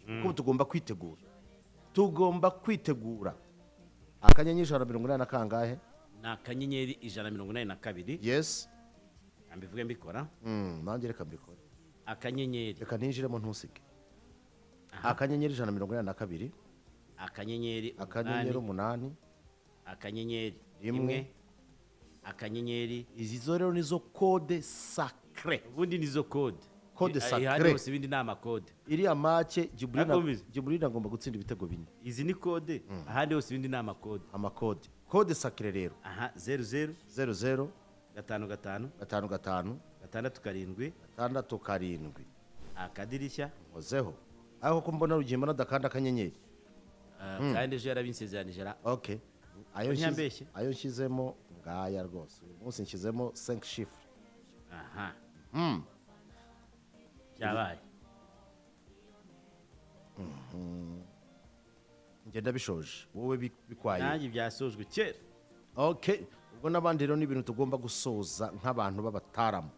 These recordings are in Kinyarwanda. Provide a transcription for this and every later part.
kuko tugomba kwitegura akanyenyeri 180 na kangahe ni akanyenyeri 182 yes ambivuge mbikora nanjye reka mbikora akanyenyeri reka ninjiremo ntusige akanyenyeri 182 akanyenyeri 8 akanyenyeri 1 akanyenyeri izi zo rero nizo code sacré ubundi nizo code sacré hano hose ibindi ni amakode iriya make Jibril agomba gutsinda ibitego 4 izi ni code ahandi hose ibindi ni amakode code sacré rero 00 00 55 55 67 akadirishya nkozeho aho ko mbona rugimba nadakanda akanyenyeri kandi ejo yarabinsezeranije okay ayo nshizemo ngaya rwose uyu munsi nshizemo 5 chiffres yabaye ngenda bishoje wowe bikwaye nanjye byasojwe kera okay ubwo nabandi rero ni ibintu tugomba gusoza nk'abantu b'abataramu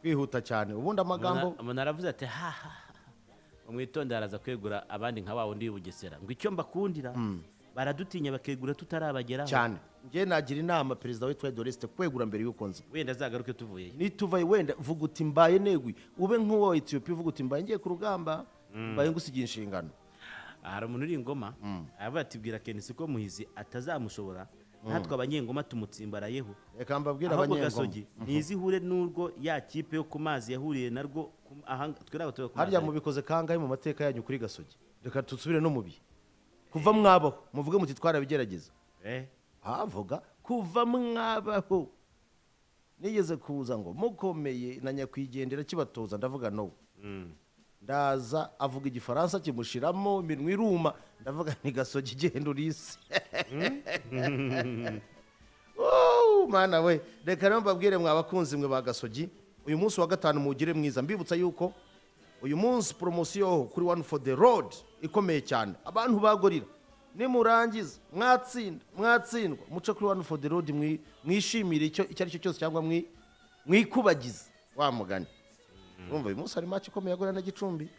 twihuta cyane ubundi amagambo umuntu aravuze ati umwitonde araza kwegura abandi nka wawo ndi Bugesera ngo icyo mbakundira baradutinya bakegura tutarabageraho cyane ngiye nagira inama perezida witwa Doreste kwegura mbere yuko nza wenda zagaruke tuvuye nituvaye wenda vuga uti mbaye negwi ube nk'uwo Ethiopia vuga uti mbaye ngiye ku rugamba mbaye ngusigiye inshingano hari umuntu uri ingoma aravuga ati bwira Kenisi ko muhizi atazamushobora natwe abanyengoma tumutsimbarayeho reka mbabwira abanyengoma ntizihure n'urwo ya kipe yo ku mazi yahuriye narwo twiraba tuba ku harya mubikoze kangahe mu mateka yanyu kuri Gasogi reka tusubire no mubi kuva mwabaho muvuge muti twarabigerageza havuga kuva mwabaho nigeze kuza ngo mukomeye na nyakwigendera kibatoza ndavuga no ndaza avuga igifaransa kimushiramo iminwa iruma ndavuga ni Gasogi genda urisi mana we reka rero mbabwire mwabakunzi mwe ba Gasogi uyu munsi wa gatanu mugire mwiza mbibutsa yuko uyu munsi promotion kuri one for the road ikomeye cyane abantu bagorira nimurangiza mwatsindwa muce kuri one for the road mwishimire icyo ari cyo cyose cyangwa mwikubagiza wa mugani urumva uyu munsi hari match ikomeye yagora na Gicumbi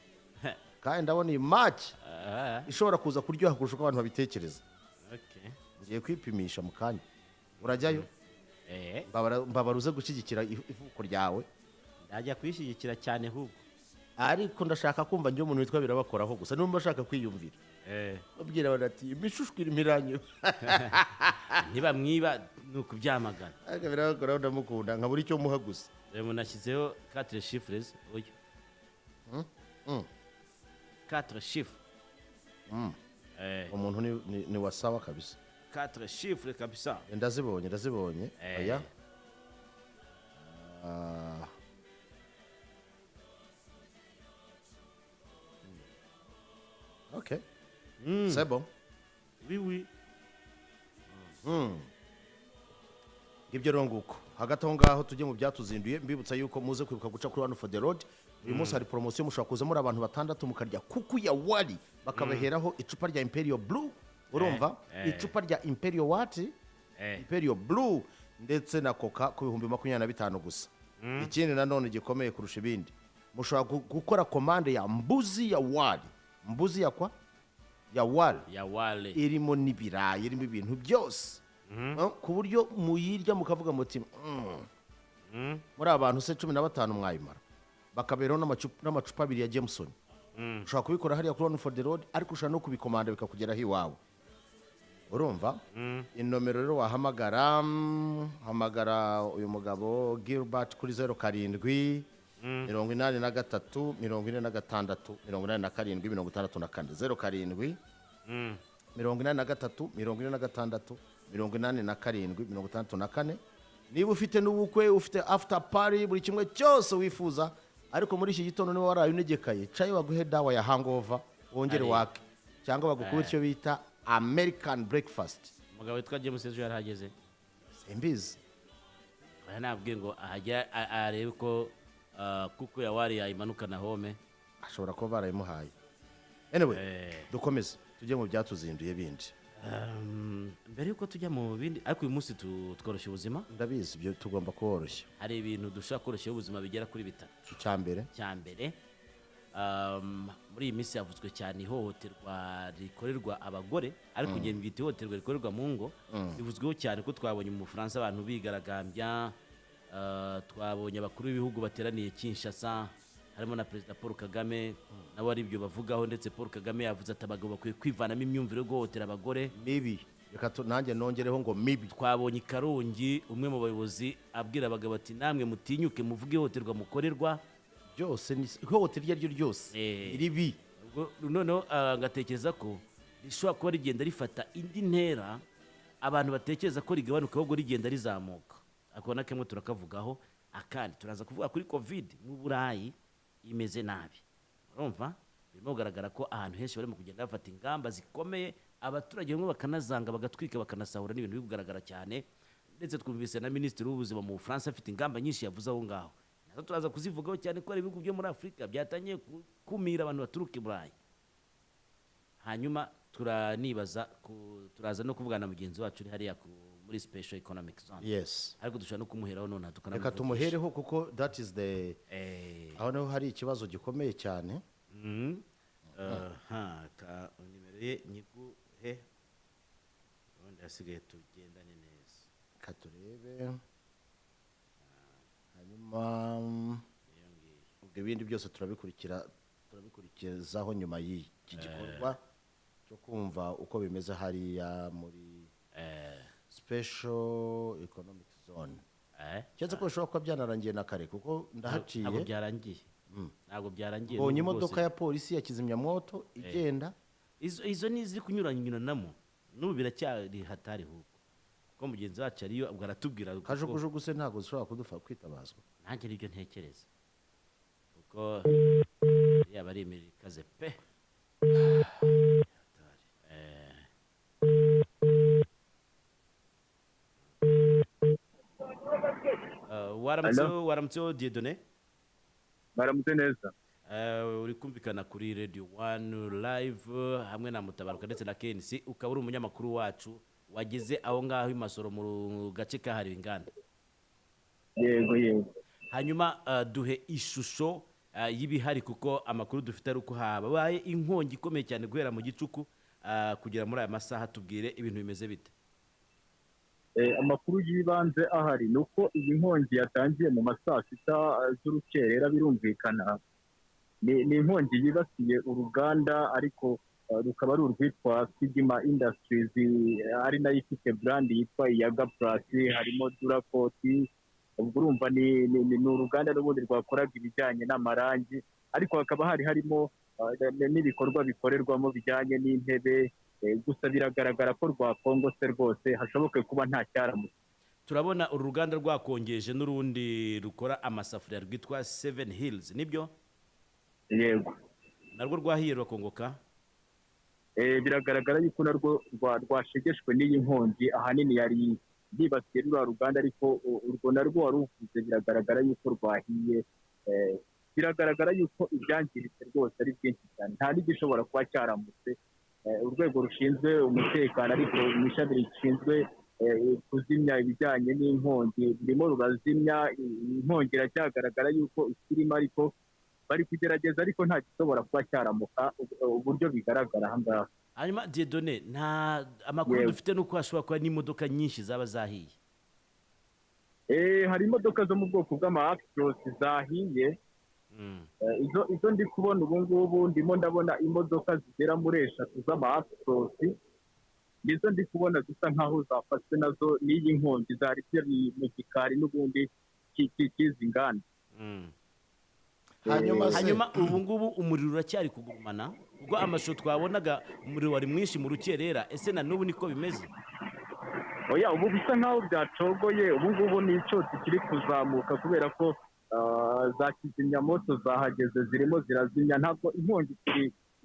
kandi ndabona iyi match ishobora kuza kuryoha kurusha uko abantu babitekereza ngiye kwipimisha mu kanya urajyayo mbabaruze gushyigikira ivuko ryawe ndajya kwishyigikira cyane ahubwo ariko ndashaka kumva njye umuntu witwa birabakoraho gusa niba mbashaka kwiyumvira babwira barati imishushwira imiranyo niba mwiba nuko byamagana ariko birabakoraho ndamukunda nka buri cyo muha gusa rero nashyizeho 4 chiffres oyo 4 chiffres umuntu ni wasawa kabisa 4 chiffres kabisa ndazibonye oya okay c'est bon oui ibyo ronguko hagati aho ngaho tujye mu byatuzinduye mbibutsa yuko muze kwibuka guca kuri one for the road uyu munsi hari promotion mushobora kuza muri abantu batandatu mukarya kuku ya wali bakabaheraho icupa rya Imperial Blue urumva icupa rya Imperial what Imperial Blue ndetse na Coca ku 25 gusa ikindi nanone gikomeye kurusha ibindi mushobora gukora commande ya mbuzi ya wali mbuzi ya kwa ya wali irimo n'ibirayi irimo ibintu byose ku buryo muyirya mukavuga muti muri abantu se 15 mwayimara bakaberaho n'amacupa 2 ya Jameson ushobora kubikora hariya kuri one for the road ariko ushobora no kubikomanda bikakugeraho iwawe urumva inomero rero wahamagara uyu mugabo Gilbert kuri 07 83 46 87 07 niba ufite n'ubukwe ufite after party buri kimwe cyose wifuza ariko muri iki gitondo niba waraye unegekaye caye baguhe dawa ya hangover wongere wake cyangwa bagukubira icyo bita American breakfast umugabo witwa James ejo yarahageze simbizi nabwiye ngo ahajya arebe ko kuko yawari yayimanuka na home ashobora kuba barayimuhaye anyway dukomeze tujye mu byatuzinduye bindi mbere yuko tujya mu bindi ariko uyu munsi tworoshya ubuzima ndabizi byo tugomba koroshya hari ibintu dushaka koroshya ubuzima bigera kuri 3 cyambere muri iyi minsi havuzwe cyane ihohoterwa rikorerwa abagore ariko ngiye mbita ihohoterwa rikorerwa mu ngo bivuzweho cyane ko twabonye mu Bufaransa abantu bigaragambya, twabonye abakuru b'ibihugu bateraniye Kinshasa harimo na Perezida Paul Kagame nawe ari byo bavugaho, ndetse Paul Kagame yavuze ati abagabo bakwiye kwivanamo imyumvire yo guhohotera abagore mibi. Reka nanjye nongereho ngo mibi. Twabonye Karongi umwe mu bayobozi abwira abagabo ati namwe mutinyuke muvuge ihohoterwa mukorerwa, byose ni ihohotera iryo ari ryo ryose ribi. Noneho ngatekereza ko rishobora kuba rigenda rifata indi ntera abantu batekereza ko rigabanuka ahubwo rigenda rizamuka. Ako na kamwe turakavugaho, akandi turaza kuvuga kuri covid mu Burayi imeze nabi. Urumva birimo kugaragara ko ahantu henshi barimo kugenda bafata ingamba zikomeye, abaturage bamwe bakanazanga bagatwika bakanasahura n'ibintu biri kugaragara cyane, ndetse twumvise na Minisitiri w'Ubuzima mu Bufaransa afite ingamba nyinshi yavuze aho ngaho. Nazo turaza kuzivugaho cyane ko ari ibihugu byo muri Afurika byatangiye kumira abantu baturuka i Burayi. Hanyuma turaza no kuvugana na mugenzi wacu uri hariya muri special economic zone. Yes. Ariko dushobora no kumuheraho none reka tumuhereho kuko that is the aho naho hari ikibazo gikomeye cyane. Nimero ye nyiguhe ubundi hasigaye tugendane neza. Reka turebe hanyuma ubwo ibindi byose turabikurikizaho nyuma y'iki gikorwa cyo kumva uko bimeze hariya muri special economic zone. Cyeze ko bishobora kuba byanarangiye na kare kuko ndahaciye. Ntabwo byarangiye. Ntabwo byarangiye. Bonye imodoka ya polisi ya kizimyamoto igenda. Izo ni ziri kunyuranyuranamo. N'ubu biracyari hatari huko. Ko mugenzi wacu ariyo ubwo aratubwira kajugujugu se ntabwo zishobora kudufa kwitabazwa. Nanjye nibyo ntekereza. Kuko yaba ari Amerikaze pe. Waramutse Dieudonné. Baramutse neza. Uri kumvikana kuri Radio 1 live hamwe na Mutabaruka ndetse na KNC, ukaba uri umunyamakuru wacu wageze aho ngaho imasoro mu gace kahariwe inganda. Yego. Hanyuma duhe ishusho y'ibihari kuko amakuru dufite ari uko habaye inkongi ikomeye cyane guhera mu gicuku kugera muri aya masaha, tubwire ibintu bimeze bite. Amakuru y'ibanze ahari nuko iyi nkongi yatangiye mu masaa 6 z'urukerera birumvikana. Ni inkongi yibasiye uruganda ariko rukaba ari urwitwa Sigma Industries, ari nayo ifite brand yitwa Yaga Plus, harimo Durakoti. Ubwo urumva ni uruganda n'ubundi rwakoraga ibijyanye n'amarangi, ariko hakaba harimo n'ibikorwa bikorerwamo bijyanye n'intebe. Gusa biragaragara ko rwakongose rwose, hashoboke kuba nta cyaramutse. Turabona uru ruganda rwakongeje n'urundi rukora amasafuriya rwitwa Seven Hills, nibyo? Yego. Narwo rwahiye rwakongoka? Biragaragara yuko narwo rwashegeshwe n'iyi nkongi, ahanini yari yibasiye rwa ruganda, ariko urwo narwo waruvuze biragaragara yuko rwahiye. Biragaragara yuko ibyangiritse rwose ari byinshi cyane, nta n'igishobora kuba cyaramutse. Urwego rushinzwe umutekano ariko ishami rishinzwe kuzimya ibijyanye n'inkongi birimo rurazimya inkongi. Iracyagaragara yuko ikirimo, ariko bari kugerageza, ariko nta gishobora kuba cyaramuka uburyo bigaragara aha ngaha. Hanyuma Dieudonné, nta amakuru dufite nuko hashobora kuba n'imodoka nyinshi zaba zahiye. Hari imodoka zo mu bwoko bw'ama-Actros zahiye. Izo ndi kubona ubu ngubu ndimo ndabona imodoka zigera muri 3 z'ama-Actros, nizo ndi kubona zisa nkaho zafashwe nazo n'iyi nkongi, zari ziri mu gikari n'ubundi kizi inganda. Hanyuma ubu ngubu umuriro uracyari kugurumana, ubwo amashusho twabonaga umuriro wari mwinshi mu rukerera, ese na n'ubu niko bimeze? Oya, ubu bisa nkaho byacogoye. Ubu ngubu ni icyotsi kiri kuzamuka kubera ko za kizimyamoto zahageze zirimo zirazimya. Ntabwo inkongi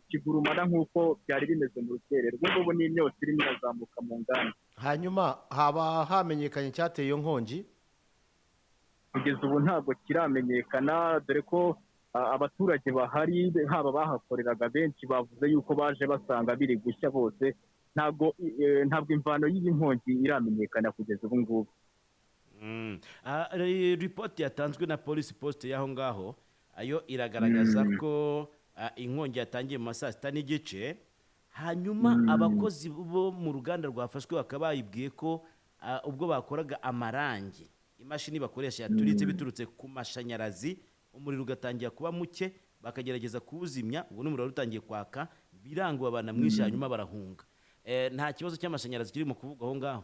kigurumana nk'uko byari bimeze mu rukerera. Ubu ngubu ni imyotsi irimo irazamuka mu nganda. Hanyuma haba hamenyekanye cyateye iyo nkongi? Kugeza ubu ntabwo kiramenyekana, dore ko abaturage bahari haba bahakoreraga benshi bavuze yuko baje basanga biri gushya bose. Ntabwo imvano y'iyi nkongi iramenyekana kugeza ubu ngubu. Report yatanzwe na police post y'aho ngaho ayo iragaragaza ko inkongi yatangiye mu saa sita n'igice, hanyuma abakozi bo mu ruganda rwafashwe bakaba bayibwiye ko ubwo bakoraga amarangi imashini bakoresha yaturitse biturutse ku mashanyarazi, umuriro ugatangira kuba muke, bakagerageza kuwuzimya, ubu n'umuriro utangiye kwaka, biranga babana mwinshi hanyuma barahunga. Nta kibazo cy'amashanyarazi kiri mu kuvuga aho ngaho.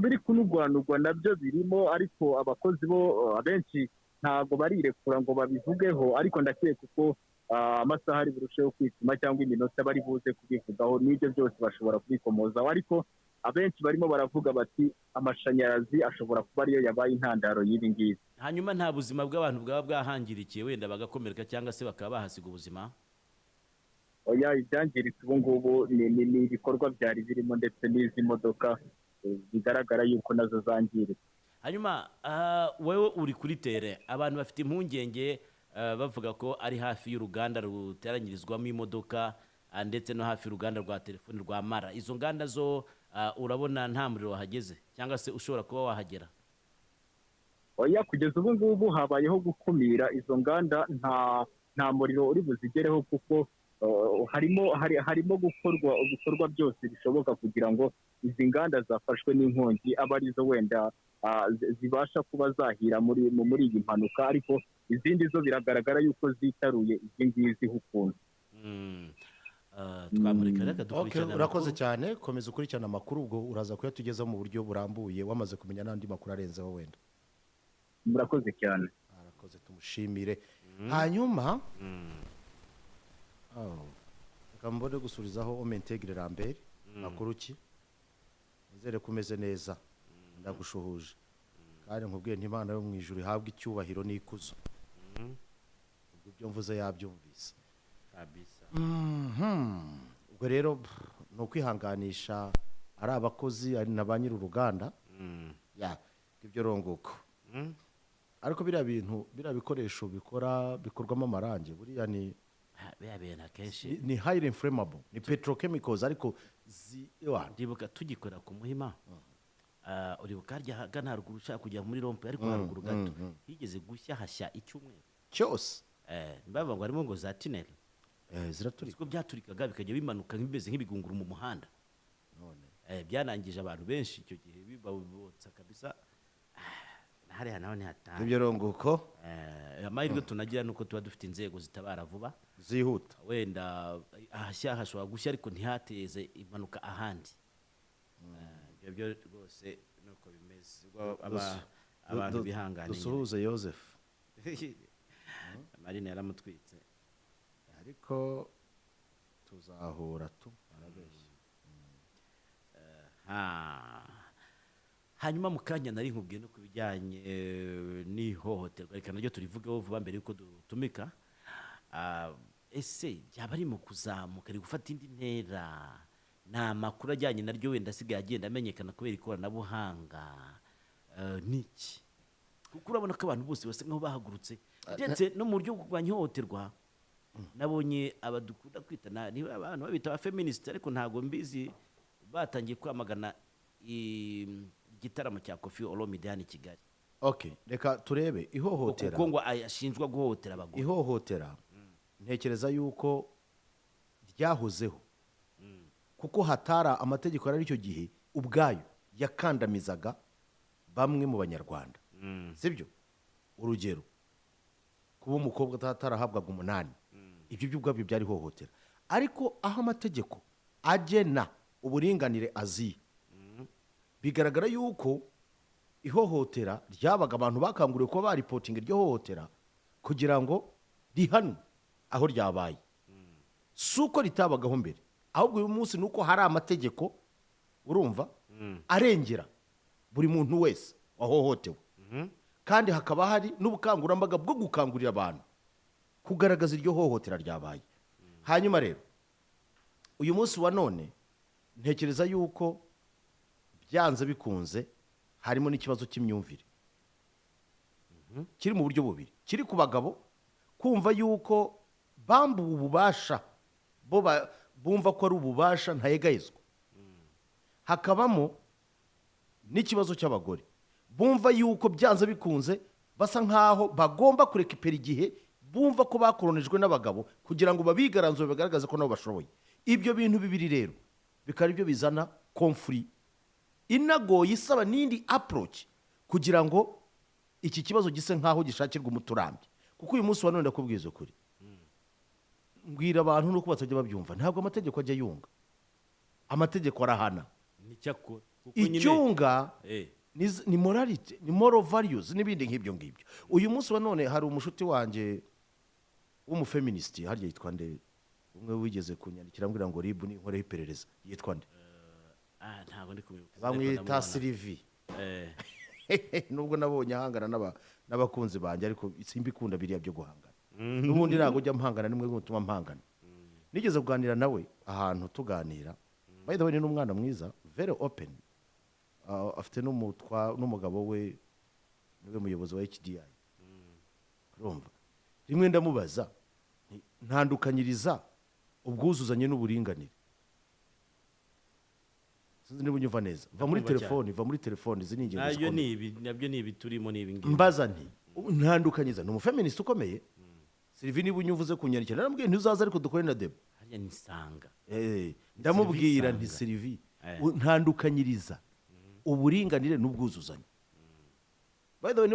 biri kunugwanugwa nabyo birimo, ariko abakozi bo abenshi ntabwo barirekura ngo babivugeho, ariko ndakeka ko amasaha ari burusheho kwituma cyangwa iminota bari buze kubivugaho, n'ibyo byose bashobora kubikomozaho, ariko abenshi barimo baravuga bati amashanyarazi ashobora kuba ariyo yabaye intandaro y'ibi ngibi. Hanyuma nta buzima bw'abantu bwaba bwahangirikiye wenda bagakomereka cyangwa se bakaba bahasiga ubuzima? Oya, ibyangiritse ubu ngubu ni ibikorwa byari birimo ndetse n'izi modoka bigaragara yuko nazo zangiritse. Hanyuma wowe uri kuri tere, abantu bafite impungenge bavuga ko ari hafi y'uruganda ruteranyirizwamo imodoka ndetse no hafi y'uruganda rwa telefoni rwa Mara. Izo nganda zo urabona nta muriro wahageze cyangwa se ushobora kuba wahagera? Oya, kugeza ubu ngubu habayeho gukumira izo nganda, nta muriro uri buzigereho, kuko harimo gukorwa ibikorwa byose bishoboka kugira ngo izi nganda zafashwe n'inkongi abe arizo wenda zibasha kuba zahira muri iyi mpanuka, ariko izindi zo biragaragara yuko zitaruye izi ngizi ukuntu. Twamurika reka dukurikirane. Urakoze cyane, komeza ukurikirana amakuru, ubwo uraza kuyatugezaho mu buryo burambuye wamaze kumenya n'andi makuru arenzeho wenda. Murakoze cyane. Arakoze, tumushimire. Hanyuma reka mbone gusurizaho Omentegre Lambert. Makuru ki? Nizere kumeze neza, ndagushuhuje kandi nkubwiye ntimana yo mu ijuru ihabwa icyubahiro n'ikuzo. Ubwo byo mvuze yabyumvise kabisa. Ubwo rero no kwihanganisha ari abakozi ari na ba nyiri uruganda ibyo ronguko. Ariko biriya bintu biriya bikoresho bikorwamo amarangi buriya ni akenshi ni highly inflammable, ni petrochemicals, ariko ndibuka tugikora ku Muhima, uribuka harya hagana haruguru ushaka kujya muri rompe, ariko haruguru gato higeze gushya hashya icyumweru cyose. Mbava ngo harimo ngo za tineri ziraturika, ubwo byaturikaga bikajya bimanuka bimeze nk'ibigunguru mu muhanda. Byanangije abantu benshi icyo gihe, bibabotsa kabisa. Hariya naho ntihatanga ibyo ronguko. Amahirwe tunagira nuko tuba dufite inzego zitabara vuba zihuta, wenda ahashya hashobora gushya ariko ntihateze impanuka ahandi. Ibyo rwose nuko bimeze, abantu bihanganiye. Dusuhuze Joseph Marine yaramutwitse, ariko tuzahura tu arabeshya. Hanyuma mu kanya nari nkubwiye no ku bijyanye n'ihohoterwa, reka naryo turivugeho vuba mbere yuko dutumika. Ese byaba ari mu kuzamuka ari gufata indi ntera? Ni amakuru ajyanye naryo wenda asigaye agenda amenyekana kubera ikoranabuhanga n'iki? Kuko urabona ko abantu bose basa nk'aho bahagurutse, ndetse no mu buryo bwo kurwanya ihohoterwa. Nabonye abadukunda kwita niba abantu babita abafeministi, ariko ntabwo mbizi, batangiye kwamagana igitaramo cya Kofi Olomide hano i Kigali. Reka turebe ihohotera, kuko ngo ashinjwa guhohotera abagore. Ihohotera ntekereza yuko ryahozeho, kuko hatara amategeko yari icyo gihe ubwayo yakandamizaga bamwe mu banyarwanda. Sibyo? Urugero, kuba umukobwa atarahabwaga 8, ibyo by'ubwabyo byari ihohotera. Ariko aho amategeko agena uburinganire aziye, bigaragara yuko ihohotera ryabaga abantu bakanguriwe kuba baripotinga iryo hohotera kugira ngo rihanwe aho ryabaye. Si uko ritabagaho mbere, ahubwo uyu munsi nuko hari amategeko, urumva, arengera buri muntu wese wahohotewe, kandi hakaba hari n'ubukangurambaga bwo gukangurira abantu kugaragaza iryo hohotera ryabaye. Hanyuma rero uyu munsi wa none ntekereza yuko byanze bikunze harimo n'ikibazo cy'imyumvire kiri mu buryo bubiri. Kiri ku bagabo kumva yuko bambuwe ububasha, bo bumva ko ari ububasha ntayegayezwa. Hakabamo n'ikibazo cy'abagore bumva yuko byanze bikunze basa nkaho bagomba kurekipera igihe bumva ko bakoronijwe n'abagabo kugira ngo babigaranzure bagaragaze ko nabo bashoboye. Ibyo bintu bibiri rero bikaba ibyo bizana conflict inagoye isaba n'indi approach kugira ngo iki kibazo gise nkaho gishakirwa umuturambye. Kuko uyu munsi wa none ndakubwiza ukuri, mbwira abantu nuko batajya babyumva, ntabwo amategeko ajya yunga, amategeko arahana. Icyunga ni morality, ni moral values n'ibindi nk'ibyo ngibyo. Uyu munsi wa none hari umushuti wanjye w'umufeminist harya yitwa nde, umwe wigeze kunyandikira ambwira ngo ribu ni nkoreho iperereza, yitwa nde? Ntabwo ndi kubivuga, bamwita Sylvie. Nubwo nabonye ahangana n'abakunzi banjye, ariko simbikunda biriya byo guhangana. N'ubundi ntabwo ujya mpangana, nimwe gutuma mpangana. Nigeze kuganira nawe ahantu tuganira, by the way ni n'umwana mwiza, very open, afite n'umugabo we niwe muyobozi wa HDI. Urumva, rimwe ndamubaza ntandukanyiriza ubwuzuzanye n'uburinganire. Sinzi niba unyumva neza. Va muri telefone izi ni ingingo zikomeye. Nabyo ni ibi turimo ni ibi ngibi. Mbaza nti ntandukanyiza ni umufeminist ukomeye. Sylvie niba unyuvuze kunyandikira narambwiye ntuzaza ariko dukore na debo. Harya nisanga. Ndamubwira nti Sylvie ntandukanyiriza uburinganire n'ubwuzuzanye. By the way,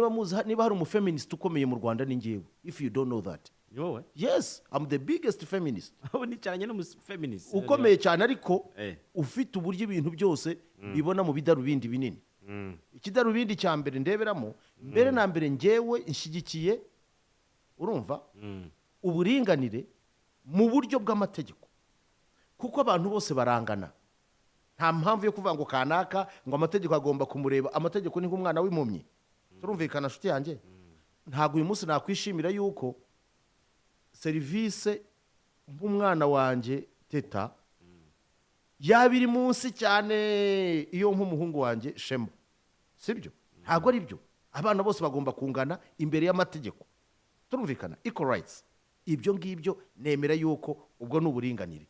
niba hari umufeminist ukomeye mu Rwanda ni ngewe, if you don't know that. Yowe? Yes, I'm the biggest feminist. Aho ni cyane n'umufeminist. Ukomeye cyane ariko ufite uburyo ibintu byose bibona mu bidarubindi binini. Ikidarubindi cya mbere ndeberamo, mbere na mbere ngewe inshigikiye, urumva, uburinganire mu buryo bw'amategeko. Kuko abantu bose barangana. Nta mpamvu yo kuvuga ngo kanaka ngo amategeko agomba kumureba. Amategeko ni nk'umwana w'impumyi. Turumvikana nshuti yanjye. Ntabwo uyu munsi nakwishimira yuko serivisi nk'umwana wanjye teta yabiri munsi cyane iyo nk'umuhungu wanjye Shema. Sibyo? Ntabwo ari byo. Abana bose bagomba kungana imbere y'amategeko. Turumvikana, equal rights. Ibyo ngibyo nemera yuko ubwo n'uburinganire.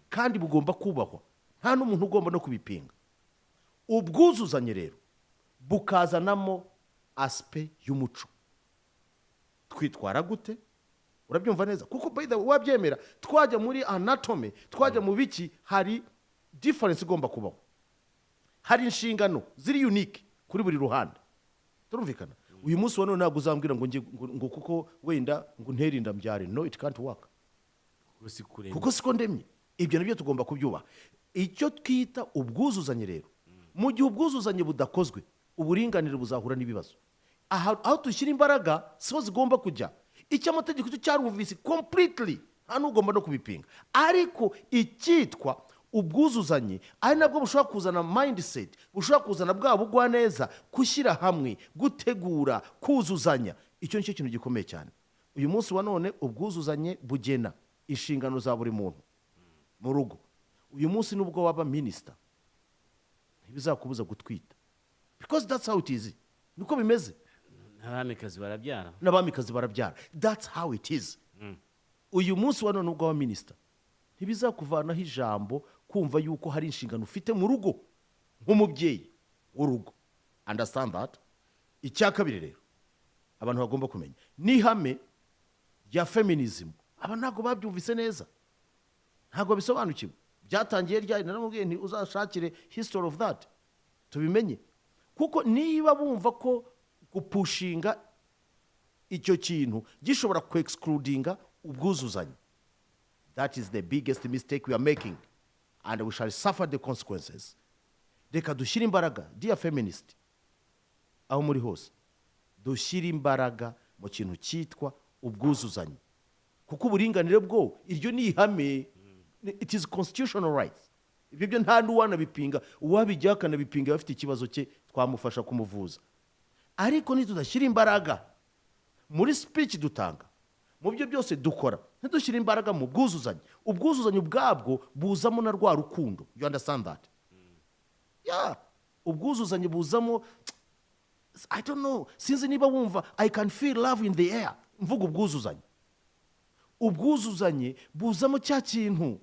Kandi bugomba kubahwa. Nta n'umuntu ugomba no kubipinga. Ubwuzuzanye rero bukazanamo aspect y'umuco. Twitwara gute? Urabyumva neza? Kuko by the way wabyemera, twajya muri anatomy, twajya mu biki, hari difference igomba kubaho. Hari inshingano ziri unique kuri buri ruhande. Turumvikana? Uyu munsi wa none ntabwo uzambwira ngo kuko wenda ngo nterinda mbyare. No, it can't work. Kuko siko ndemye. Ibyo nabyo tugomba kubyubaha. Icyo twita ubwuzuzanye rero, mu gihe ubwuzuzanye budakozwe, uburinganire buzahura n'ibibazo. Aho dushyira imbaraga siho zigomba kujya. Icyo amategeko cyo cyarumvise completely, nta n'ugomba no kubipinga. Ariko icyitwa ubwuzuzanye ari nabwo bushobora kuzana mindset, bushobora kuzana bwa bugwa neza, kushyira hamwe, gutegura, kuzuzanya. Icyo nicyo kintu gikomeye cyane. Uyu munsi wa none ubwuzuzanye bugena inshingano za buri muntu mu rugo. Uyu munsi nubwo waba minister ntibizakubuza gutwita, because that's how it is. Niko bimeze. N'abamikazi barabyara. That's how it is. Uyu munsi wa none nubwo waba minister ntibizakuvanaho ijambo kumva yuko hari inshingano ufite mu rugo nk'umubyeyi w'urugo. Understand that? Icya kabiri rero abantu bagomba kumenya n'ihame rya feminism. Aba ntabwo babyumvise neza, ntabwo bisobanukiwe. Byatangiye ryari naramubwiye nti uzashakire history of that tubimenye. Kuko niba bumva ko gupushinga icyo kintu gishobora ku excludinga ubwuzuzanye, that is the biggest mistake we are making and we shall suffer the consequences. Reka dushyire imbaraga, dear feminist, aho muri hose dushyire imbaraga mu kintu cyitwa ubwuzuzanye. Kuko uburinganire bwo iryo ni ihame. It is constitutional rights. Ibyo byo nta n'uwana bipinga, uwabijya akanabipinga bafite ikibazo cye twamufasha kumuvuza. Ariko nitudashyira imbaraga muri speech dutanga, mu byo byose dukora, ntidushyira imbaraga mu bwuzuzanye, ubwuzuzanye ubwabwo buzamo na rwa rukundo. You understand that? Yeah. Ubwuzuzanye buzamo, I don't know, sinzi niba wumva I can feel love in the air. Mvuga ubwuzuzanye. Ubwuzuzanye buzamo cya kintu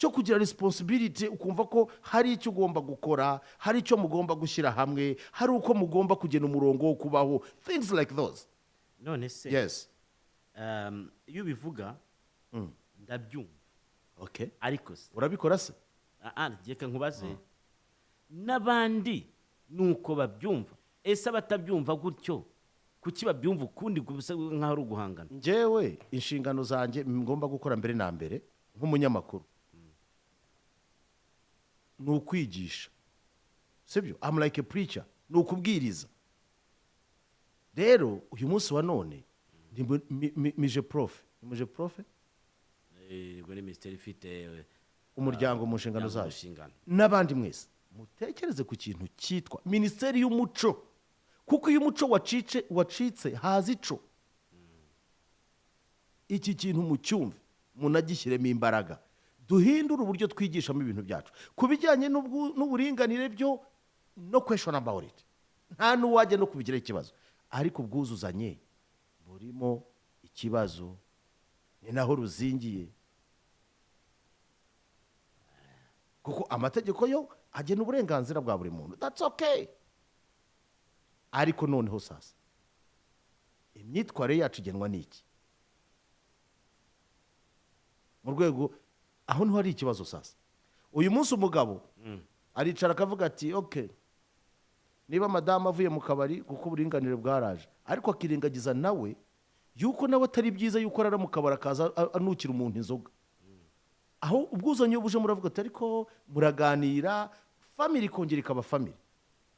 cyo kugira responsibility ukumva ko hari icyo ugomba gukora, hari icyo mugomba gushyira hamwe, hari uko mugomba kugena umurongo wo kubaho, things like those. none se Yes. iyo ubivuga ndabyumva Okay. ariko se Urabikora se? reka nkubaze n'abandi nuko babyumva, ese abatabyumva gutyo kuki babyumva ukundi gusa nk'aho ari uguhangana? Njyewe inshingano zanjye ngomba gukora mbere na mbere nk'umunyamakuru ni ukwigisha, sibyo? I'm like a preacher, ni ukubwiriza. Rero uyu munsi wa none mije profe Ubwo ni minisiteri ifite umuryango mu nshingano zayo inshingano. n'abandi mwese mutekereze ku kintu cyitwa minisiteri y'umuco, kuko iyo umuco wacitse haza ico. Iki kintu mucyumve munagishyiremo imbaraga, duhindure uburyo twigishamo ibintu byacu ku bijyanye n'uburinganire byo no question about it. Nta n'uwajya no kubigira ikibazo, ariko ubwuzuzanye burimo ikibazo, ni naho ruzingiye, kuko amategeko yo agena uburenganzira bwa buri muntu, that's okay. Ariko noneho sasa imyitwarire yacu igenwa n'iki? Mu rwego aho niho hari ikibazo sasa. Uyu munsi umugabo aricara akavuga ati okay, niba madamu avuye mu kabari kuko uburinganire bwaraje, ariko akirengagiza nawe yuko nawe atari byiza yuko arara mu kabari akaza anukira umuntu inzoga. Aho ubwuzanye buje muravuga ati ariko muraganira, family kongera ikaba family.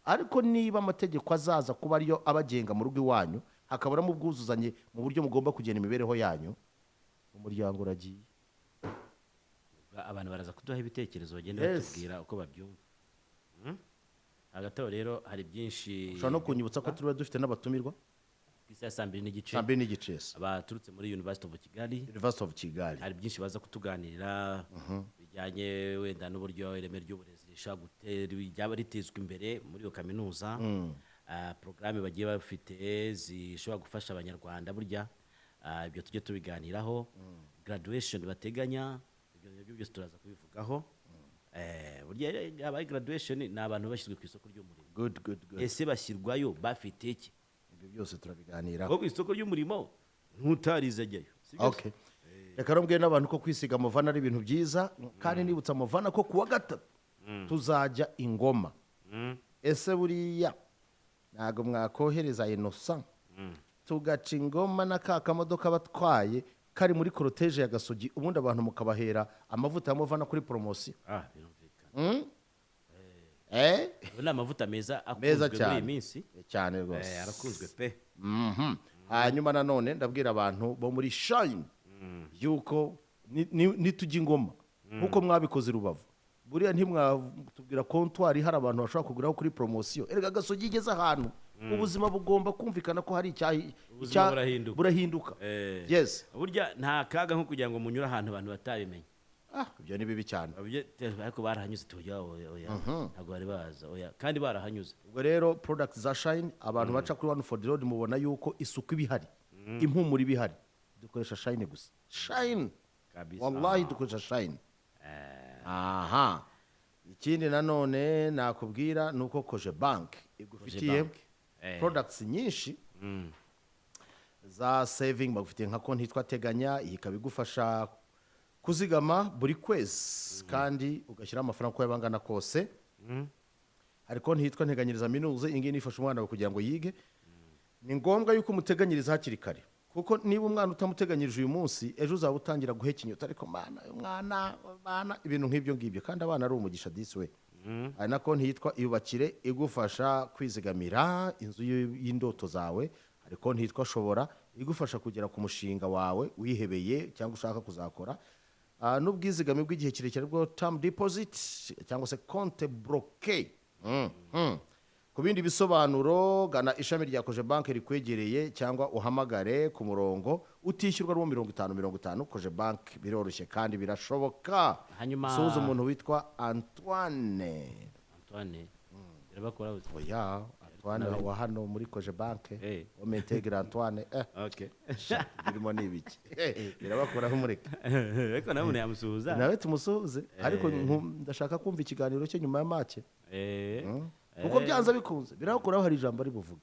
Ariko niba amategeko azaza kuba ariyo abagenga mu rugo iwanyu, hakabaramo ubwuzuzanye mu buryo mugomba kugena imibereho yanyu, umuryango uragiye. Abantu baraza kuduha ibitekerezo bagenda batubwira uko babyumva. Hagati aho rero hari byinshi. Ushobora no kunyibutsa ko turi dufite n'abatumirwa ku isaha saa 2:30 abaturutse muri University of Kigali. Hari byinshi baza kutuganirira bijyanye wenda n'uburyo ireme ry'uburezi rishobora ryaba ritezwa imbere muri iyo kaminuza, porogaramu bagiye bafite zishobora gufasha abanyarwanda. Burya ibyo tujye tubiganiraho, graduation bateganya, ibyo byose turaza kubivugaho. Burya abaye graduation ni abantu bashyizwe ku isoko ry'umurimo. Good. Ese bashyirwayo bafite iki? Ibyo byose turabiganiraho. Kuko isoko ry'umurimo ntutarize ajyayo. Okay. Reka rombwe n'abantu ko kwisiga Movana ari ibintu byiza, kandi nibutsa Movana ko kuwa gatatu tuzajya ingoma. Ese buriya ntago mwakohereza Innocent tugaca ingoma na ka kamodoka batwaye kari muri cortege ya Gasogi, ubundi abantu mukabahera amavuta ya Movana kuri promotion? Birumvikana. Ni amavuta meza meza akunzwe muri iyi minsi cyane rwose. Arakunzwe pe. Hanyuma nanone ndabwira abantu bo muri Shine yuko nitujya ingoma nkuko mwabikoze Rubavu, buriya ntimwatubwira kontwari hari abantu bashobora kuguraho kuri promotion. Erega Gasogi igeze ahantu ubuzima bugomba kumvikana ko hari burahinduka. Yes. Burya nta kaga nko kugira ngo munyure ahantu abantu batabimenye. Ibyo ni bibi cyane. Ariko barahanyuze tuya ntabwo bari baza kandi barahanyuze. Ubwo rero products za Shine abantu baca kuri One for the Road mubona yuko isuku ibihari, impumuro ibihari, dukoresha Shine gusa. Shine kabisa, wallahi dukoresha Shine. Ikindi nanone nakubwira nuko Koje Bank igufitiye products nyinshi za saving, bagufitiye nka konti yitwa Teganya, ikaba igufasha kuzigama buri kwezi kandi ugashyira amafaranga uko yabangana kose. Hari konti yitwa Nteganyiriza Minuze, ingi nifasha umwana we kugira ngo yige. Ni ngombwa yuko umuteganyiriza hakiri kare, kuko niba umwana utamuteganyirije uyu munsi ejo uzaba utangira guheka inyota, ariko mwana ibintu nk'ibyo ngibyo, kandi abana ari umugisha disi we. Hari na konti yitwa Iyubakire igufasha kwizigamira inzu y'indoto zawe. Hari konti yitwa Shobora igufasha kugera ku mushinga wawe wihebeye cyangwa ushaka kuzakora. N'ubwizigame bw'igihe kirekire bwo term deposit cyangwa se compte bloqué. Ku bindi bisobanuro gana ishami rya Koje Bank rikwegereye cyangwa uhamagare ku murongo utishyurwa rwo 5050. Koje Bank biroroshye kandi birashoboka. Hanyuma suza umuntu witwa Antoine birabakora Antoine wa hano muri Koje Banke Omentegera Antoine okay birimo nibiki birabakuraho umureka ariko nawe yamusuhuza nawe tumusuhuze ariko ndashaka kumva ikiganiro cye nyuma ya match kuko byanza bikunze birakuraho hari ijambo ari buvuge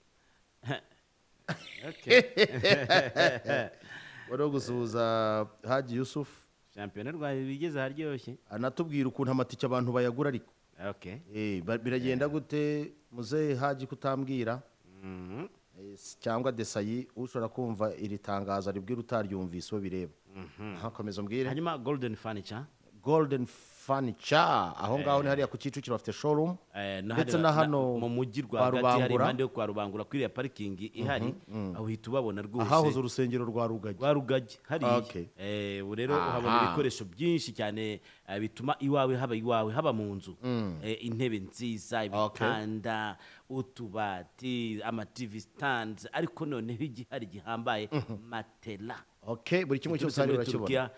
okay wari gusuhuza Haji Yusuf champion rwaye bigeze haryoshye anatubwira ukuntu amatike abantu bayagura ariko okay biragenda gute muze Haji kutambwira cyangwa Desayi ushobora kumva iri tangazo aribwira utaryumvise we bireba hakomeza mbwire hanyuma Golden Furniture aho ngaho ni hariya ku Kicukiro bafite showroom ndetse na hano mu mujyi rwagati hari impande yo kwa Rubangura kuri ya parking ihari aho hita ubabona rwose ahahoze urusengero rwa Rugagi hari rero uhabona ibikoresho byinshi cyane bituma iwawe haba mu nzu intebe nziza ibitanda utubati ama TV stands ariko noneho igihari gihambaye matela okay buri kimwe cyose ari urakibona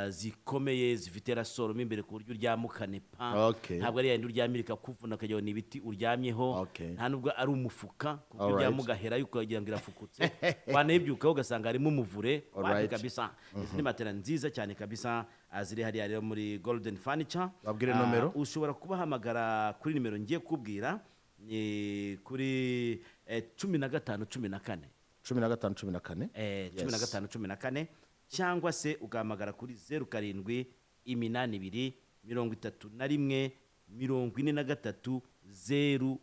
zikomeye zifite rasoro imbere ku buryo uryamukane pa ntabwo ari yandi uryamirika kuvuna akajya ni ibiti uryamyeho nta nubwo ari umufuka kuko uryamugahera yuko ukagira ngo irafukutse wanayibyukaho ugasanga harimo umuvure wapi kabisa izi ni matela nziza cyane kabisa aziri hariya rero muri Golden Furniture babwire nomero ushobora kubahamagara kuri nimero ngiye kubwira ni kuri 1514 1514 cyangwa se ugahamagara kuri 07 82 31 43 00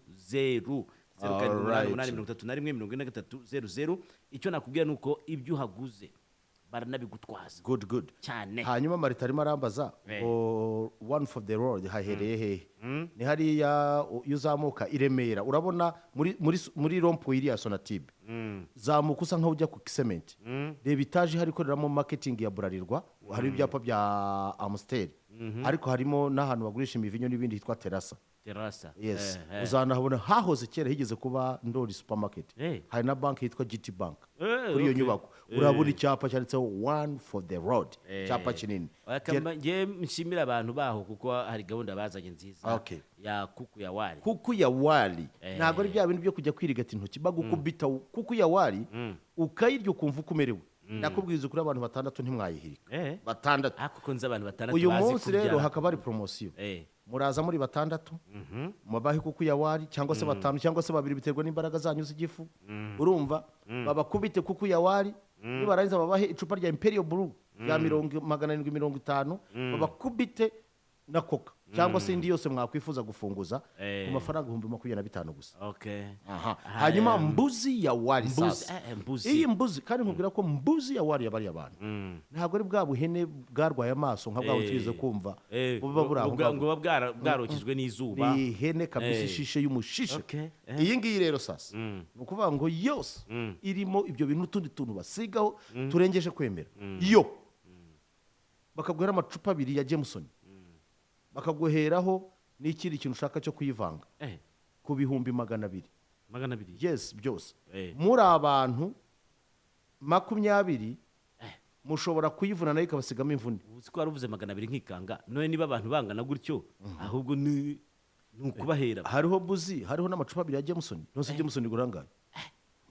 07 icyo nakubwira nuko ibyo uhaguze baranabigutwaza good cyane hanyuma Marita arimo arambaza one for the road hahereye hehe ni hariya uzamuka iremera urabona muri rompo iriya Sonatube zamuka usa nkaho ujya ku cement reba itaje hari ikoreramo marketing ya Burarirwa hari ibyapa bya Amstel ariko harimo n'ahantu bagurisha imivinyo n'ibindi hitwa Terasa yes uzanahabona hahoze kera higeze kuba Ndori supermarket hari na bank yitwa GT Bank kuri iyo nyubako urabura icyapa cyanditseho one for the road cyapa kinini ngiye nshimira abantu baho kuko hari gahunda bazanye nziza ya kuku ya wali ntabwo ari bya bintu byo kujya kwirigata intoki bagukubita kuku ya wali ukayirya ukumva ukumerewe nakubwiza kuri abantu batandatu ntimwayihirika batandatu kuko nzi abantu batandatu uyu munsi rero hakaba ari promotion muraza muri batandatu mubahe kuku ya wali cyangwa se batanu cyangwa se babiri biterwa n'imbaraga zanyu z'igifu urumva babakubite kuku ya wali nibarangiza babahe icupa rya Imperial Blue ya 750 babakubite na coca cyangwa se indi yose mwakwifuza gufunguza ku mafaranga 25,000 gusa hanyuma mbuzi ya wali sasa iyi mbuzi kandi nkubwira ko mbuzi ya wali yabari abantu ntabwo ari bwa buhene bwarwaye amaso nka bwa utirize kumva buba buraho ngo bwarokijwe n'izuba ni ihene kabisa ishishe y'umushishe iyi ngiyi rero sasa nukuvuga ngo yose irimo ibyo bintu tundi tuntu basigaho turengeje kwemera yo bakaguhera amacupa 2 ya Jameson bakaguheraho n'ikindi kintu ushaka cyo kuyivanga ku 200,000 yes byose muri abantu 20 mushobora kuyivuna nayo ikabasigamo imvune uzi ko waruvuze 200 nkikanga none niba abantu bangana gutyo ahubwo ni ukubahera hariho buzi hariho n'amacupa 2 ya Jameson nose Jameson igurangana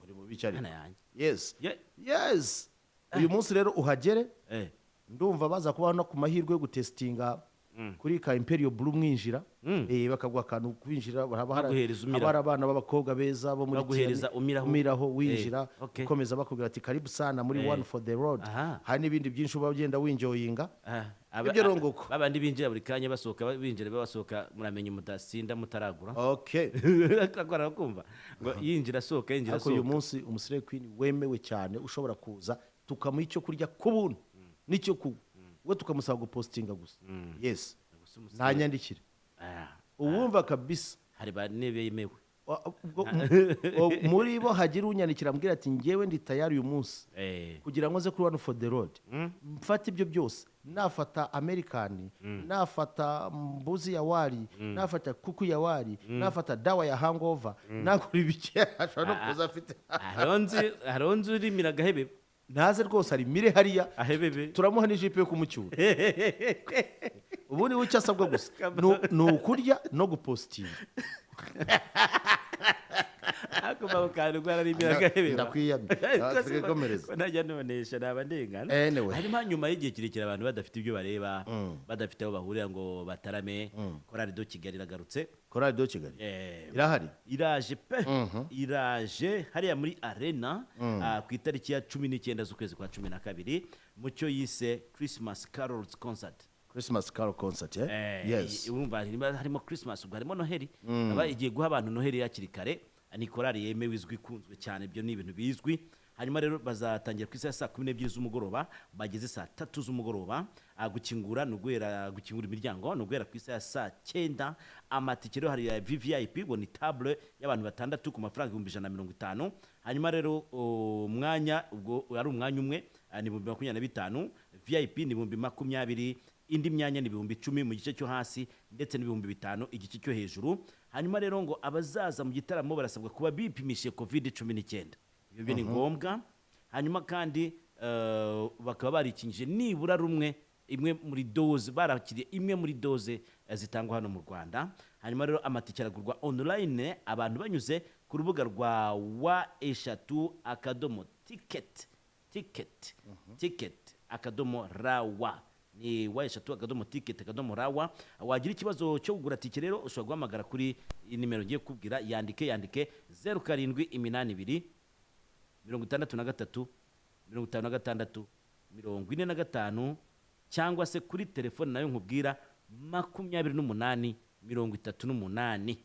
muri mu bicari yes uyu munsi rero uhagere ndumva baza kubaho no ku mahirwe yo gutestinga kuri ka Imperial Blue mwinjira bakagwa akantu kwinjira abara abana b'abakobwa beza bo muri baguhereza umiraho winjira ukomeza bakubwira ati karibu sana muri one for the road hari n'ibindi byinshi uba ugenda winjoyinga ibyo ronguko babandi binjira buri kanya basohoka muramenye mudasinda mutaragura akora kumva ngo yinjira sohoka uyu munsi umusire queen wemewe cyane ushobora kuza tukamuha icyo kurya kubuntu nicyo ku we tukamusaba gupostinga gusa yes ntanyandikire uwumva kabisa hari banebe yemewe muri bo hagira unyandikira ambwira ati ngewe ndi tayari uyu munsi kugira ngo nze kuri one for the road mfata ibyo byose nafata American nafata mbuzi ya wali nafata kuku ya wali nafata dawa ya hangover nakuri ibikera ashobora no kuza afite haronzi uri miragahebe naze rwose ari mire hariya ahebebe turamuha n'ijipe yo kumucyura ubundi icyo asabwa gusa ni ukurya no gupostinga akuma kandi gwararimira gahebe ndakwiyamye twigomereza najya nonesha naba ndengana hanyuma nyuma y'igihe kirekire abantu badafite ibyo bareba badafite aho bahurira ngo batarame korali do Kigali iragarutse korali do Kigali irahari iraje pe iraje hariya muri arena ku itariki ya 19 z'ukwezi kwa 12 mu cyo yise Christmas Carols Concert. Christmas Carol Concert, yes. Urumva harimo Christmas, ubwo harimo Noheli. Aba igiye guha abantu Noheli yakiri kare, ni korali yemewe izwi kunzwe cyane, byo ni ibintu bizwi. Hanyuma rero bazatangira ku saa 12 z'umugoroba, bageze saa 3 z'umugoroba, gukingura gukingura imiryango, nugwera ku saa 9. Amatike rero hari ya VIP, ngo ni table y'abantu batandatu ku mafaranga 150. Hanyuma rero umwanya ubwo ari umwanya umwe ni 25, VIP ni 20, indi myanya ni 10,000 mu gice cyo hasi ndetse ni 5,000 igice cyo hejuru. Hanyuma rero ngo abazaza mu gitaramo barasabwa kuba bipimishe COVID-19. Ibyo ni ngombwa. Hanyuma kandi bakaba barikingije nibura rumwe imwe muri doze, barakiriye imwe muri doze zitangwa hano mu Rwanda. Hanyuma rero amatike aragurwa online abantu banyuze ku rubuga rwa wa3ticket ni wa3ticket.rawa. Wagira ikibazo cyo kugura tike rero ushobora guhamagara kuri nimero ngiye kubwira, yandike 0782 63 56 45 cyangwa se kuri telefone nayo nkubwira 28 38.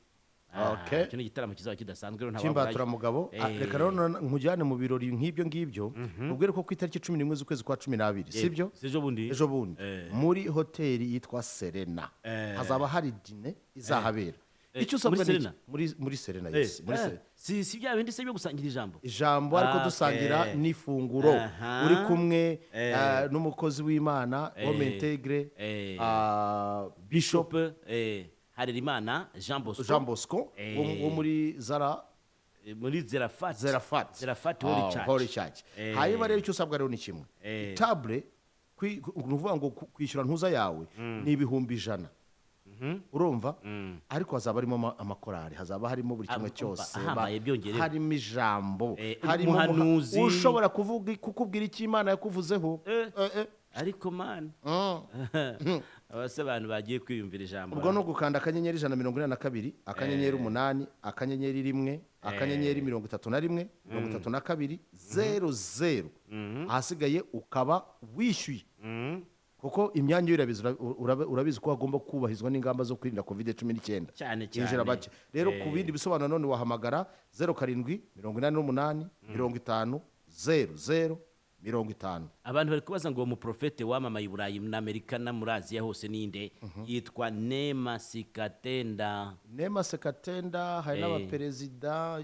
Okay. Cyo ni gitaramo kizaba kidasanzwe rero Kimbatura mugabo. Reka rero nkujyane mu birori nk'ibyo ngibyo. Ubwire ko ku itariki 11 z'ukwezi kwa 12, sibyo? Ejo bundi muri hoteli yitwa Serena. Hazaba hari dine izahabera. Icyo usabwa ni muri Serena, yes. Muri Serena. Si bya bindi se byo gusangira ijambo ariko dusangira n'ifunguro. Uri kumwe n'umukozi w'Imana, homme integre, Bishop Harerimana Jean Bosco wo muri Zerafat Holy Church. Hanyuma rero icyo usabwa rero ni kimwe, table nuvuga ngo kwishyura ntuza yawe ni 100,000. Urumva? Ariko hazaba harimo amakorari, hazaba harimo buri kimwe cyose, harimo ijambo, harimo umuhanuzi ushobora kukubwira icyo Imana yakuvuzeho. Ariko man abase abantu bagiye kwiyumvira ijambo, ubwo no gukanda akanyenyeri 142 akanyenyeri 8 akanyenyeri 1 akanyenyeri 31 32 00 ahasigaye ukaba wishyuye. Kuko imyanyo urabizi ko agomba kubahizwa n'ingamba zo kwirinda COVID-19 cyane bake. Rero ku bindi bisobanuro none wahamagara 07 88 50 00 50. Abantu bari kubaza ngo umuprofete wamamaye i Burayi na Amerika na muri Aziya hose ninde? Yitwa Nema Sikatenda. Hari n'abaperezida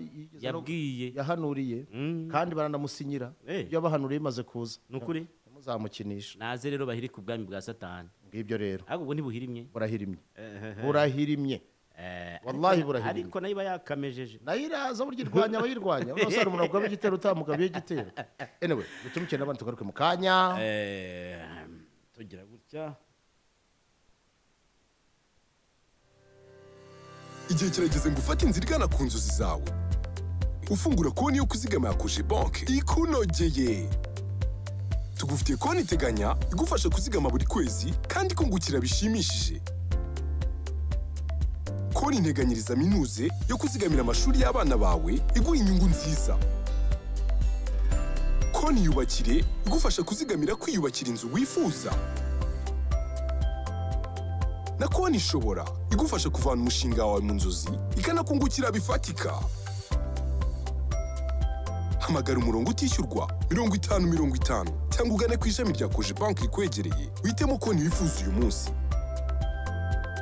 yahanuriye kandi baranamusinyira ibyo bahanuriye maze kuza. Nukuri muzamukinisha naze rero bahiri ku bwami bwa Satani. Ngibyo rero ahubwo ntibuhirimye, burahirimye wallahi burahirimye. Ariko nayiba yakamejeje nayiraza burya irwanya abayirwanya. Urasara umuntu agwa igitero utamugabiye igitero. Anyway, bitumukene abantu tugaruke mu kanya. Tugira gutya. Igihe kirageze ngo ufate inzira igana ku nzozi zawe. Ufungura konti yo kuzigama ya Cogebanque ikunogeye. Tugufitiye konti iteganya igufasha kuzigama buri kwezi kandi kungukira bishimishije. Konti integanyiriza minuze yo kuzigamira amashuri y'abana bawe iguha inyungu nziza. Konti yubakire igufasha kuzigamira kwiyubakira inzu wifuza. Na konti ishobora igufasha kuvana umushinga wawe mu nzozi ikanakungukira bifatika. Hamagara umurongo utishyurwa 50 cyangwa ugane ku ishami rya Cogebanque rikwegereye uhitemo konti wifuza uyu munsi.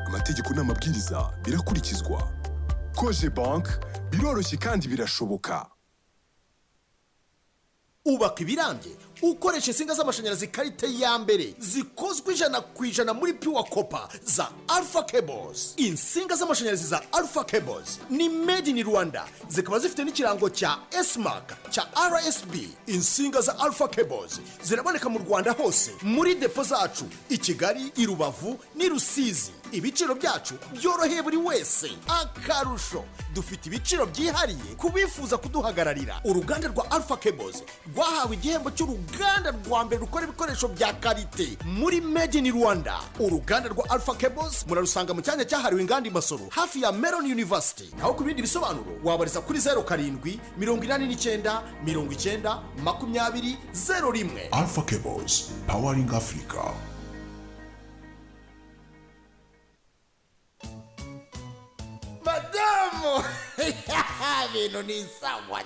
Amategeko n'amabwiriza birakurikizwa. Cogebanque, biroroshye kandi birashoboka. Ubaka ibirambye ukoresha insinga z'amashanyarazi karite ya mbere zikozwe 100% muri pure copper za Alpha Cables. Insinga z'amashanyarazi za Alpha Cables ni made in Rwanda, zikaba zifite n'ikirango cya S-Mark cya RSB. Insinga za Alpha Cables ziraboneka mu Rwanda hose muri depo zacu i Kigali, i Rubavu, ni Rusizi. ibiciro byacu byoroheye buri wese. Akarusho dufite ibiciro byihariye ku bifuza kuduhagararira. Uruganda rwa Alpha Cables rwahawe igihembo cy'uruganda rwa mbere rukora ibikoresho bya karite muri Made in Rwanda. Uruganda rwa Alpha Cables murarusanga mu cyanya cyahariwe inganda Masoro hafi ya Melon University. Naho ku bindi bisobanuro wabariza kuri 0789902001. Alpha Cables, powering Africa. Madamu bintu ni sawa.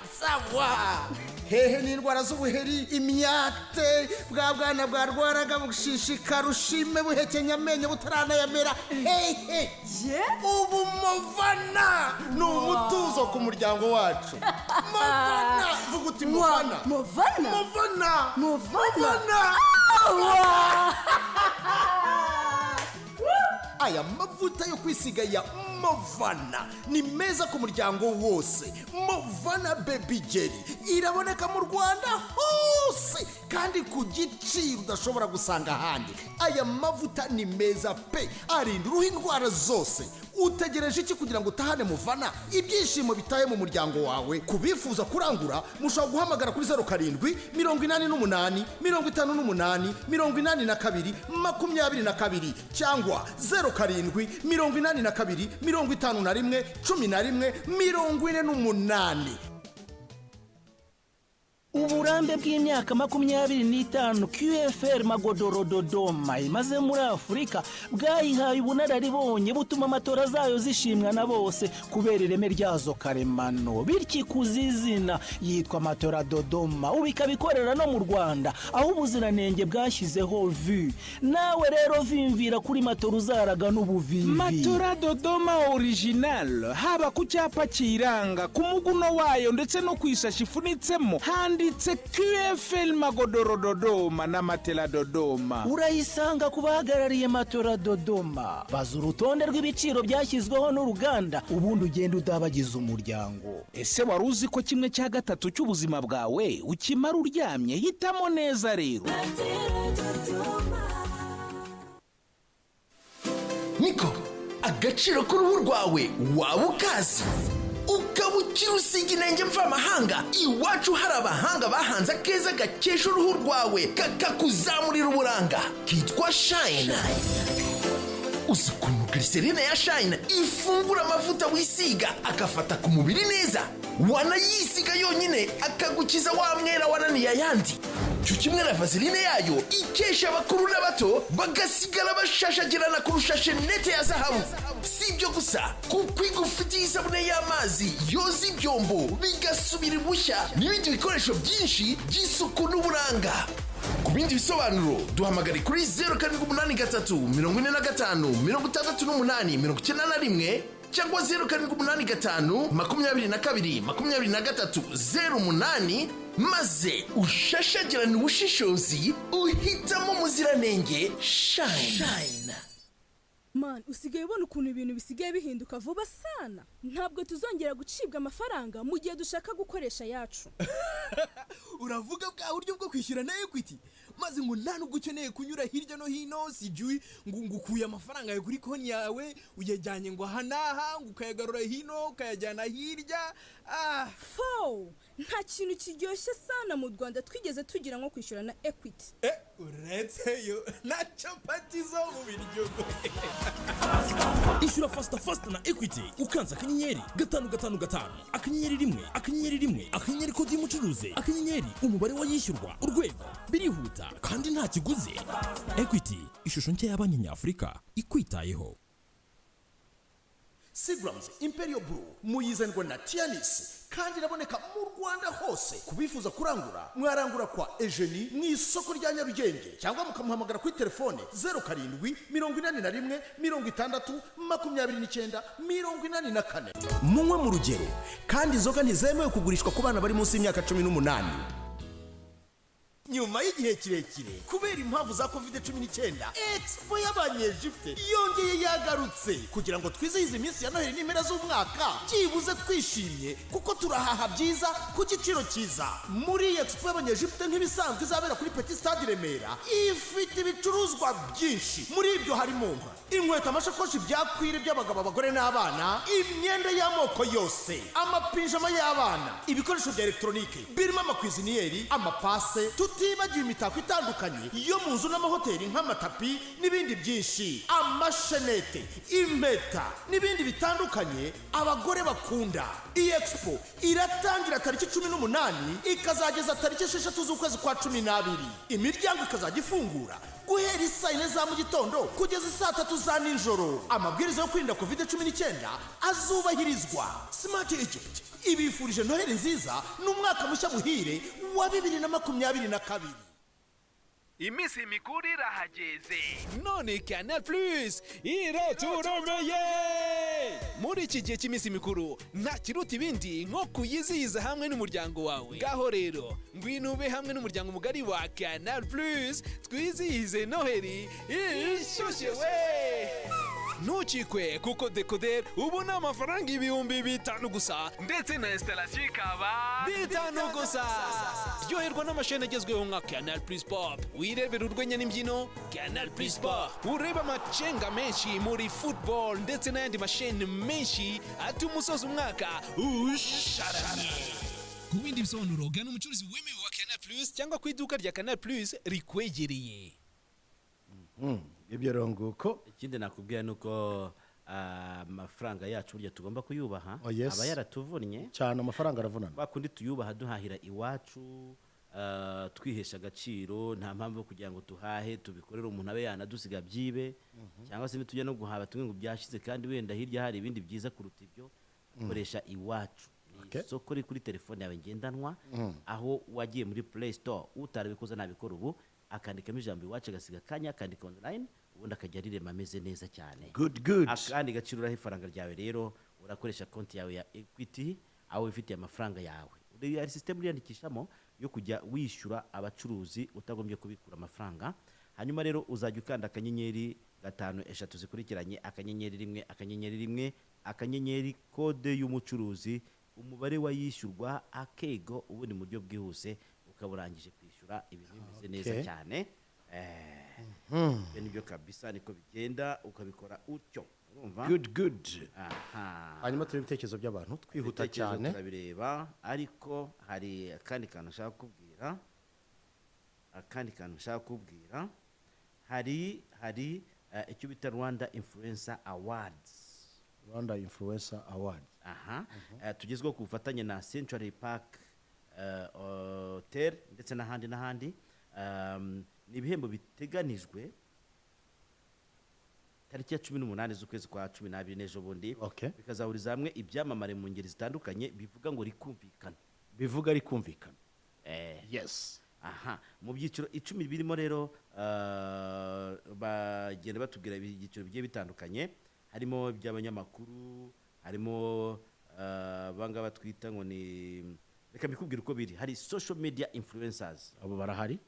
Hehe n'indwara z'ubuheri, imyate, bwa bwana bwarwaraga bushishikara, ushime buhekenya amenyo butaranayamera. Hehe ubu Movana ni umutuzo ku muryango wacu. Movana, vuga uti Movana. Aya mavuta yo kwisiga ya Movana ni meza ku muryango wose. Movana baby jelly iraboneka mu Rwanda hose kandi ku giciro udashobora gusanga ahandi. Aya mavuta ni meza pe, arinda uruhu indwara zose. Utegereje iki kugira ngo utahane Movana? Ibyishimo bitaye mu muryango wawe. Kubifuza kurangura mushobora guhamagara kuri 0788888222 cyangwa 0782511148. Uburambe bw'imyaka 25 QFR Magodoro Dodoma imaze muri Afrika bwayihaye ubunararibonye butuma amatora zayo zishimwa na bose kubera ireme ryazo karemano. Bityo kuzizina yitwa Matora Dodoma, ubikabikorera no mu Rwanda aho ubuziranenge bwashyizeho vu. Nawe rero vimvira kuri matora uzaraga n'ubuvivi. Matora Dodoma original haba ku cyapa kiranga ku muguno wayo ndetse no kwisashi ifunitsemo handitse QFL Magodoro Dodoma na Matela Dodoma. Urayisanga kubahagarariye Matora Dodoma. Baza urutonde rw'ibiciro byashyizweho n'uruganda ubundi ugenda udabagiza umuryango. Ese wari uzi ko 1/3 cy'ubuzima bwawe ukimara uryamye? Hitamo neza rero. Niko agaciro k'uruhu rwawe waba ukazi? Ukabukira usiga inenge mvamahanga. Iwacu hari abahanga bahanze akeza gakesha uruhu rwawe kakakuzamurira uburanga kitwa Shine. Uzi ukuntu glycerine ya Shine ifungura amavuta wisiga akafata ku mubiri neza, wanayisiga yonyine akagukiza wa mwera wananiye ayandi. Cyo kimwe na vaseline yayo ikesha abakuru n'abato bagasigara bashashagirana kurusha shenete ya zahabu. Si ibyo gusa kuko igufitiye isabune y'amazi yoza ibyombo bigasubira bushya n'ibindi bikoresho byinshi by'isuku n'uburanga. Ku bindi bisobanuro duhamagare kuri 0783456891 cyangwa 0785222308 maze ushashagirane ubushishozi uhitamo muziranenge Shine. Man, usigaye ubona ukuntu ibintu bisigaye bihinduka vuba sana. Ntabwo tuzongera gucibwa amafaranga mu gihe dushaka gukoresha yacu. Uravuga bwa buryo bwo kwishyura na Equity, maze ngo nta nubwo ukeneye kunyura hirya no hino sijui ngo ukuye amafaranga yawe kuri konti yawe uyajyanye ngo hanaha ngo ukayagarura hino ukayajyana hirya. Nta kintu kiryoshye sana mu Rwanda twigeze tugira nko kwishyura na Equity. Uretse yo na chapati zo mu biryo. Ishyura fast na Equity ukanza akanyenyeri 555 akanyenyeri 1 akanyenyeri kodi y'umucuruzi akanyenyeri umubare wa yishyurwa urwego birihuta kandi nta kiguzi. Equity, ishusho nshya y'Abanyafrika ikwitayeho. Seagram's Imperial Brew muyizanirwa na Tianis kandi iraboneka mu Rwanda hose. Kubifuza kurangura mwarangura kwa Eugenie mu isoko rya Nyarugenge cyangwa mukamuhamagara kuri telefone 0781602984. Munywe mu rugero kandi inzoga ntizemewe kugurishwa ku bana bari munsi y'imyaka 18. nyuma y'igihe kirekire kubera impamvu za covid-19 expo y'abanyejipte yongeye yagarutse kugira ngo twizihize iminsi ya noheli n'impera z'umwaka byibuze twishimye kuko turahaha byiza ku giciro cyiza. Muri expo y'abanyejipte nk'ibisanzwe izabera kuri Petit Stade Remera ifite ibicuruzwa byinshi. Muri ibyo harimo inkweto, amashakoshi byakwire by'abagabo, abagore n'abana, imyenda y'amoko yose, amapinjama y'abana, ibikoresho bya electronique birimo amakwiziniyeri, amapase, tutibagiwe imitako itandukanye yo mu nzu n'amahoteli nk'amatapi n'ibindi byinshi, amashenete, impeta n'ibindi bitandukanye abagore bakunda. Iyi expo iratangira tariki 18 ikazageza tariki 6 z'ukwezi kwa 12. Imiryango ikazajya ifungura guhera isaa 4 za mu gitondo kugeza saa 3 za nijoro. Amabwiriza yo kwirinda covid-19 azubahirizwa. Smart Egypt ibifurije noheli nziza n'umwaka mushya muhire wa 2022. iminsi mikuru irahageze, none Canal Plus iraturemeye. Muri iki gihe cy'iminsi mikuru nta kiruta ibindi nko kuyizihiza hamwe n'umuryango wawe. Ngaho rero ngwino ube hamwe n'umuryango mugari wa Canal Plus twizihize noheli ishyushye we. Ntucikwe kuko decoder ubona amafaranga 5,000 gusa ndetse na installation ikaba 5 gusa. Ryoherwa n'amasheni agezweho nka Canal Plus Pop, wirebera urwenya n'imbyino. Canal Plus Pop ureba amacenga menshi muri football ndetse n'ayandi masheni menshi atuma usoza umwaka usharamye. Ku bindi bisobanuro gana umucuruzi wemewe wa Canal Plus cyangwa ku iduka rya Canal Plus rikwegereye. Ibyo ronguko ikindi nakubwira nuko amafaranga yacu burya tugomba kuyubaha. Aba yaratuvunnye cyane, amafaranga aravunana. Bakundi tuyubaha duhahira iwacu, twihesha agaciro, nta mpamvu kugira ngo tuhahe tubikorera umuntu abe yanadusiga byibe, cyangwa se nitujya no guhaba tumwe ngo byashize kandi wenda hirya hari ibindi byiza kuruta ibyo. Koresha iwacu. Isoko ri kuri telefone yawe ngendanwa, aho wagiye muri Play Store utarabikoza nabikora ubu akandikamo ijambo iwacu agasiga kanya akandika online, ubundi akajya rirema ameze neza cyane. Good. Akandi gaciro uraho ifaranga ryawe rero urakoresha konti yawe ya Equity aho ufitiye amafaranga yawe. Uri system uriyandikishamo yo kujya wishyura abacuruzi utagombye kubikura amafaranga. Hanyuma rero uzajya ukanda akanyenyeri 5 zikurikiranye, akanyenyeri 1 akanyenyeri 1 akanyenyeri kode y'umucuruzi, umubare wayishyurwa akego, ubundi mu buryo bwihuse ukaburangije kwishyura ibintu bimeze neza cyane. Nibyo kabisa niko bigenda ukabikora utyo. Urumva? Good. Hanyuma turi ibitekerezo by'abantu twihuta cyane. Turabireba ariko hari akandi kantu nshaka kubwira. Hari icyo bita Rwanda Influencer Awards. Tugezweho ku bufatanye na Century Park Hotel ndetse n'ahandi. Ni ibihembo biteganijwe tariki ya 18 z'ukwezi kwa 12 n'ejo bundi. Bikazahuriza hamwe ibyamamare mu ngeri zitandukanye bivuga ngo rikumvikana. Yes. Mu byiciro 10 birimo rero bagenda batubwira ibyiciro bigiye bitandukanye. Harimo iby'abanyamakuru, harimo banga batwita ngo ni, reka mbikubwira uko biri. Hari social media influencers, abo barahari.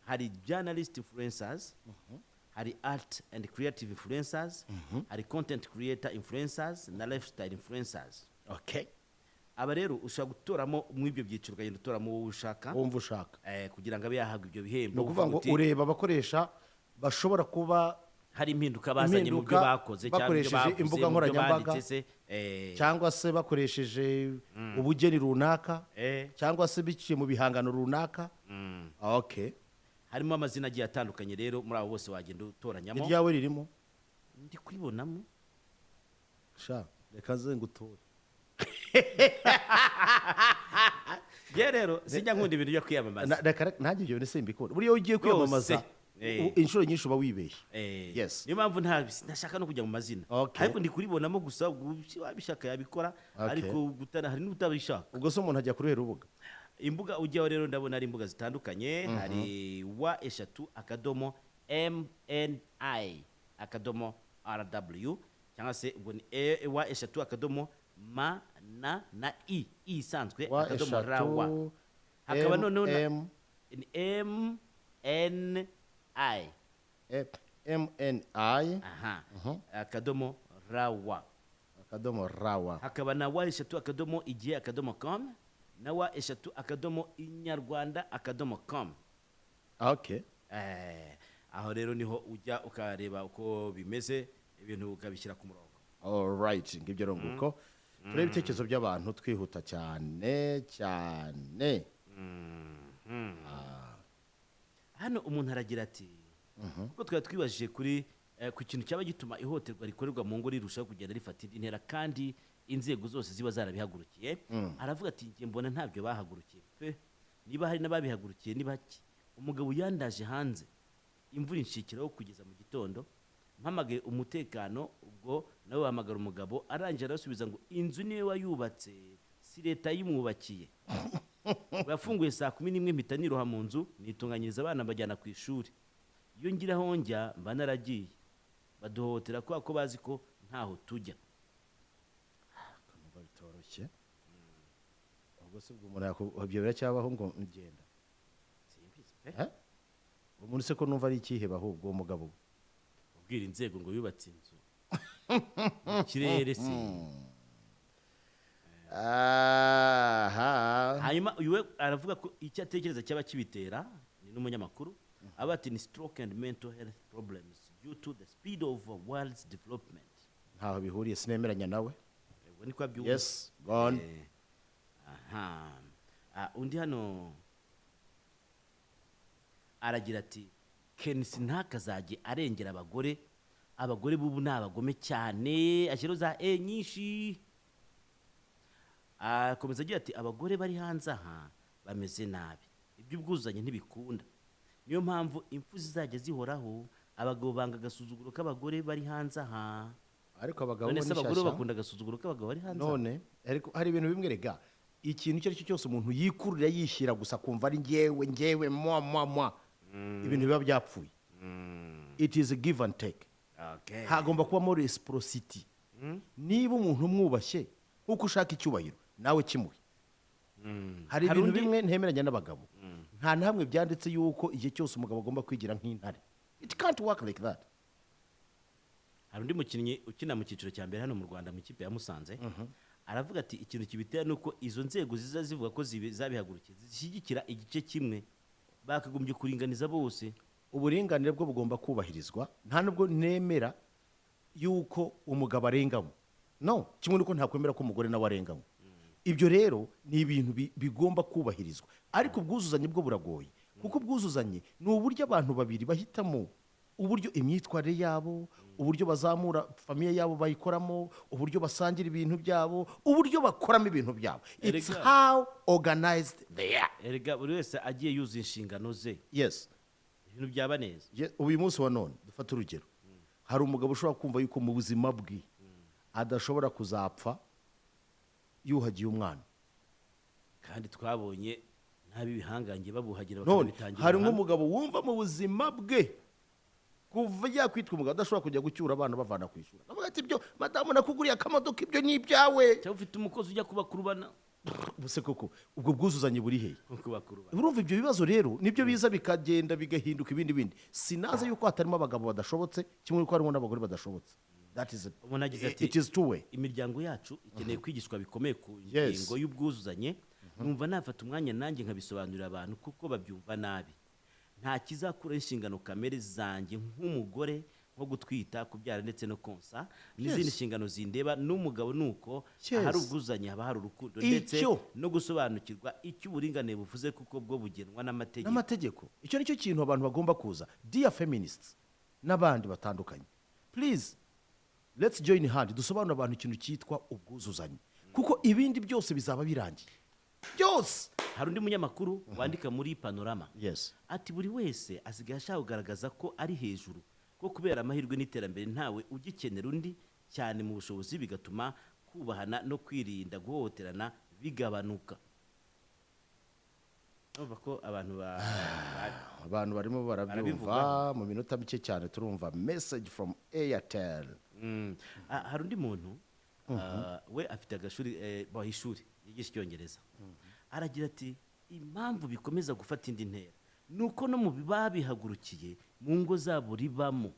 Hari journalist influencers, hari art and creative influencers, hari content creator influencers na lifestyle influencers. Aba rero ushaka gutoramo mu ibyo byiciro ukagenda utoramo wowe ushaka, wumva ushaka kugira ngo abe yahabwa ibyo bihembo. No kuvuga ngo ureba abakoresha bashobora kuba hari impinduka bazanye mu byo bakoze bakoresheje imbuga nkoranyambaga, cyangwa se bakoresheje ubugeni runaka, cyangwa se biciye mu bihangano runaka. Harimo amazina agiye atandukanye rero muri abo bose wagenda utoranyamo. Iryawe ririmo? Ndi kuribonamo. Reka nze ngutore. Rero sinjya nkunda ibintu byo kwiyamamaza. Ntajye ibyo simbikunda. Buriya ugiye kwiyamamaza inshuro nyinshi uba wibeshye. Yes. Niyo mpamvu ntashaka no kujya mu mazina. Ariko ndi kuribonamo gusa wabishaka yabikora, ariko gutana hari n'utabishaka. Ubwo se umuntu ajya kuri rubuga. Imbuga ujyaho rero ndabona ari imbuga zitandukanye. Hari wa3.mni.rw cyangwa se ubwo ni wa3.ma na i isanzwe /rawa. Hakaba noneho MNI MNI aha akadomo rawa akadomo rawa hakaba na wa eshatu akadomo igihe akadomo com na wa eshatu akadomo inyarwanda akadomo com. okay aho rero niho ujya ukareba uko bimeze ibintu ukabishyira ku murongo. all right ngibyo rero nguko turebe ibitekerezo by'abantu twihuta cyane cyane. Hano umuntu aragira ati kuko twari twibajije kuri ku kintu cyaba gituma ihohoterwa rikorerwa mu ngo rirushaho kugenda rifata indi ntera kandi inzego zose ziba zarabihagurukiye. Aravuga ati njye mbona ntabyo bahagurukiye pe, niba hari n'ababihagurukiye ni bake. Umugabo yandaje hanze imvura inshikiraho kugeza mu gitondo, mpamagaye umutekano, ubwo nawe wahamagara umugabo arangije arasubiza ngo inzu niwe wayubatse si leta yimwubakiye. Bafunguye saa 11 mpita niroha mu nzu nitunganyiriza abana bajyana ku ishuri. Iyo ngiraho njya mba naragiye baduhotera kwa ko bazi ko ntaho tujya. Kanumva bitoroshye. Ubwo se ubwo umuntu yakubyo biracyabaho ngo ngenda. Simbizi pe. Umuntu se ko numva ari ikiheba ahubwo umugabo. Ubwira inzego ngo yubatse inzu. Kirere si. Hanyuma uyu aravuga ko icyo atekereza cyaba kibitera ni n'umunyamakuru abati ni stroke and mental health problems due to the speed of world's development. Ntaho bihuriye sinemeranya nawe. Ubwo niko abyumva. Yes, gone. Undi hano aragira ati Kenisi ntakazajye arengera abagore bubu ni abagome cyane ashyiro za nyinshi. Akomeza agira ati abagore bari hanze aha bameze nabi, iby'ubwuzuzanye ntibikunda, niyo mpamvu impfu zizajya zihoraho. Abagabo banga agasuzuguro k'abagore bari hanze aha. Ariko abagabo none se abagore bakunda agasuzuguro k'abagabo bari hanze. None ariko hari ibintu bimwe rega, ikintu cyo cyose umuntu yikurira yishyira gusa kumva ari ngewe mwa ibintu biba byapfuye. It is a give and take. Okay. Hagomba kubamo reciprocity. Niba umuntu umwubashye uko ushaka icyubahiro nawe kimuhe. Hari ibintu bimwe ntemeranya n'abagabo. Nta namwe byanditse yuko igihe cyose umugabo agomba kwigira nk'intare. It can't work like that. Hari undi mukinnyi ukina mu cyiciro cya mbere hano mu Rwanda mu kipe ya Musanze. Aravuga ati ikintu kibitera nuko izo nzego ziza zivuga ko zabihagurukiye zishyigikira igice kimwe, bakagombye kuringaniza bose. Uburinganire bwo bugomba kubahirizwa. Nta nubwo nemera yuko umugabo arengamo. No, kimwe nuko ntakwemera ko umugore nawe arengamo. Ibyo rero ni ibintu bigomba kubahirizwa. Ariko ubwuzuzanye bwo buragoye. Kuko ubwuzuzanye ni uburyo abantu babiri bahitamo uburyo imyitwarire yabo, uburyo bazamura famiye yabo bayikoramo, uburyo basangira ibintu byabo, uburyo bakoramo ibintu byabo. It's how organized they are. Erega buri wese agiye yuza inshingano ze. Yes. Ibintu byaba neza. Uyu munsi wa none dufata urugero. Hari umugabo ushobora kumva yuko mu buzima bwe adashobora kuzapfa yuhagiye umwana. Kandi twabonye nabi bihangange babuhagira bakabitangira. Hari nk'umugabo wumva mu buzima bwe kuva yakwitwa umugabo adashobora kujya gucyura abana bavana ku ishuri. Avuga ati ibyo madamu nakuguriye akamodoka ibyo ni ibyawe. Cyangwa ufite umukozi ujya kubakurubana. Buse koko ubwo bwuzuzanye buri hehe? Urumva ibyo bibazo rero nibyo biza bikagenda bigahinduka ibindi. Sinaze yuko hatarimo abagabo badashobotse kimwe uko harimo n'abagore badashobotse. That is it is two way. Imiryango yacu ikeneye kwigishwa bikomeye ku ngingo y'ubwuzuzanye. Numva nafata umwanya nanjye nkabisobanurira abantu kuko babyumva nabi. Nta kizakura inshingano kamere zanjye nk'umugore nko gutwita, kubyara ndetse no konsa n'izindi nshingano zindeba n'umugabo nuko hari ubwuzuzanye haba hari urukundo ndetse no gusobanukirwa icyo uburinganire buvuze kuko bwo bugenwa n'amategeko. Icyo nicyo kintu abantu bagomba kuza. Dear feminists n'abandi batandukanye, please let's join hand dusobanura abantu ikintu cyitwa ubwuzuzanye kuko ibindi byose bizaba birangiye byose. Hari undi munyamakuru wandika muri Panorama. Yes. Ati buri wese asigaye ashaka kugaragaza ko ari hejuru ko kubera amahirwe n'iterambere ntawe ugikenera undi cyane mu bushobozi, bigatuma kubahana no kwirinda guhohoterana bigabanuka. Urumva ko abantu barimo barabyumva mu minota mike cyane. Turumva message from Airtel. Hari undi muntu we afite agashuri ishuri yigisha Icyongereza. Aragira ati impamvu bikomeza gufata indi ntera nuko no mu babihagurukiye mu ngo zabo ribamo.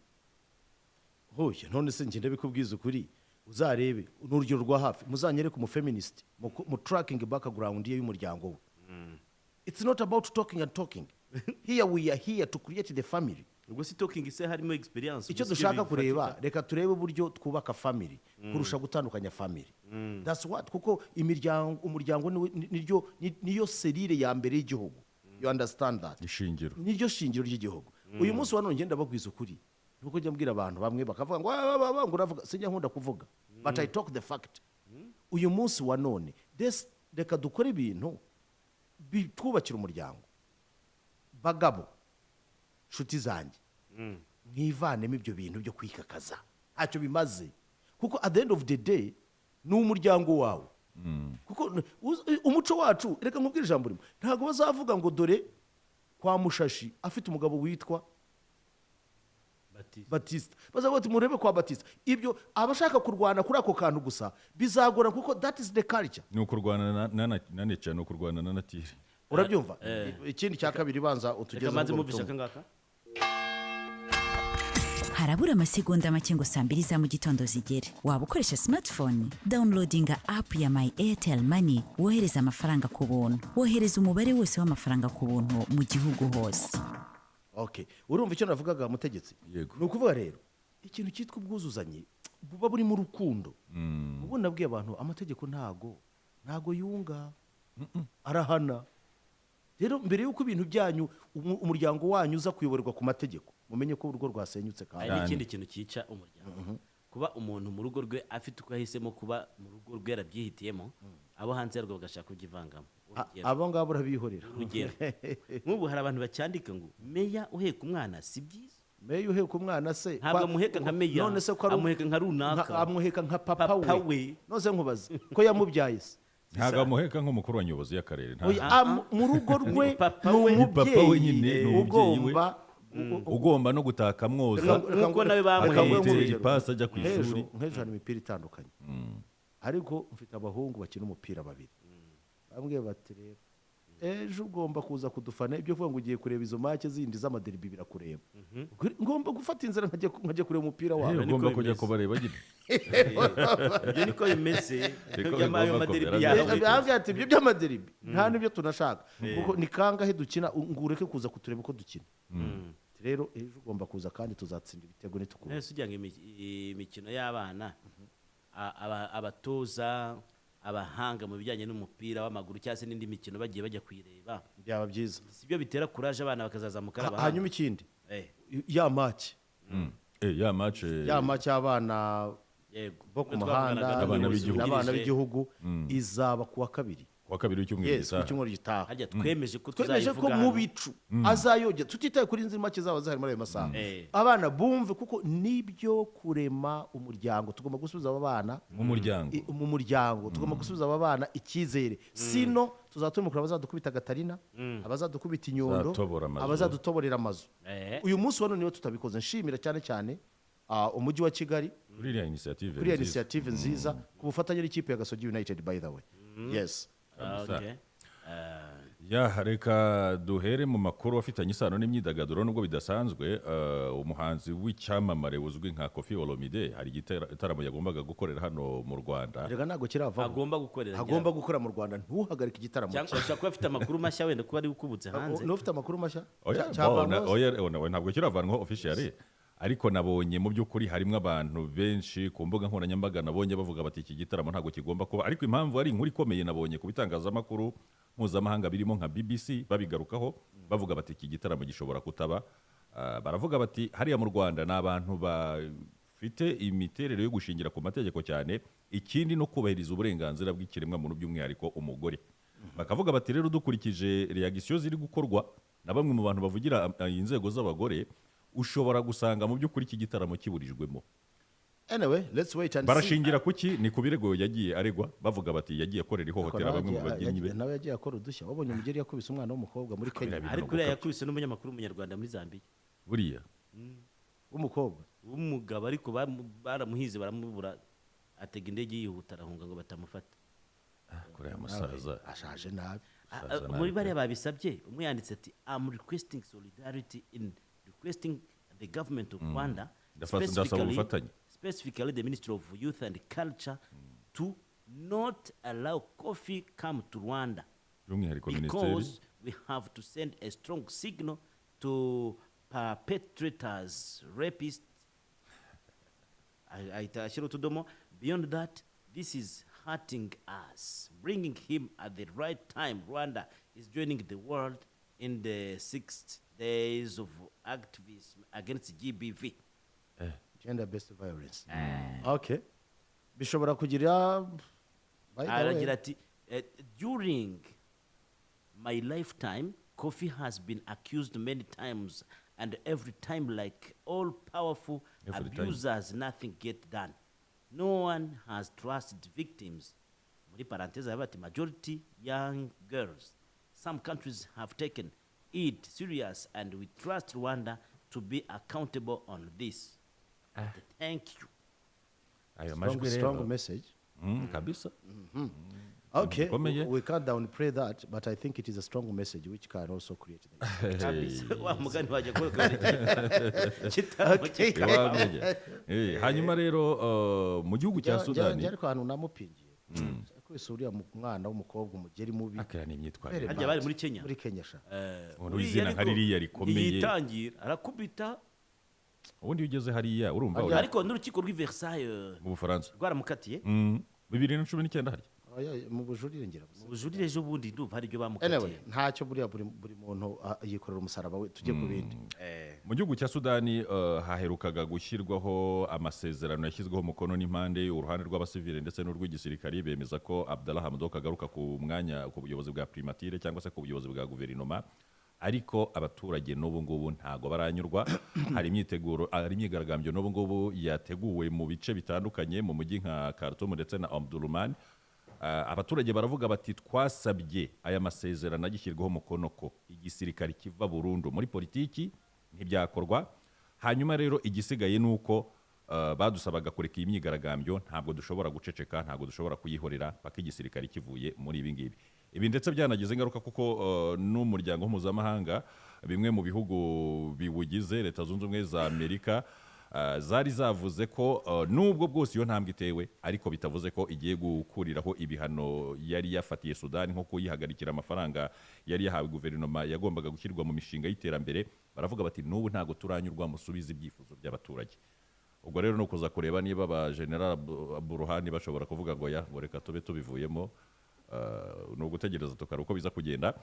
hoye none se ngende bikubwiza ukuri uzarebe n'urugero rwa hafi muzanyereke umufeminist mu tracking background ye y'umuryango we. It's not about talking and talking. Here we are here to create the family. Ubwo si talking ise harimo experience. Icyo dushaka kureba reka turebe uburyo twubaka family kurusha gutandukanya family. That's what kuko umuryango niyo serire ya mbere y'igihugu. You understand that? Ishingiro. Niryo shingiro ry'igihugu. Uyu munsi wa none ngenda bagwiza ukuri. Nuko njya mbwira abantu bamwe bakavuga ngo ngo uravuga sinjya nkunda kuvuga. But I talk the fact. Uyu munsi wa none reka dukora ibintu bitwubakira umuryango. Bagabo nshuti zanjye mwivanemo ibyo bintu byo kwikakaza ntacyo bimaze kuko at the end of the day ni umuryango wawe. Kuko umuco wacu reka nkubwire ijambo rimwe ntabwo bazavuga ngo dore kwa Mushashi afite umugabo witwa Batista bazavuga ati murebe kwa Batista. Ibyo abashaka kurwana kuri ako kantu gusa bizagora kuko that is the culture. Ni ukurwana na nature, ni ukurwana na natire. Urabyumva? Ikindi cya kabiri banza utugeze mu bishaka ngaka. Harabura amasegonda make ngo saa 2 za mu gitondo zigere. Waba ukoresha smartphone? Downloadinga app ya My Airtel Money wohereza amafaranga ku buntu. Wohereza umubare wose w'amafaranga ku buntu mu gihugu hose. Okay. Urumva icyo navugaga mutegetsi? Yego. Ni ukuvuga rero ikintu cyitwa ubwuzuzanye buba buri mu rukundo. Ubu nabwiye abantu amategeko ntago yunga. Arahana. Rero mbere yuko ibintu byanyu umuryango wanyu uza kuyoborwa ku mategeko mumenye ko urugo rwasenyutse kandi n'ikindi kintu cyica umuryango kuba umuntu mu rugo rwe afite uko yahisemo kuba mu rugo rwe yarabyihitiyemo abo hanze yarwo bagashaka kugivangamo. Abo ngabo urabihorera. Urugero nk'ubu hari abantu bacyandika ngo meya uheka umwana si byiza. Meya uheka umwana se ntabwo amuheka nka meya, amuheka nka runaka, amuheka nka papa we. Nose nkubaze ko yamubyaye se ntago amuheka nk'umukuru wa nyobozi y'akarere. Mu rugo rwe n'umubyeyi ugomba no gutaka mwoza nk'uko nawe bamuhetse ipasi ajya ku ishuri. Nk'ejo hari imipira itandukanye ariko mfite abahungu bakina umupira babiri bambwiye bati rero ejo ugomba kuza kudufana ibyo vuga ngo ugiye kureba izo match zindi z'amaderbi birakureba. Ngomba gufata inzira nkajya kureba umupira wawe. Ugomba kujya kubareba gide. Ibyo niko bimeze y'amayo maderbi yawe. Bambwiye ati ibyo by'amaderbi nta nibyo tunashaka kuko ni kangahe dukina ngureke kuza kutureba uko dukina. Rero ejo ugomba kuza kandi tuzatsinda ibitego nitukura. Nese ujyanga imikino y'abana abatoza abahanga mu bijyanye n'umupira w'amaguru cyangwa se n'indi mikino bagiye bajya kuyireba byaba byiza. Sibyo bitera courage abana bakazazamuka abahanga. Hanyuma ikindi ya match ya match abana bo ku muhanda abana b'igihugu izaba kuwa kabiri w'icyumweru gitaha. Hajya twemeje ko mu bicu azayogera tutitaye kuri inzira make zaba zahari muri ayo masaha. Abana bumve kuko nibyo kurema umuryango tugomba gusubiza aba bana mu muryango tugomba gusubiza aba bana icyizere. Sino tuzatumukura abazadukubita Gatarina abazadukubita Inyundo abazadutoborera amazu. Uyu munsi wa none niyo tutabikoze nshimira cyane umujyi wa Kigali kuri iriya initiative nziza ku bufatanye n'ikipe ya Gasogi United by the way. Yes. Reka duhere mu makuru afitanye isano n'imyidagaduro nubwo bidasanzwe. Umuhanzi w'icyamamare uzwi nka Koffi Olomide hari igitaramo yagombaga gukorera hano mu Rwanda. Rega ntago kirava agomba gukora mu Rwanda ntuhagarike igitaramo cyangwa kuba afite amakuru mashya wenda kuba ari ukubutse hanze. N'ufite amakuru mashya ntabwo kiravanwaho officially ariko nabonye mu by'ukuri harimo abantu benshi ku mbuga nkoranyambaga nabonye bavuga bati iki gitaramo ntabwo kigomba kuba, ariko impamvu ari inkuru ikomeye nabonye ku bitangazamakuru mpuzamahanga birimo nka BBC babigarukaho bavuga bati iki gitaramo gishobora kutaba. Baravuga bati hariya mu Rwanda ni abantu bafite imiterere yo gushingira ku mategeko cyane, ikindi no kubahiriza uburenganzira bw'ikiremwa muntu by'umwihariko umugore. Bakavuga bati rero dukurikije reaction ziri gukorwa na bamwe mu bantu bavugira inzego z'abagore ushobora gusanga mu by'ukuri iki gitaramo kiburijwemo. Anyway, let's wait and barashingira kuki ni ku birego yagiye aregwa bavuga bati yagiye akorera ihohotera bamwe mu babyinnyi be. Nawe yagiye akora udushya wabonye umugeri yakubise umwana w'umukobwa muri Kenya ariko yakubise n'umunyamakuru w'umunyarwanda muri Zambia buriya w'umukobwa w'umugabo ariko baramuhize baramubura atega indege yihuta arahunga ngo batamufata. Kuri aya masaza ashaje nabi muri bariya babisabye umwe yanditse ati I'm requesting solidarity in requesting the government of Rwanda specifically the Ministry of Youth and Culture to not allow coffee come to Rwanda because we have to send a strong signal to perpetrators, rapists. Beyond that, this is hurting us. Bringing him at the right time, Rwanda is joining the world in the 6 days of activism against GBV. Gender-based violence. Okay. Bishobora kugira aragira ati during my lifetime, coffee has been accused many times, and every time, like all powerful abusers, nothing get done. No one has trusted victims. Muri parenthese abati majority young girls. Some countries have taken it serious, and we trust Rwanda to be accountable on this. Thank you. Strong message. Kabisa. Okay, we can't downplay that, but I think it is a strong message which can also create hanyuma rero mu gihugu cya Sudani ariko ahantu namupingiye kwese uriya mwana w'umukobwa umugeri mubi akirana imyitwarire hajya bari muri Kenya sha izina nka ririya rikomeye yitangira arakubita ubundi ugeze hariya urumva ariko n'urukiko rw'i Versailles mu Bufaransa rwaramukatiye 2019 hari mu bujurire ngira mu bujurire ejo bundi ndumva hari ibyo bamukatiye ntacyo buriya buri muntu yikorera umusaraba we tujye ku bindi mu gihugu cya Sudani haherukaga gushyirwaho amasezerano yashyizweho umukono n'impande uruhande rw'abasivile ndetse n'urw'igisirikari bemeza ko Abdallah Hamdok agaruka ku mwanya ku buyobozi bwa primature cyangwa se ku buyobozi bwa guverinoma ariko abaturage n'ubu ngubu ntago baranyurwa hari imyigaragambyo n'ubu ngubu yateguwe mu bice bitandukanye mu mujyi nka Khartoum ndetse na Omdurman. Abaturage baravuga bati twasabye aya masezerano agishyirwaho umukono ko igisirikare kiva burundu muri politiki ntibyakorwa hanyuma rero igisigaye nuko badusabaga kureka imyigaragambyo ntabwo dushobora guceceka ntabwo dushobora kuyihorera paka igisirikare kivuye muri ibi ngibi ibi ndetse byanagize ingaruka kuko n'umuryango mpuzamahanga bimwe mu bihugu biwugize Leta Zunze Ubumwe za Amerika zari zavuze ko nubwo bwose iyo ntambwe itewe ariko bitavuze ko igiye gukuriraho ibihano yari yafatiye Sudani nko kuyihagarikira amafaranga yari yahawe guverinoma yagombaga gushyirwa mu mishinga y'iterambere baravuga bati n'ubu ntago turanyurwa musubiza ibyifuzo by'abaturage ubwo rero no kuza kureba niba ba General Burhani bashobora kuvuga ngo ya ngo reka tube tubivuyemo no gutegereza tukara uko biza kugenda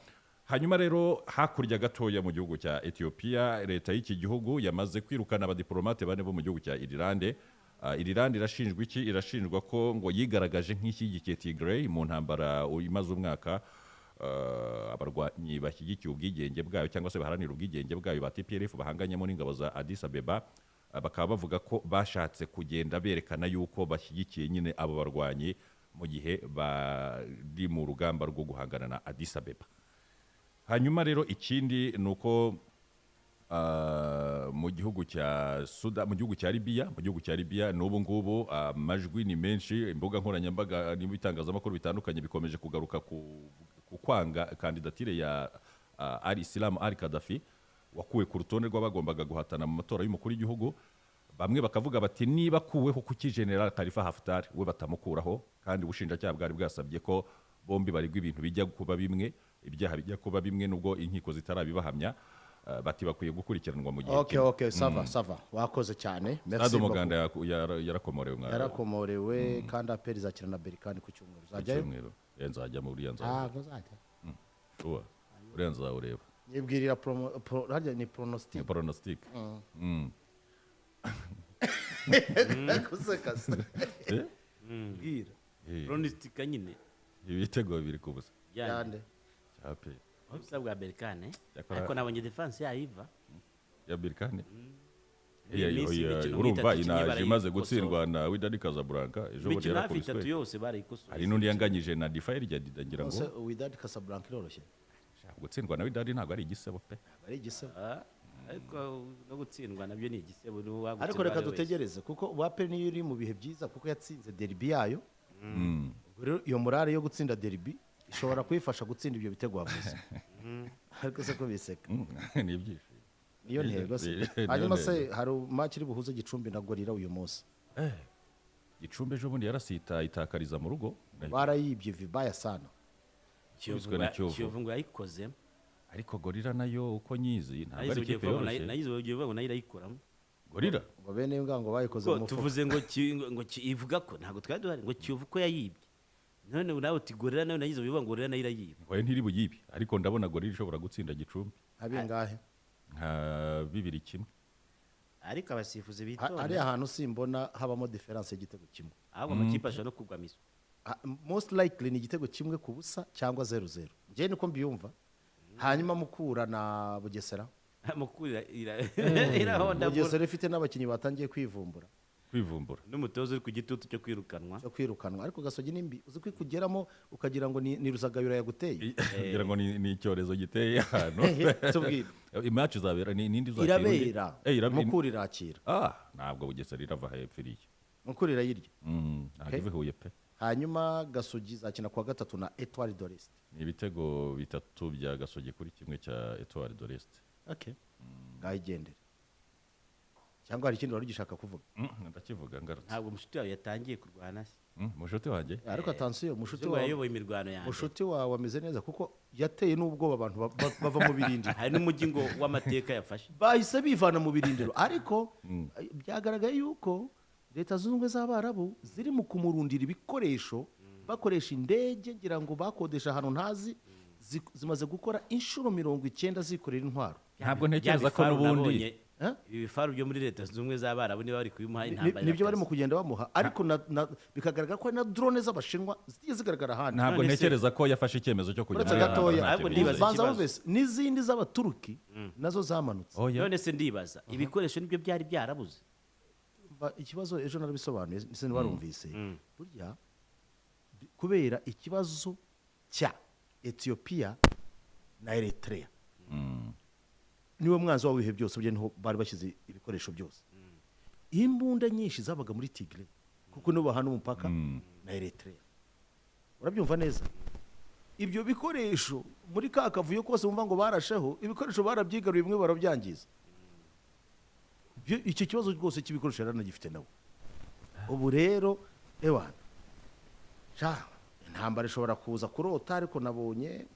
hanyuma rero hakurya gatoya mu gihugu cya Ethiopia leta y'iki gihugu yamaze kwirukana abadiplomate bane bo mu gihugu cya Ireland irashinjwa iki irashinjwa ko ngo yigaragaje nk'ishyigikiye Tigray mu ntambara imaze umwaka abarwanyi bashyigikiye ubwigenge bwayo cyangwa se baharanira ubwigenge bwayo ba TPLF bahanganyemo n'ingabo za Addis Abeba bakaba bavuga ko bashatse kugenda berekana yuko bashyigikiye nyine abo barwanyi mu gihe bari mu rugamba rwo guhangana na Addis Abeba hanyuma rero ikindi nuko mu gihugu cya Sudan mu gihugu cya Libya n'ubu ngubu amajwi ni menshi imbuga nkoranyambaga n'ibitangazamakuru bitandukanye bikomeje kugaruka ku kwanga kandidatire ya Al-Islam Al-Qaddafi wakuwe ku rutonde rw'abagombaga guhatana mu matora y'umukuru w'igihugu bamwe bakavuga bati niba kuweho kuki General Khalifa Haftar we batamukuraho kandi ubushinjacyaha bwari bwasabye ko bombi barigwa ibintu bijya kuba bimwe ibyaha bijya kuba bimwe nubwo inkiko zitarabibahamya bati bakwiye gukurikiranwa mu gihe okay sava wakoze cyane merci umuganda yarakomorewe yarakomorewe kandi aperi zakira na Berkane ku cyumweru zajyayo nzajya muri yanza ntazajya urenza ureba nibwirira harya ni pronostic kusekasa bwira pronostic nyine ibitego biri kubusa yande cyape ubisa bwa Berkane ariko nabonye defense yayiva ya Berkane urumva inaje maze gutsindwa na Wydad Casablanca ejo bundi yarakubiswe yose barayikosoye hari nundi yanganyije na Difair ryagira ngo Wydad Casablanca iroroshye gutsindwa na Wydad ntabwo ari igisebo pe ari igisebo ariko no gutsindwa nabyo ni igisebo ariko reka dutegereze kuko wape niyo iri mu bihe byiza kuko yatsinze derby yayo rero iyo morale yo gutsinda derby ishobora kuyifasha gutsinda ibyo bitego wavuze ariko se ko biseka ni ibyishimo niyo ntego se hanyuma se hari match iri buhuze Gicumbi na Gorira uyu munsi Gicumbi ejo bundi yarasita itakariza mu rugo barayibye vibaya sana Kiyovu ngo yayikoze ariko Gorira nayo uko nyizi ntabwo ari ikipe yoroshye nayizo ngo nayo irayikoramo Gorira ngo bene imbwa ngo bayikoze mu mufuka tuvuze ngo ivuga ko ntabwo twari duhari ngo Kiyovu ko yayibye none nawe uti Gorira nayo nayizo bivuga ngo Gorira nayo irayibye oya ntiri buyibi ariko ndabona Gorira ishobora gutsinda Gicumbi abingahe nka 2-1 ariko abasifuzi bitonda ari ahantu simbona habamo difference y'igitego kimwe ahubwo amakipe ashobora no kugwa miso most likely ni igitego kimwe ku busa cyangwa 0-0 njye niko mbiyumva hanyuma Mukura na Bugesera Mukura irahonda Bugesera ifite n'abakinnyi batangiye kwivumbura n'umutozo uri ku gitutu cyo kwirukanwa ariko Gasogi nimbi uzi kwikugeramo ukagira ngo ni Ruzagayura yaguteye kugira ngo ni icyorezo giteye hano match zabera nindi zakira irabera Mukura irakira ntabwo Bugesera irava hepfo iriye Mukura irayirya ntabwo ivuye pe hanyuma Gasogi zakina kwa gatatu na Etoile de l'Est ni ibitego 3 bya Gasogi kuri kimwe cya Etoile de l'Est ngayigendere cyangwa hari ikindi wari ugishaka kuvuga ndakivuga ngarutse ntabwo mushuti wawe yatangiye kurwana se mushuti wanjye ariko atansiyo mushuti wawe yayoboye imirwano yanjye mushuti wawe ameze neza kuko yateye n'ubwoba abantu bava mu birindiro hari n'umujyi ngo w'amateka yafashe bahise bivana mu birindiro ariko byagaragaye yuko leta zunze ubumwe z'Abarabu ziri mu kumurundira ibikoresho bakoresha indege ngira ngo bakodesha ahantu ntazi zimaze gukora inshuro 90 zikorera intwaro ntabwo ntekereza ko n'ubundi ibifaru byo muri leta zunze ubumwe z'Abarabu niba bari kubimuha intambara nibyo barimo kugenda bamuha ariko bikagaragara ko na drone z'Abashinwa zigiye zigaragara hano ntabwo ntekereza ko yafashe icyemezo cyo kujya banza buvese n'izindi z'Abaturuki nazo zamanutse none se ndibaza ibikoresho nibyo byari byarabuze ikibazo ejo narabisobanuye nise barumvise burya kubera ikibazo cya Ethiopia na Eritrea niwe mwanzi wawe ibihe byose burya niho bari bashyize ibikoresho byose imbunda nyinshi zabaga muri Tigre kuko nibo bahana umupaka na Eritrea urabyumva neza ibyo bikoresho muri ka kavuyo kose bumva ngo barasheho ibikoresho barabyigaruye bimwe barabyangiza icyo kibazo rwose cy'ibikoresho yaranagifite nawe ubu rero intambara ishobora kuza kurota ariko nabonye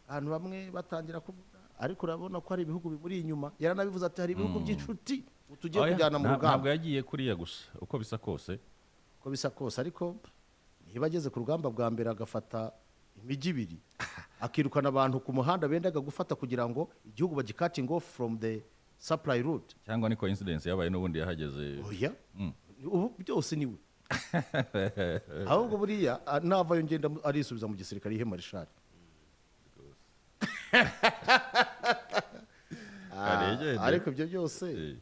abantu bamwe batangira kuvuga ariko urabona ko hari ibihugu bimuri inyuma yaranabivuze ati hari ibihugu by'inshuti tugiye kujyana mu rugamba ntabwo yagiye kuriya gusa uko bisa kose ariko niba ageze ku rugamba bwa mbere agafata imijyi ibiri akirukana abantu ku muhanda bendaga gufata kugira ngo igihugu bagikating off from the supply route cyangwa ni coincidence yabaye n'ubundi yahageze ubu byose niwe ahubwo buriya navayo ngenda arisubiza mu gisirikare ihe marishari ariko ibyo byose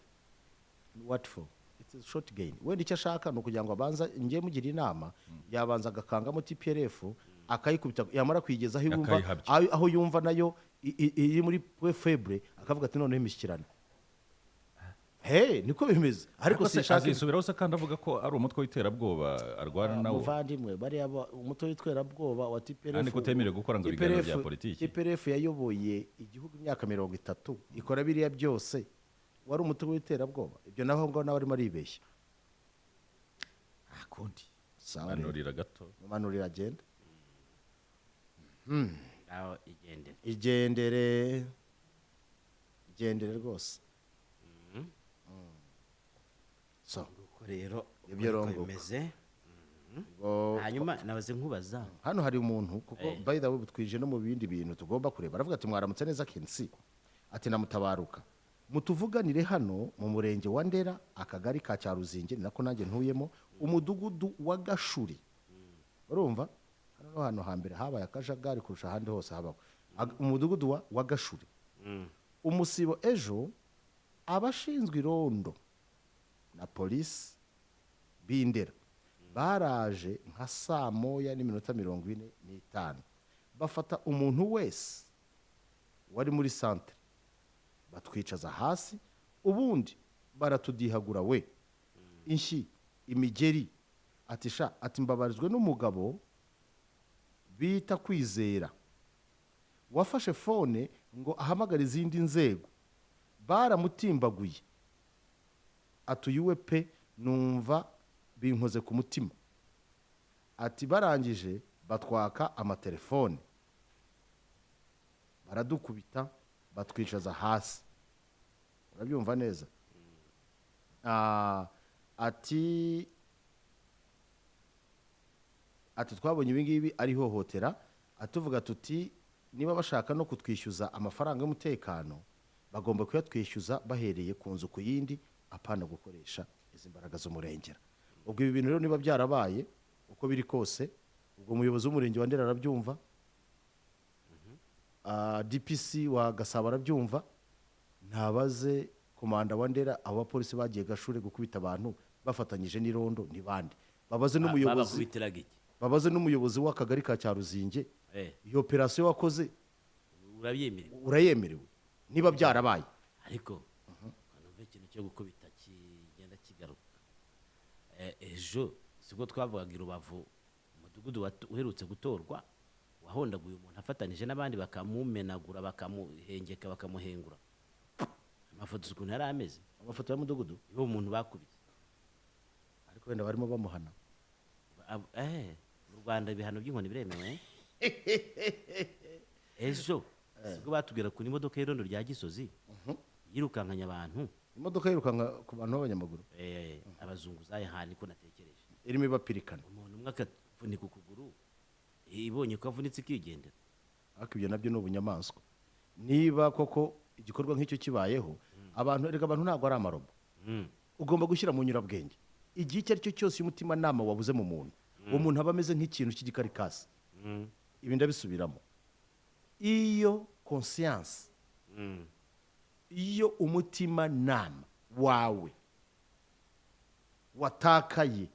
what for it's a short gain wenda icyo ashaka ni ukugira ngo abanza ngiye mugira inama yabanza agakangamo TPRF akayikubita yamara kuyigeza aho yumva nayo iri muri febre akavuga ati noneho imishyikirano niko bimeze ariko sinshaka azisubiraho se kandi avuga ko ari umutwe w'iterabwoba arwana nawo muvandimwe bariya umutwe w'iterabwoba wa TPRF kandi kutemerewe gukora ngo ibiganiro bya politiki TPRF yayoboye igihugu imyaka 30 ikora biriya byose wari umutwe w'iterabwoba ibyo naho ngo nawe arimo aribeshya akundi manurira gato manurira agenda aho igendere rwose so rero ibyo rongo bimeze hanyuma nabaze nkubaza hano hari umuntu kuko by the way butwije no mu bindi bintu tugomba kureba aravuga ati mwaramutse neza Kensi ati namutabaruka mutuvuganire hano mu murenge wa Ndera akagari ka Cyaruzinge nako nanjye ntuyemo umudugudu wa Gashuri urumva hano hambere habaye akajagari kurusha ahandi hose habaho umudugudu wa Gashuri umusibo ejo abashinzwe irondo na polisi b'Indera baraje nka 1:45 bafata umuntu wese wari muri centre batwicaza hasi ubundi baratudihagura we inshyi imigeri ati mbabarizwe n'umugabo bita kwizera wafashe fone ngo ahamagare izindi nzego baramutimbaguye atuyuwe pe numva binkoze ku mutima ati barangije batwaka amatelefone baradukubita batwicaza hasi urabyumva neza ati twabonye ibingibi ari hohotera atuvuga tuti niba bashaka no kutwishyuza amafaranga y'umutekano bagomba kuyatwishyuza bahereye ku nzu ku yindi apana gukoresha izi mbaraga z'umurengera ubwo ibi bintu rero niba byarabaye uko biri kose ubwo umuyobozi w'umurenge wa Ndera arabyumva DPC wa Gasabo arabyumva ntabaze komanda wa Ndera abo bapolisi bagiye Gashure gukubita abantu bafatanyije n'irondo ni bande babaze n'umuyobozi w'akagari ka Cyaruzinge iyo operation wakoze urayemerewe niba byarabaye ariko numva ikintu cyo gukubita kigenda kigaruka ejo sibwo twavugaga Rubavu umudugudu uherutse gutorwa wahondaguye umuntu afatanije n'abandi bakamumenagura bakamuhengeka bakamuhengura amafoto ukuntu yari ameze amafoto y'umudugudu yo umuntu bakubise ariko wenda barimo bamuhana mu Rwanda ibihano by'inkoni biremewe ejo sibwo batubwira ku imodoka y'irondo rya Gisozi yirukankanya abantu imodoka yirukanka ku bantu b'abanyamaguru abazunguzaye handi ko natekereje irimo ibapirikana umuntu umwe akavunika ukuguru ibonye ko avunitse ikigendera ariko ibyo nabyo ni ubunyamaswa niba koko igikorwa nk'icyo kibayeho abantu ntabwo ari amarobo ugomba gushyira mu nyurabwenge igihe icyo ari cyo cyose y'umutima nama wabuze mu muntu uwo muntu aba ameze nk'ikintu cy'igikarikasi ibi ndabisubiramo iyo conscience iyo umutima nama wawe watakaye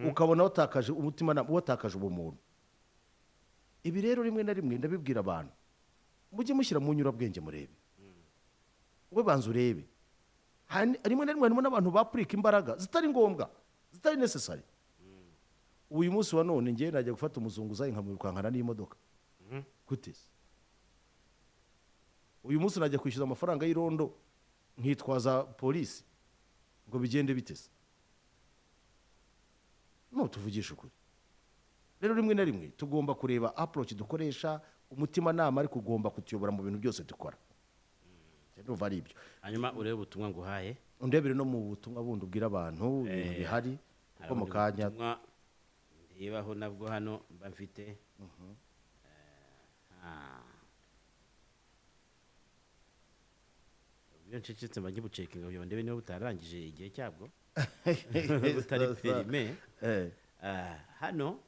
ukabona watakaje umutima nama watakaje ubumuntu ibi rero rimwe na rimwe ndabibwira abantu mujye mushyira mu nyurabwenge murebe wowe banza urebe rimwe na rimwe harimo n'abantu bapurika imbaraga zitari ngombwa zitari necessary uyu munsi wa none ngiye najya gufata umuzunguzayi nkamwirukankana n'imodoka gute uyu munsi najya kwishyuza amafaranga y'irondo nkitwaza polisi ngo bigende bitese tuvugisha ukuri rero rimwe na rimwe tugomba kureba approach dukoresha umutima nama ariko ugomba kutuyobora mu bintu byose dukora ndumva ari ibyo hanyuma urebe ubutumwa nguhaye undebere no mu butumwa bundi ubwira abantu ibintu bihari kuko mu kanya ndebaho nabwo hano mba mfite iyo ncecetse mba ngibucekinga kugira ngo ndebe niba butarangije igihe cyabwo butari perime hano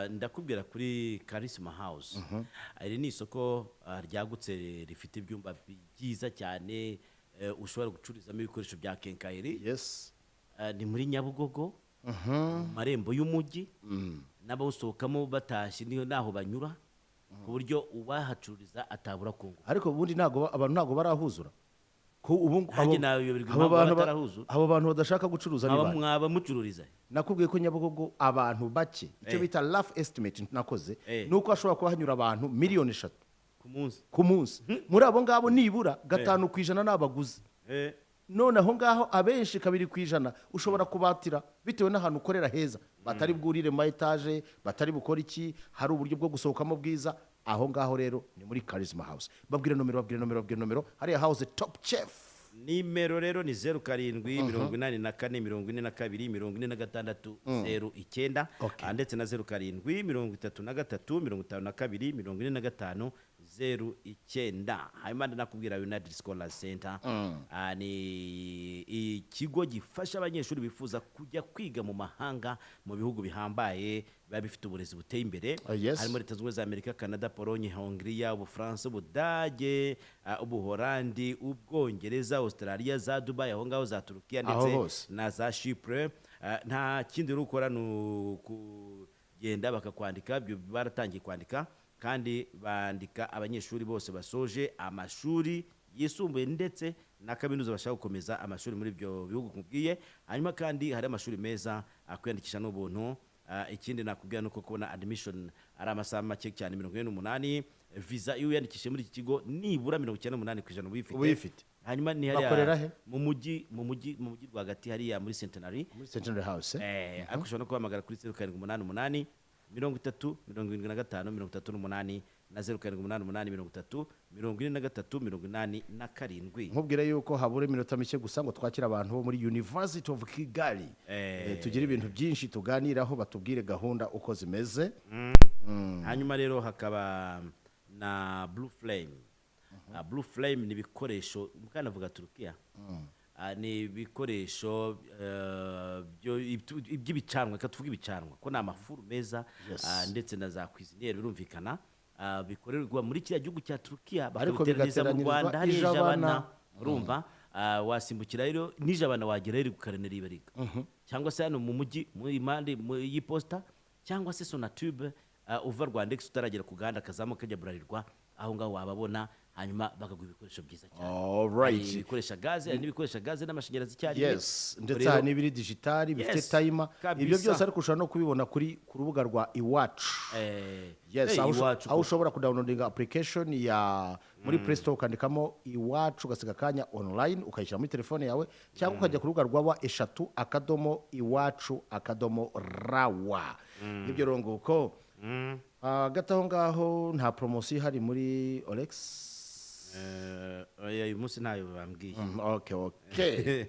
ndakubwira kuri Charisma House iri ni isoko ryagutse rifite ibyumba byiza cyane ushobora gucururizamo ibikoresho bya kenkayeri ni muri Nyabugogo mu marembo y'umujyi n'abawusohokamo batashye niho naho banyura ku buryo ubahacururiza atabura kungu ariko ubundi abantu ntago barahuzura abo bantu badashaka gucuruza ni bande mwaba mucururiza nakubwiye ko Nyabugogo abantu bake icyo bita rough estimate nakoze nuko ashobora kuba hanyura abantu 3 miliyoni ku munsi muri abo ngabo nibura 5% n'abaguzi none aho ngaho abenshi 2% ushobora kubatira bitewe n'ahantu ukorera heza batari bwurire mu etage batari bukora iki hari uburyo bwo gusohokamo bwiza aho ngaho rero ni muri Charisma House babwire nomero hariya house top chef nimero rero ni 0784424246 ndetse na 0733524509 hanyuma ndakubwira United Scholars Center ni ikigo gifasha abanyeshuri bifuza kujya kwiga mu mahanga mu bihugu bihambaye biba bifite uburezi buteye imbere harimo Leta Zunze Ubumwe za Amerika, Canada, Pologne, Hongria, Ubufaransa, Ubudage, Ubuholandi, Ubwongereza, Australia, za Dubai, aho ngaho za Turukiya ndetse na za Chypre. Nta kindi rukora no kugenda bakakwandika, baratangiye kwandika kandi bandika abanyeshuri bose basoje amashuri yisumbuye ndetse na kaminuza bashaka gukomeza amashuri muri ibyo bihugu kubwiye. Hanyuma kandi hari amashuri meza akwiyandikisha n'ubuntu ikindi nakubwira nuko kubona admission ari amasaha make cyane 48 visa iyo yandikishije muri iki kigo nibura 98% ubifite hanyuma ni bakorera he mu mujyi rwagati hariya muri Centenary House akushobora no kuhamagara kuri 0788 30 75 38 na 0788 30 nkubwire yuko habura iminota mike gusa ngo twakira abantu bo muri University of Kigali tugira ibintu byinshi tuganiraho batubwire gahunda uko zimeze hanyuma rero hakaba na Blue Flame Blue Flame ni bikoresho mukana vuga Turukiya ni bikoresho by'ibicanwa katuvuga ibicanwa ko na amafuru meza ndetse na za cuisiniere birumvikana bikorerwa muri kiriya gihugu cya Turukiya bakabiteraniza mu Rwanda hari ijabana urumva wasimbukira rero nijabana wagera riri gukarenera ibariga cyangwa se hano mu mujyi mu imande y'iposta cyangwa se Sonatube uva Rwandex utaragera ku gahanda kazamuka kajya burarirwa aho ngaho wababona hanyuma bakaguha ibikoresho byiza cyane ibikoresha gaze n'ibikoresha gaze n'amashanyarazi cyane ndetse hari n'ibiri digital bifite timer ibyo byose ariko ushobora no kubibona ku rubuga rwa iwacu aho ushobora kudownloadinga application ya muri Play Store ukandikamo iwacu ugasiga kanya online ukayishyira muri telefone yawe cyangwa ukajya ku rubuga rwa eshatu.iwacu.rawa ibyo ronguko gataho ngaho nta promotion hari muri Olex uyu munsi ntayo bambwiye okay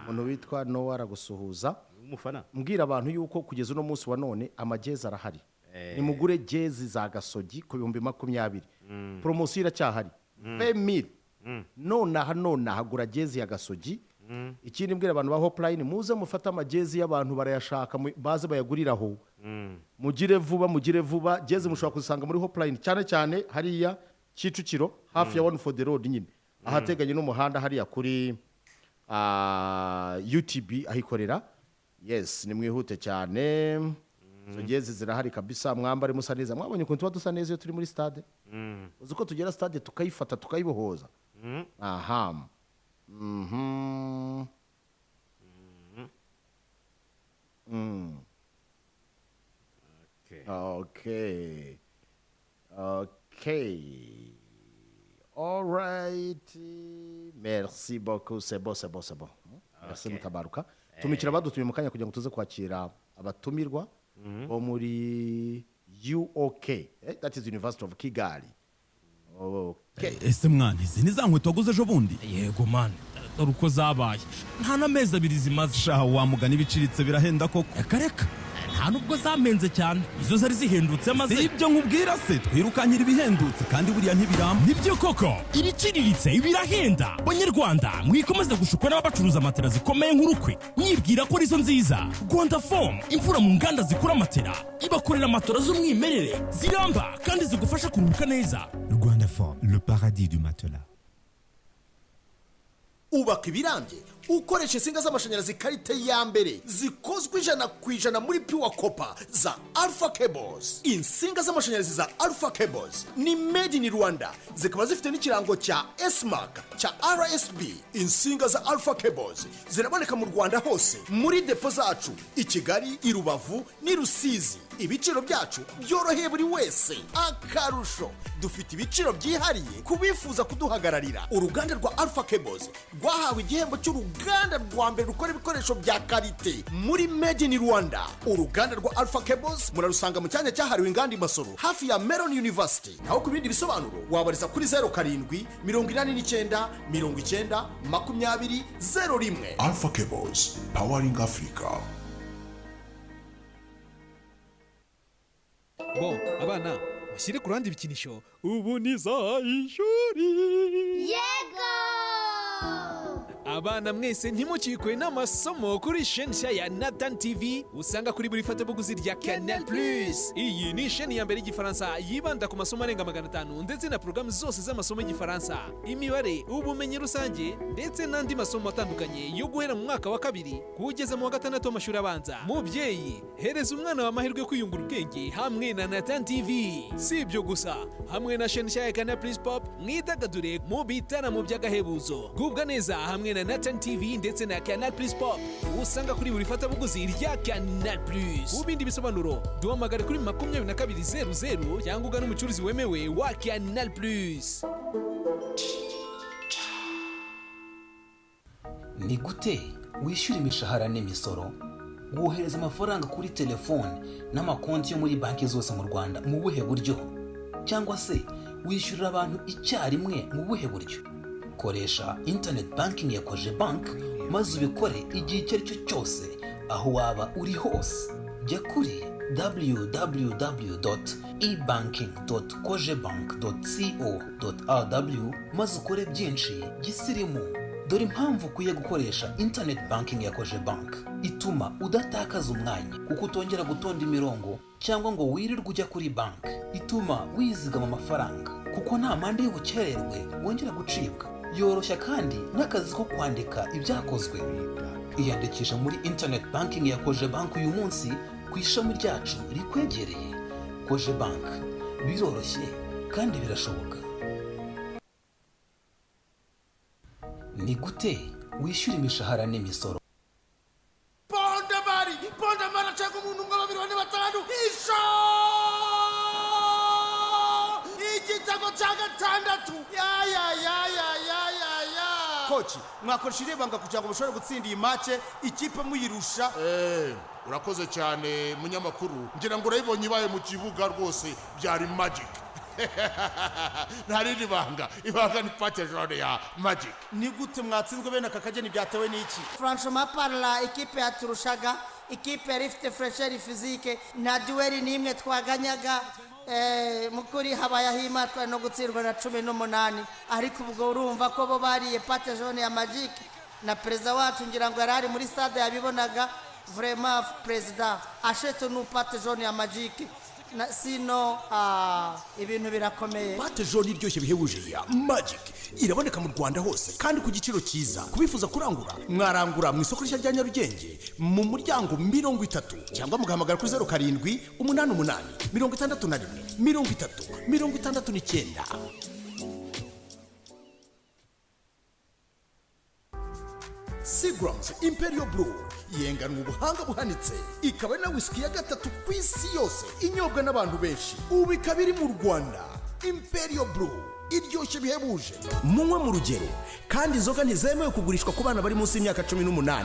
umuntu witwa Noah aragusuhuza umufana mbwira abantu yuko kugeza uno munsi wa none amagezi arahari nimugure jezi za gasogi ku 2020 promotion iracyahari femil nona hagura jezi ya gasogi ikindi mbwira abantu ba hotline muze mufata amagezi y'abantu barayashaka baze bayaguriraho mugire vuba jezi mushobora kuzisanga muri hotline cyane hariya Kicukiro hafi ya One for the Road nyine ahateganye n'umuhanda hariya kuri UTB ahikorera ni mwihute cyane so jezi zirahari kabisa mwambare musa neza mwabonye ukuntu tuba dusa neza iyo turi muri stade uzi ko tugera stade tukayifata tukayibohoza Okay. All right. Merci beaucoup. C'est bon. Merci mutabaruka. Tumikira badutumye mu kanya kugira ngo tuze kwakira abatumirwa bo muri UK. That is University of Kigali. Okay. Ese mwana izi ni za nkweto waguze ejo bundi? Yego man. Dore uko zabaye. Nta n'amezi 2 zimaze. Sha wa mugani ibiciritse birahenda koko. Kareka. Nta nubwo zamenze cyane izo zari zihendutse maze ibyo nkubwira se twirukanyira ibihendutse kandi buriya ntibiramba nibyo koko ibiciriritse birahenda Banyarwanda mwikomeze gushukwa n'abacuruza matera zikomeye nk'urukwe mwibwira ko arizo nziza Rwanda Form imfura mu nganda zikura matera ibakorera matera z'umwimerere ziramba kandi zigufasha kuruhuka neza. Rwanda Form, le paradis du matelas. Ubaka ibirambye ukoresha insinga z'amashanyarazi karite ya mbere zikozwe 100% muri pure copper za Alpha Cables. Insinga z'amashanyarazi za Alpha Cables ni made in Rwanda zikaba zifite n'ikirango cya S-Mark cya RSB. Insinga za Alpha Cables ziraboneka mu Rwanda hose muri depo zacu i Kigali, i Rubavu ni Rusizi. Ibiciro byacu byoroheye buri wese. Akarusho dufite ibiciro byihariye kubifuza kuduhagararira. Uruganda rwa Alpha Cables rwahawe igihembo cy'uruganda rwa mbere rukora ibikoresho bya karite muri Made in Rwanda. Uruganda rwa Alpha Cables murarusanga mu cyanya cyahariwe inganda Masoro hafi ya Melon University. Naho ku bindi bisobanuro wabariza kuri 07 89 90 20 01. Alpha Cables, powering Africa. Bo abana mushyire ku ruhande ibikinisho ubu ni za ishuri. Yego! Abana mwese ntimukikwe n'amasomo kuri chaîne nshya ya Nathan TV usanga kuri buri fatabuguzi rya Canal+. Iyi ni chaîne ya mbere y'Igifaransa yibanda ku masomo arenga 500 ndetse na programme zose z'amasomo y'Igifaransa, imibare, ubumenyi rusange ndetse n'andi masomo atandukanye yo guhera mu mwaka wa 2 kugeza mu wa 6 w'amashuri abanza. Mubyeyi, hereza umwana wa mahirwe kwiyungura ubwenge hamwe na Nathan TV. Si ibyo gusa, hamwe na chaîne nshya ya Canal+ Pop mwidagadure mu bitaramo by'agahebuzo. Gubwa neza hamwe na Nathan TV ndetse na Canal Plus Pop usanga kuri buri fatabuguzi rya Canal Plus. Ku bindi bisobanuro duhamagare kuri 2200 cyangwa ugana umucuruzi wemewe wa Canal Plus. Ni gute wishyura imishahara n'imisoro, wohereza amafaranga kuri telefone n'amakonti yo muri banki zose mu Rwanda mu buhe buryo, cyangwa se wishyurira abantu icyarimwe mu buhe buryo? Koresha internet banking ya Cogebank maze ubikore igihe icyo ari cyo cyose aho waba uri hose. Jya kuri www.ebanking.cogebank.co.rw maze ukore byinshi gisirimu. Dore impamvu ukwiye gukoresha internet banking ya Cogebank. Ituma udatakaza umwanya kuko utongera gutonda imirongo cyangwa ngo wirirwe ujya kuri bank. Ituma wizigama amafaranga kuko nta mande y'ubukererwe wongera gucibwa. Yoroshya kandi n'akazi ko kwandika ibyakozwe. Iyandikisha muri internet banking ya Cogebank uyu munsi ku ishami ryacu rikwegereye. Cogebank, biroroshye kandi birashoboka. Ni gute wishyura imishahara n'imisoro? Ponda mara cyangwa umuntu ngo 2 4 5 isho igitego cya gatandatu ya koci mwakoresheje banga kugira ngo mushobore gutsinda iyi match ikipe muyirusha. Urakoze cyane munyamakuru, ngira ngo urayibonye ibaye mu kibuga rwose byari magic. Ntarindi ibanga ni pate jaune ya magic. Ni gute mwatsinzwe bene aka kageni byatewe n'iki? Franchement parla equipe yaturushaga, equipe yari ifite fraîcheur physique, nta duel n'imwe twaganyaga. Mukuri habaye ahimatwa no gutsirwa na 18, ariko ubwo urumva ko bo bariye pate jaune ya magic, na perezida wacu ngira ngo yarari muri stade yabibonaga. Vraiment président achète nous pate jaune ya magic. Sino ibintu birakomeye. Pate jaune iryoshye bihebuje ya magic iraboneka mu Rwanda hose kandi ku giciro cyiza. Kubifuza kurangura mwarangura mu isoko rya Nyarugenge mu muryango 30 cyangwa mugahamagara kuri 07 88 61 30 69. Seagram's Imperial Brew yenganwa ubuhanga buhanitse, ikaba na whisky ya gatatu ku isi yose inyobwa n'abantu benshi, ubu ikaba iri mu Rwanda. Imperial Brew iryoshye bihebuje, munywe mu rugero, kandi inzoga ntizemewe kugurishwa ku bana bari munsi y'imyaka 18.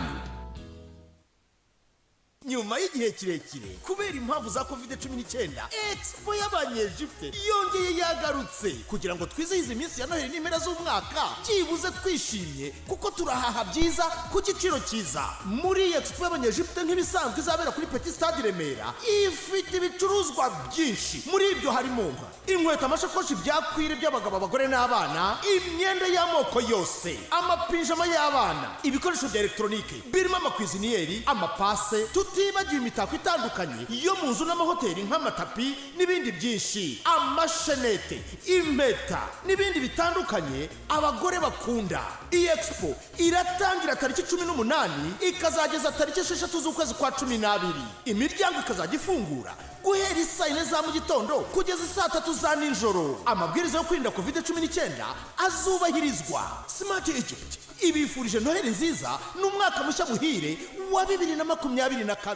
Nyuma y'igihe kirekire kubera impamvu za COVID-19, Expo y'Abanyejipte yongeye yagarutse kugira ngo twizihize iminsi ya Noheli n'impera z'umwaka byibuze twishimye kuko turahaha byiza ku giciro cyiza. Muri Expo y'Abanyejipte nk'ibisanzwe izabera kuri Petit Stade Remera, ifite ibicuruzwa byinshi. Muri ibyo harimo inkweto, amashakoshi byakwire by'abagabo, abagore n'abana, imyenda y'amoko yose, amapinjama y'abana, ibikoresho bya elektronike birimo amakwiziniyeri, amapase, tutibagiwe imitako itandukanye yo mu nzu n'amahoteli nk'amatapi n'ibindi byinshi, amashenete, impeta n'ibindi bitandukanye abagore bakunda. Iyi Expo iratangira tariki 18 ikazageza tariki 6 z'ukwezi kwa 12. Imiryango ikazajya ifungura guhera isaa 4 za mu gitondo kugeza saa 3 za nijoro. Amabwiriza yo kwirinda COVID-19 azubahirizwa. Smart Egypt ibifurije Noheli nziza n'umwaka mushya muhire wa 2022.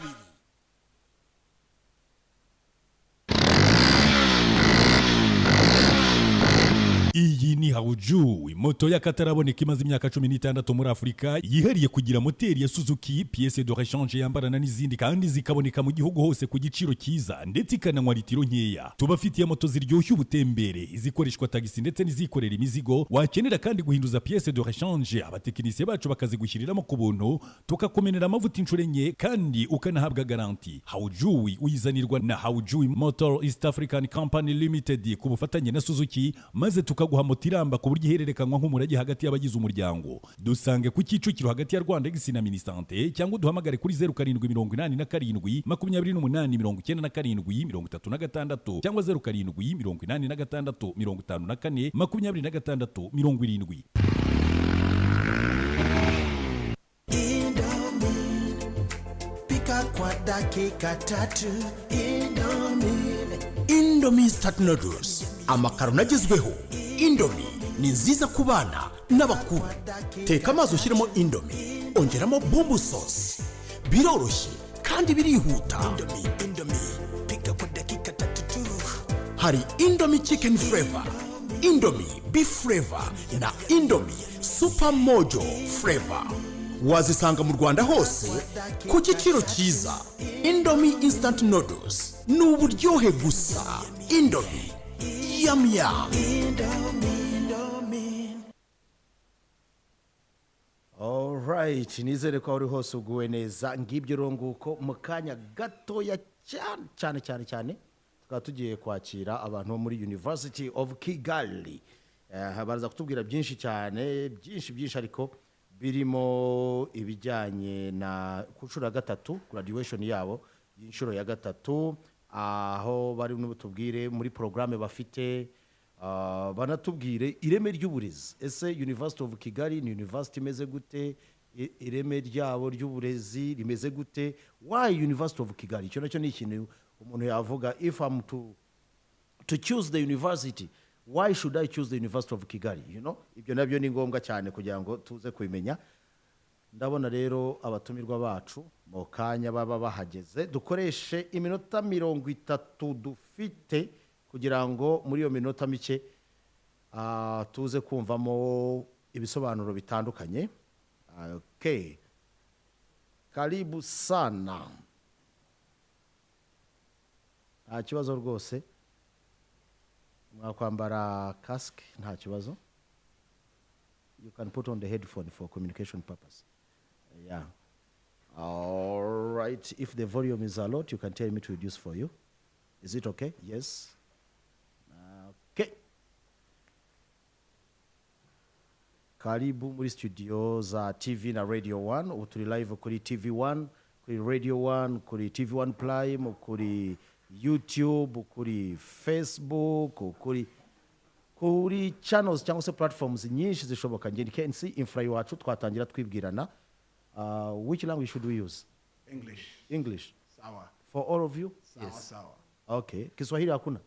Iyi ni Hauju, moto y'akataraboneka imaze imyaka 16 muri Afurika, yihariye kugira moteri ya Suzuki, pièce de rechange yambarana n'izindi kandi zikaboneka mu gihugu hose ku giciro cyiza ndetse ikananywa litiro nkeya. Tubafitiye moto ziryoshye ubutemberere, izikoreshwa tagisi ndetse n'izikorera imizigo. Wakenera kandi guhinduza pièce de rechange, abatekinisiye bacu bakazigushyiriramo ku buntu, tukakumenera amavuta inshuro enye kandi ukanahabwa garanti. Hauju uyizanirwa na Hauju Motor East African Company Limited ku bufatanye na Suzuki, maze tukaguha moto iramba ku buryo ihererekanwa nk'umurage hagati y'abagize umuryango. Dusange ku Kicukiro hagati ya Rwanda Gisi na Ministante, cyangwa duhamagare kuri 0787 28 97 cyangwa 0786 54 26 Indomie pika kwa dakika 3. Indomie instant noodles, amakaroni agezweho. Indomie ni nziza ku bana n'abakuru. Teka amazi ushyiremo indomie, ongeramo bumbu sauce, biroroshye kandi birihuta. Indomie pika kwa dakika 3. Hari indomie chicken flavor, indomie beef flavor na indomie super mojo flavor. Wazisanga mu Rwanda hose ku giciro cyiza. Indomie instant noodles ni uburyohe gusa. Indomie yum yum. Alright, nizere ko uri hose uguwe neza. Ngibyo ronguko mu kanya gatoya cyane tukaba tugiye kwakira abantu bo muri University of Kigali. Baraza kutubwira byinshi cyane, byinshi ariko birimo ibijyanye na kushura gatatu, graduation yabo y'inshuro ya gatatu, aho bari n'ubutubwire muri programme bafite, banatubwire ireme ry'uburezi. Ese University of Kigali ni university imeze gute? Ireme ryabo ry'uburezi rimeze gute? Why University of Kigali? Cyo nacyo ni ikintu umuntu yavuga, if I'm to choose the university, why should I choose the University of Kigali? You know, ibyo nabyo ni ngombwa cyane kugira ngo tuze kubimenya. Ndabona rero abatumirwa bacu mu kanya baba bahageze. Dukoreshe iminota 30 dufite kugira ngo muri iyo minota mike tuze kumvamo ibisobanuro bitandukanye. Okay. Karibu sana. Nta kibazo rwose. Mwakwambara cask, nta kibazo. You can put on the headphone for communication purpose. Yeah. All right. If the volume is a lot, you can tell me to reduce for you. Is it okay? Yes. Okay. Karibu muri studio za TV na Radio 1. Ubu turi live kuri TV 1, kuri Radio 1, kuri TV 1 Prime, kuri YouTube, kuri Facebook, kuri channels cyangwa se platforms nyinshi zishoboka. Ngeni KNC infra yacu twatangira twibwirana. Which language should we use? English. Sawa. For all of you? Sawa, yes. Sawa. Okay. Kiswahili hakuna?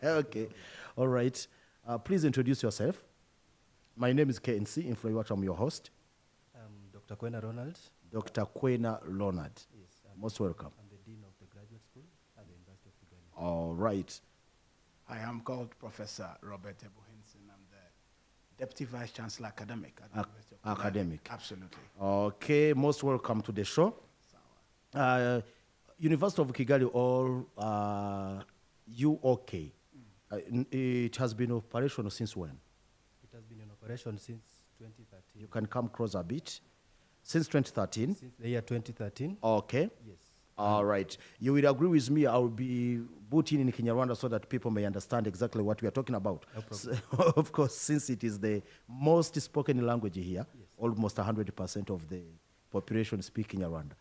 Okay. All right. Please introduce yourself. My name is KNC infra yacu. I'm your host. Dr. Kwena Ronald. Dr. Kwena Ronald. Yes. Most welcome. I'm the Dean of the Graduate School at the University of Kigali. All right. I am called Professor Robert Ebuhinson. I'm the Deputy Vice Chancellor Academic at the University of Kigali. Academic. Absolutely. Okay, most welcome to the show. University of Kigali, all UOK. It has been operational since when? It has been in operation since 2013. You can come close a bit. Since 2013? Since the year 2013. Okay. Yes. All right. You will agree with me. I will be putting in Kinyarwanda so that people may understand exactly what we are talking about. No problem. So, of course, since it is the most spoken language here, yes. Almost 100% of the population speak Kinyarwanda.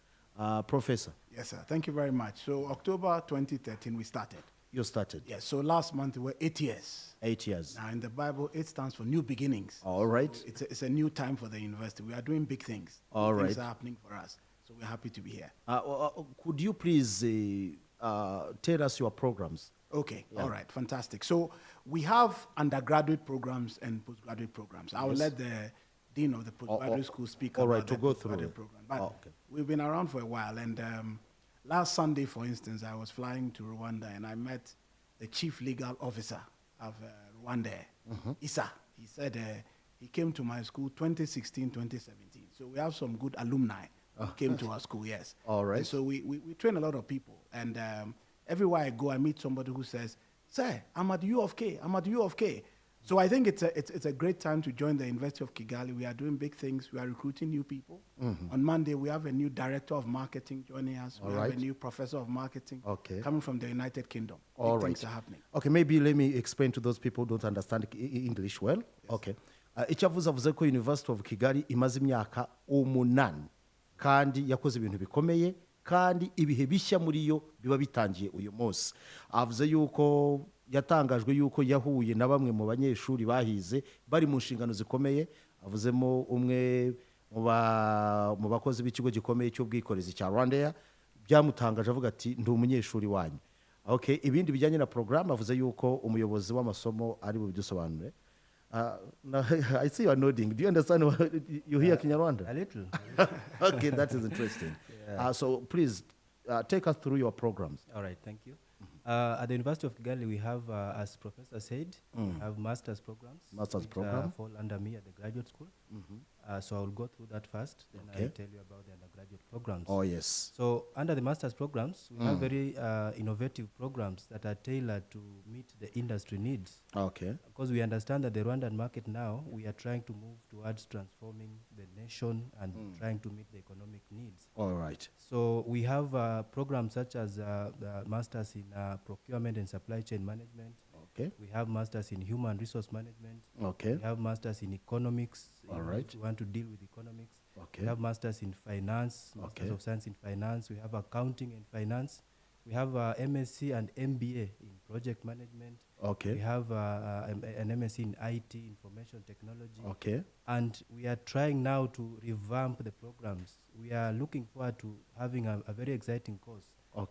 Professor. Yes, sir. Thank you very much. So, October 2013, we started. You started? Yes. So, last month, we were 8 years. 8 years. Now, in the Bible, 8 stands for new beginnings. All right. So it's a new time for the university. We are doing big things. All right. Things are happening for us. So, we're happy to be here. Could you please tell us your programs? Okay, yeah. All right, fantastic. So we have undergraduate programs and postgraduate programs. I will let the Dean of the Postgraduate School speak about the postgraduate program. But okay. We've been around for a while, and last Sunday, for instance, I was flying to Rwanda, and I met the chief legal officer of Rwanda, Issa. He said he came to my school 2016, 2017. So we have some good alumni who came to our school, yes. All right. And so we train a lot of people, and everywhere I go, I meet somebody who says, "Sir, I'm at U of K. I'm at U of K." So I think it's a great time to join the University of Kigali. We are doing big things. We are recruiting new people. On Monday, we have a new director of marketing joining us. We have a new professor of marketing coming from the United Kingdom. All right. Things are happening. Okay, maybe let me explain to those people who don't understand English well. Yes. Okay. Icyavuze avuze ko University of Kigali imaze imyaka 8 kandi yakoze ibintu bikomeye kandi ibihe bishya muri yo biba bitangiye uyu munsi. Avuze yuko yatangajwe yuko yahuye na bamwe mu banyeshuri bahize bari mu nshingano zikomeye. Avuzemo umwe mu bakozi b'ikigo gikomeye cy'ubwikorezi cya Rwanda, byamutangaje avuga ati ndi umunyeshuri wanyu. Okay, ibindi bijyanye na program avuze yuko umuyobozi w'amasomo ari bubidusobanure. No, I see you are nodding. Do you understand what you hear Kinyarwanda? A little. Okay, that is interesting. Yeah. So please take us through your programs. All right, thank you. At the University of Kigali, we have, as Professor said, we have master's programs. Master's which, program. fall under me at the graduate school. So I will go through that first, then Okay. I'll tell you about the undergraduate programs. Oh, yes. So under the master's programs, we have very innovative programs that are tailored to meet the industry needs. Okay. Because we understand that the Rwandan market now, we are trying to move towards transforming the nation and trying to meet the economic needs. All right. So we have programs such as the masters in procurement and supply chain management. Okay. We have masters in human resource management. Okay. We have masters in economics. All if right. you want to deal with economics. Okay. We have masters in finance, masters of science in finance. We have accounting and finance. We have MSc and MBA in project management. Okay. We have an MSc in IT, information technology. Okay. And we are trying now to revamp the programs. We are looking forward to having a very exciting course,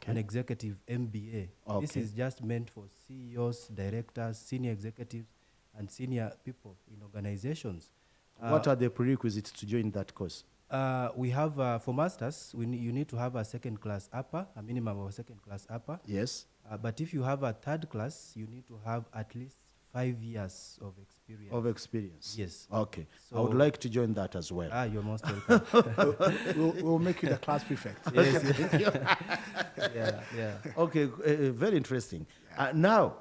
an executive MBA. This Okay. is just meant for CEOs, directors, senior executives, and senior people in organizations. What are the prerequisites to join that course? We have, for masters, you need to have a second class upper, a minimum of a second class upper. Yes. But if you have a third class, you need to have at least 5 years of experience. Of experience. Yes. Okay. So I would like to join that as well. You're most welcome. we'll make you the class prefect. Yeah. Okay, very interesting. Now,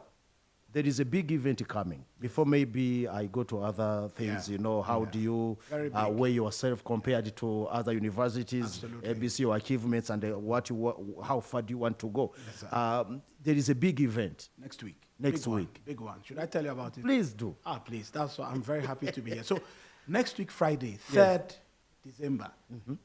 there is a big event coming. Before maybe I go to other things, how do you weigh yourself compared to other universities, Absolutely. ABC, your achievements, and how far do you want to go? There is a big event. Next week. Next Big week. Big one. Should I tell you about it? Please do. Please. That's why I'm very happy to be here. So next week, Friday, 3rd Yes. December,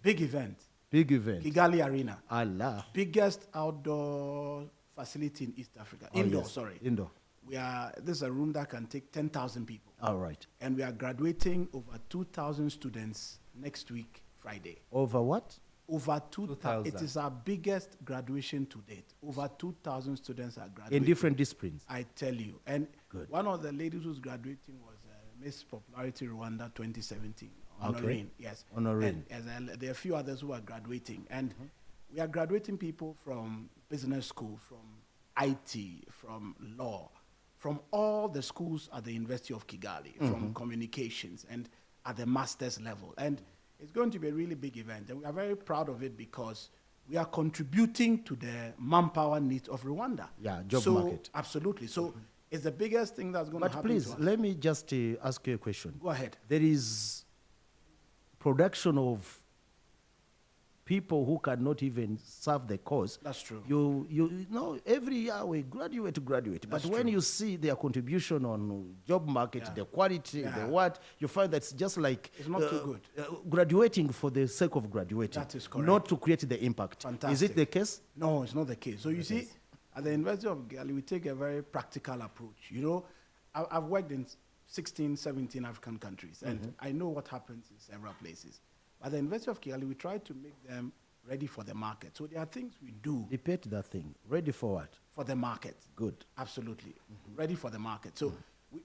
big event. Big event. Kigali Arena. Allah. Biggest outdoor facility in East Africa. Indoor, yes. sorry. Indoor. This is a room that can take 10,000 people. All right. And we are graduating over 2,000 students next week, Friday. Over what? Over 2,000. It 2,000. is our biggest graduation to date. Over 2,000 students are graduating. In different disciplines. I tell you. And Good. one of the ladies who's graduating was Miss Popularity Rwanda 2017. Okay. Honorine, yes. Honorine. And there are a few others who are graduating. And we are graduating people from business school, from IT, from law, from all the schools at the University of Kigali, from communications and at the master's level. And it's going to be a really big event. And we are very proud of it because we are contributing to the manpower needs of Rwanda. Yeah, job market. Absolutely. So it's the biggest thing that's going to But happen please, to us. let me just ask you a question. Go ahead. There is production of people who cannot even serve the cause. That's true. You know, every year we graduate. But That's when true. you see their contribution on job market, the quality, the what, you find that's just like It's not too good. Graduating for the sake of graduating. That is correct. Not to create the impact. Fantastic. Is it the case? No, it's not the case. So you see, at the University of Kigali, we take a very practical approach. You know, I've worked in 16, 17 African countries, and I know what happens in several places. At the University of Kigali, we try to make them ready for the market. So there are things we do. Repeat that thing. Ready for what? For the market. Good. Absolutely. Ready for the market. So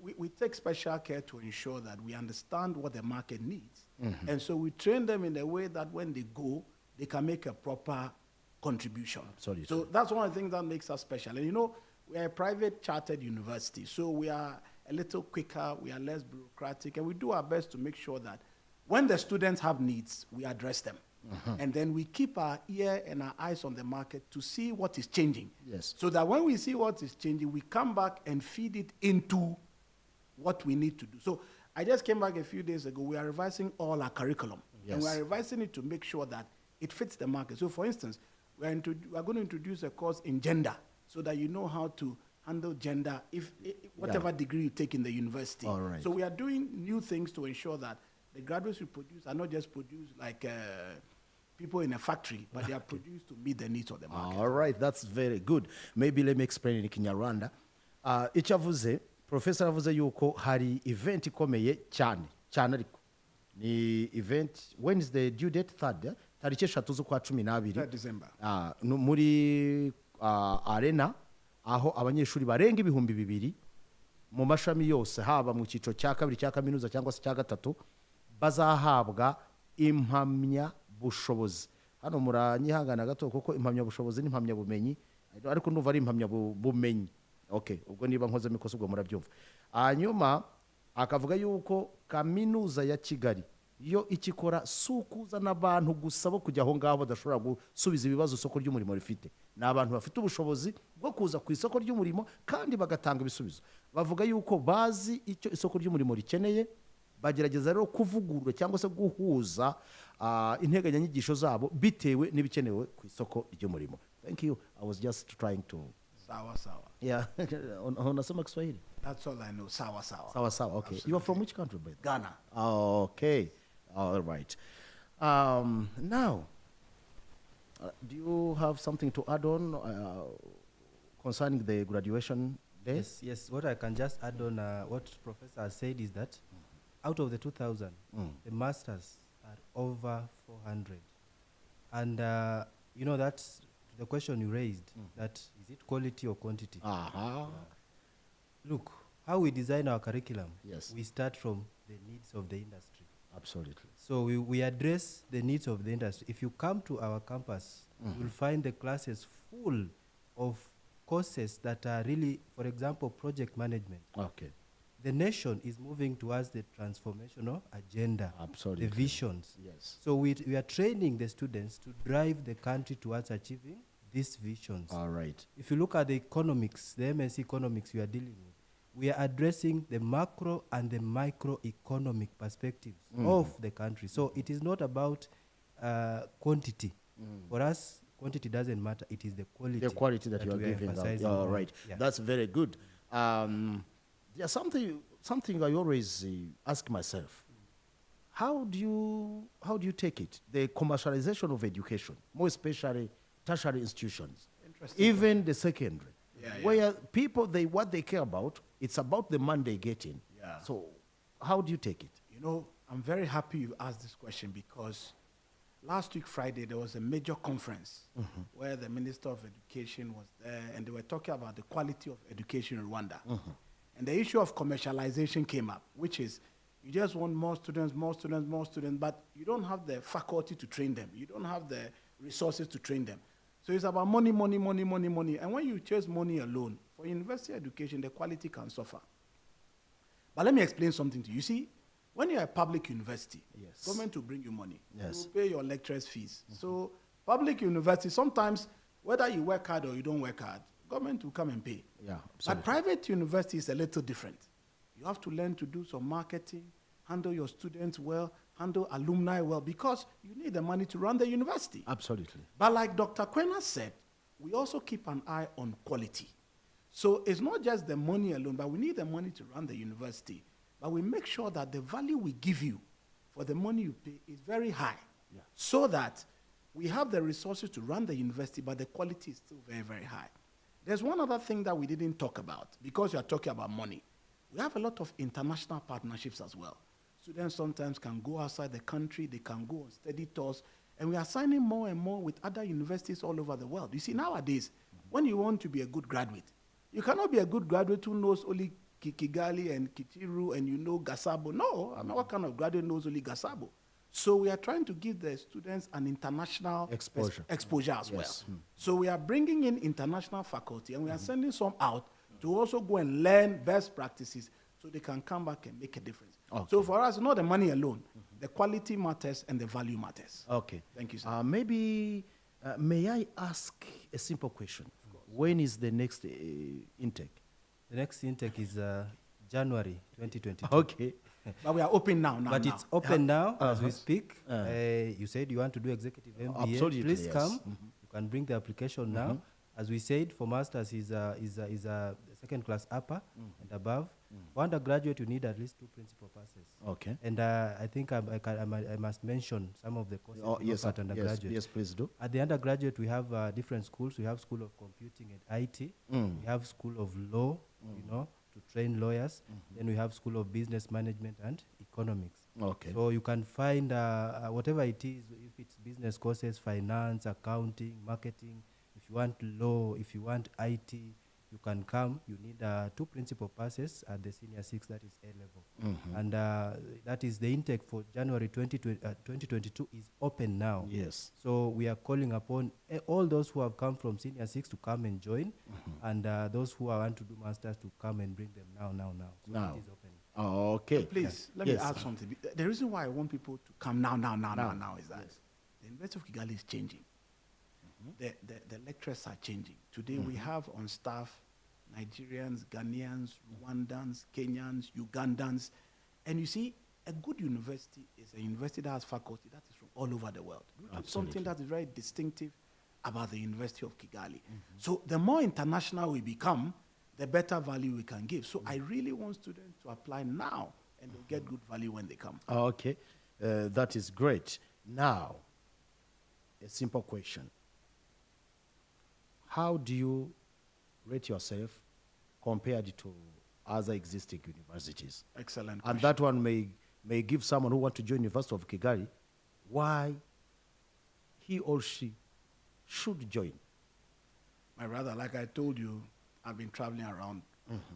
we take special care to ensure that we understand what the market needs. And so we train them in a way that when they go, they can make a proper contribution. Absolutely. So that's one of the things that makes us special. And you know, we are a private chartered university, so we are a little quicker, we are less bureaucratic, and we do our best to make sure that when the students have needs, we address them. And then we keep our ear and our eyes on the market to see what is changing. Yes. So that when we see what is changing, we come back and feed it into what we need to do. So I just came back a few days ago. We are revising all our curriculum. Yes. And we are revising it to make sure that it fits the market. So for instance, we are going to introduce a course in gender so that you know how to handle gender whatever degree you take in the university. All right. So we are doing new things to ensure that the graduates we produce are not just produced like people in a factory, but they are produced to meet the needs of the market. All right, that's very good. Maybe let me explain in Kinyarwanda. Ichavuze, Professor avuze yuko hari event ikomeye cyane ariko. Ni event, when is the due date? 3rd, tariki 3 z'ukwa 12. 3rd December. Muri arena aho abanyeshuri barenga 2,000 mu mashami yose haba mu cyiciro cya kabiri cya kaminuza cyangwa se cya gatatu bazahabwa impamyabushobozi. Hano muranyihangana gato kuko impamyabushobozi n'impamyabumenyi ariko ndumva ari impamyabumenyi. Okay, ubwo niba nkoze mikoso ubwo murabyumva. Hanyuma akavuga yuko kaminuza ya Kigali yo ikikora sukuza n'abantu gusaba kujya aho ngaho badashobora gusubiza ibibazo isoko ry'umurimo rifite. Ni abantu bafite ubushobozi bwo kuza ku isoko ry'umurimo kandi bagatanga ibisubizo. Bavuga yuko bazi icyo isoko ry'umurimo rikeneye, bagerageza rero kuvugurura cyangwa se guhuza integanyanyigisho zabo bitewe n'ibikenewe ku isoko ry'umurimo. Thank you. I was just trying to Sawa sawa. Yeah. Unasema Kiswahili? That's all I know. Sawa sawa. Sawa sawa. Okay. Absolutely. You are from which country, by the way? Ghana. Okay. All right. Now, do you have something to add on concerning the graduation day? Yes. What I can just add on what Professor has said is that out of the 2,000, the masters are over 400. And, that's the question you raised, that is it quality or quantity? Look, how we design our curriculum, we start from the needs of the industry. Absolutely. So we address the needs of the industry. If you come to our campus, you'll find the classes full of courses that are really, for example, project management. Okay. The nation is moving towards the transformational agenda, Absolutely. the visions. Yes. So we are training the students to drive the country towards achieving these visions. All right. If you look at the economics, the MSc economics we are dealing with, we are addressing the macro and the microeconomic perspectives of the country. So it is not about quantity. For us, quantity doesn't matter. It is the quality. The quality that you are we giving out. emphasizing All on. right. Yeah. That's very good. There's something I always ask myself. How do you take it? The commercialization of education, more especially tertiary institutions, even the secondary, where people what they care about, it's about the money they get in. Yeah. So, how do you take it? I'm very happy you asked this question because last week Friday there was a major conference where the Minister of Education was there, and they were talking about the quality of education in Rwanda. And the issue of commercialization came up, which is you just want more students, but you don't have the faculty to train them. You don't have the resources to train them. So it's about money. And when you chase money alone, for university education, the quality can suffer. But let me explain something to you. You see, when you're a public university, government will bring you money. Yes. You pay your lecturers' fees. So public university, sometimes, whether you work hard or you don't work hard, government will come and pay. Yeah, But private university is a little different. You have to learn to do some marketing, handle your students well, handle alumni well, because you need the money to run the university. Absolutely. But like Dr. Kwena said, we also keep an eye on quality. So it's not just the money alone, but we need the money to run the university. But we make sure that the value we give you for the money you pay is very high, so that we have the resources to run the university, but the quality is still very, very high. There's one other thing that we didn't talk about, because you are talking about money. We have a lot of international partnerships as well. Students sometimes can go outside the country, they can go on study tours, and we are signing more and more with other universities all over the world. You see, nowadays, when you want to be a good graduate, you cannot be a good graduate who knows only Kigali and Kitiru and you know Gasabo. No, I mean, what kind of graduate knows only Gasabo? So we are trying to give the students an international exposure as well. So we are bringing in international faculty, and we are sending some out to also go and learn best practices so they can come back and make a difference. Okay. So for us, not the money alone. The quality matters and the value matters. Okay. Thank you, sir. Maybe, may I ask a simple question? When is the next intake? The next intake is January 2022. Okay. But we are open now. But it's open now as we speak. You said you want to do executive MBA. Absolutely, Please yes. come. You can bring the application now. As we said, for masters is a second class upper and above. For undergraduate, you need at least 2 principal passes. Okay. And I think I must mention some of the courses at undergraduate. Yes, please do. At the undergraduate, we have different schools. We have School of Computing and IT. We have School of Law, to train lawyers. Then we have School of Business Management and Economics. Okay. So you can find whatever it is, if it's business courses, finance, accounting, marketing, if you want law, if you want IT, you can come. You need 2 principal passes at the senior 6, that is A level. And that is the intake for January 2022 is open now. Yes. So we are calling upon all those who have come from senior 6 to come and join, and those who want to do masters to come and bring them now. So Now. it is open. Oh, okay. Please, let me add something. The reason why I want people to come now is that the University of Kigali is changing. The lecturers are changing. Today we have on staff Nigerians, Ghanaians, Rwandans, Kenyans, Ugandans. And you see, a good university is a university that has faculty that is from all over the world. Something that is very distinctive about the University of Kigali. So the more international we become, the better value we can give. So I really want students to apply now, and they'll get good value when they come. Okay, that is great. Now, a simple question. How do you rate yourself compared to other existing universities? Excellent And question. that one may give someone who wants to join University of Kigali why he or she should join. My brother, like I told you, I've been traveling around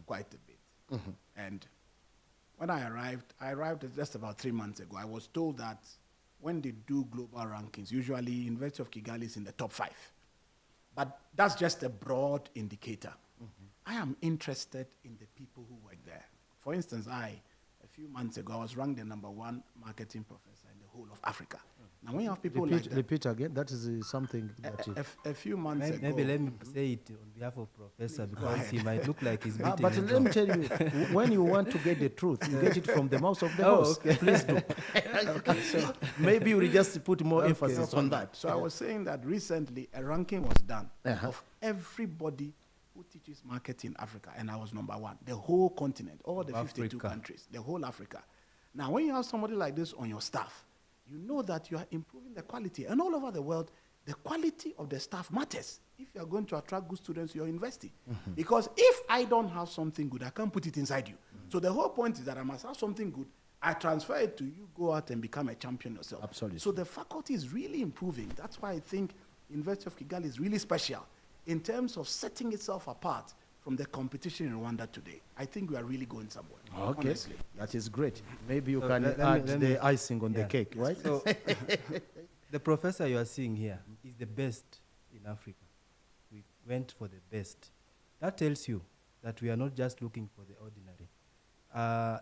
quite a bit. And when I arrived just about 3 months ago. I was told that when they do global rankings, usually University of Kigali is in the top 5. But that's just a broad indicator. I am interested in the people who work there. For instance, a few months ago, I was ranked the #1 marketing professor in the whole of Africa. Now, when you have people like that, repeat again. That is something that a few months ago. Maybe let me say it on behalf of Professor, because he might look like he's beating but his let me drum. tell you, when you want to get the truth, you get it from the mouth of the host. Okay. Please do. Okay, so maybe we just put more emphasis on that. So I was saying that recently a ranking was done of everybody who teaches marketing in Africa, and I was #1. The whole continent, all the 52 countries, the whole Africa. Now, when you have somebody like this on your staff, you know that you are improving the quality. And all over the world, the quality of the staff matters if you are going to attract good students to your university. Because if I don't have something good, I can't put it inside you. So the whole point is that I must have something good. I transfer it to you, go out and become a champion yourself. Absolutely. So the faculty is really improving. That's why I think University of Kigali is really special in terms of setting itself apart from the competition in Rwanda today. I think we are really going somewhere. Okay, Honestly. that is great. Maybe you So can let add me- the icing on the cake, right? So the professor you are seeing here is the best in Africa. We went for the best. That tells you that we are not just looking for the ordinary.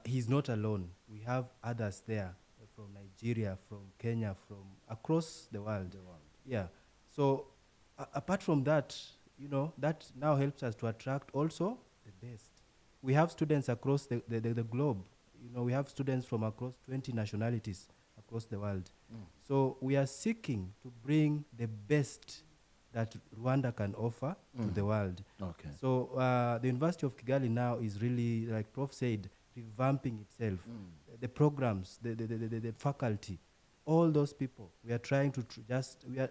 He's not alone. We have others there from Nigeria, from Kenya, from across the world. Yeah. So apart from that, you know, that now helps us to attract also the best. We have students across the globe. You know, we have students from across 20 nationalities across the world. So we are seeking to bring the best that Rwanda can offer to the world. Okay. So the University of Kigali now is really, like Prof said, revamping itself. The programs, the faculty, all those people. We are trying to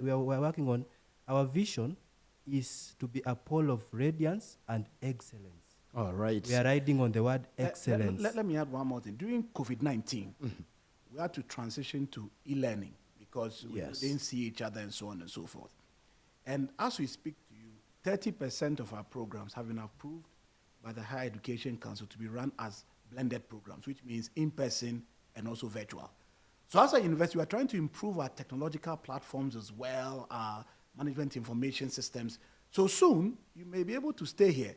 we are working on, our vision is to be a pole of radiance and excellence. All right. We are riding on the word excellence. Let me add one more thing. During COVID-19, we had to transition to e-learning because we didn't see each other and so on and so forth. And as we speak to you, 30% of our programs have been approved by the Higher Education Council to be run as blended programs, which means in-person and also virtual. So as a university, we are trying to improve our technological platforms as well, our management information systems. So soon, you may be able to stay here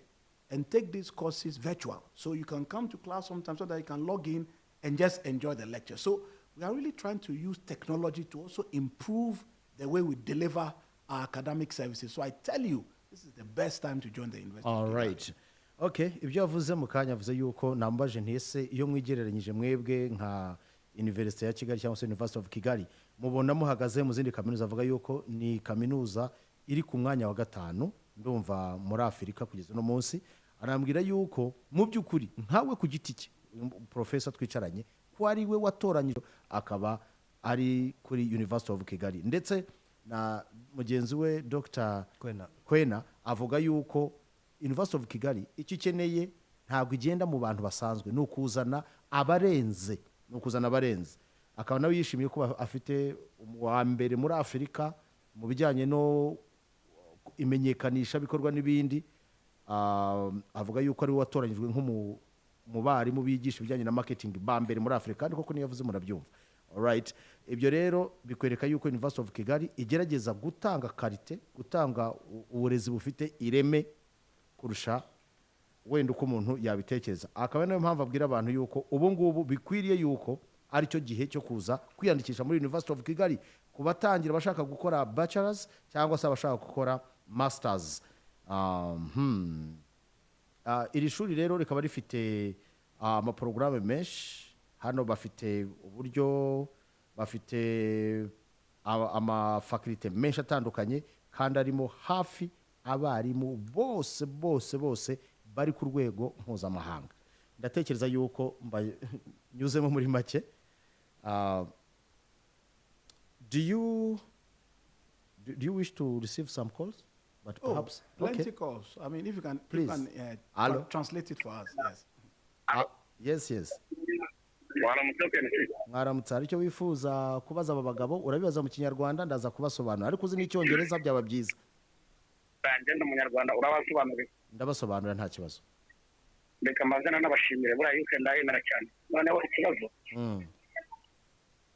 and take these courses virtual. So you can come to class sometimes so that you can log in and just enjoy the lecture. So we are really trying to use technology to also improve the way we deliver our academic services. So I tell you, this is the best time to join the university. All right. Okay, ibyo yavuze mu kanya avuze yuko nambaje ntese iyo mwigereranyije mwebwe nka University ya Kigali cyangwa se University of Kigali mubona muhagaze mu zindi kaminuza avuga yuko ni kaminuza iri ku mwanya wa 5 ndumva muri Afrika kugeza no munsi arambwira yuko mu byukuri nkawe ku giti cye professor twicaranye ko ari we watoranyije akaba ari kuri University of Kigali ndetse na mugenzi we Dr. Kwena avuga yuko University of Kigali icyo ikeneye ntabwo igenda mu bantu basanzwe no kuzana abarenze akaba nawe yishimiye ko afite wa mbere muri Afrika mu bijyanye no imenyekanisha bikorwa n'ibindi avuga yuko ari we watoranyijwe mu barimu bigisha ibijyanye na marketing ba mbere muri Afurika kandi koko niyo yavuze murabyumva. Alright, ibyo rero bikwereka yuko University of Kigali igerageza gutanga karite, gutanga uburezi bufite ireme kurusha wenda uko umuntu yabitekereza. Akaba nayo mpamvu abwira abantu yuko ubu ngubu bikwiriye yuko ari cyo gihe cyo kuza kwiyandikisha muri University of Kigali ku batangira bashaka gukora bachelors cyangwa se abashaka gukora masters. Iri shuri rero rikaba rifite amaporogaramu menshi. Hano bafite uburyo, bafite amafakulite menshi atandukanye kandi arimo hafi abarimu bose bari ku rwego mpuzamahanga. Ndatekereza yuko nyuzemo muri make. Do you wish to receive some calls? But perhaps plenty calls. I mean, if you can, please. Translate it for us. Yes. Yes. Mwaramutse, hari icyo wifuza kubaza aba bagabo urabibaza mu Kinyarwanda ndaza kubasobanura, ariko uzi n'Icyongereza byaba byiza. Ngenda Umunyarwanda urabasobanurira. Ndabasobanurira nta kibazo. Reka amazina n'abashimire buriya yuko ndayemera cyane. Noneho ikibazo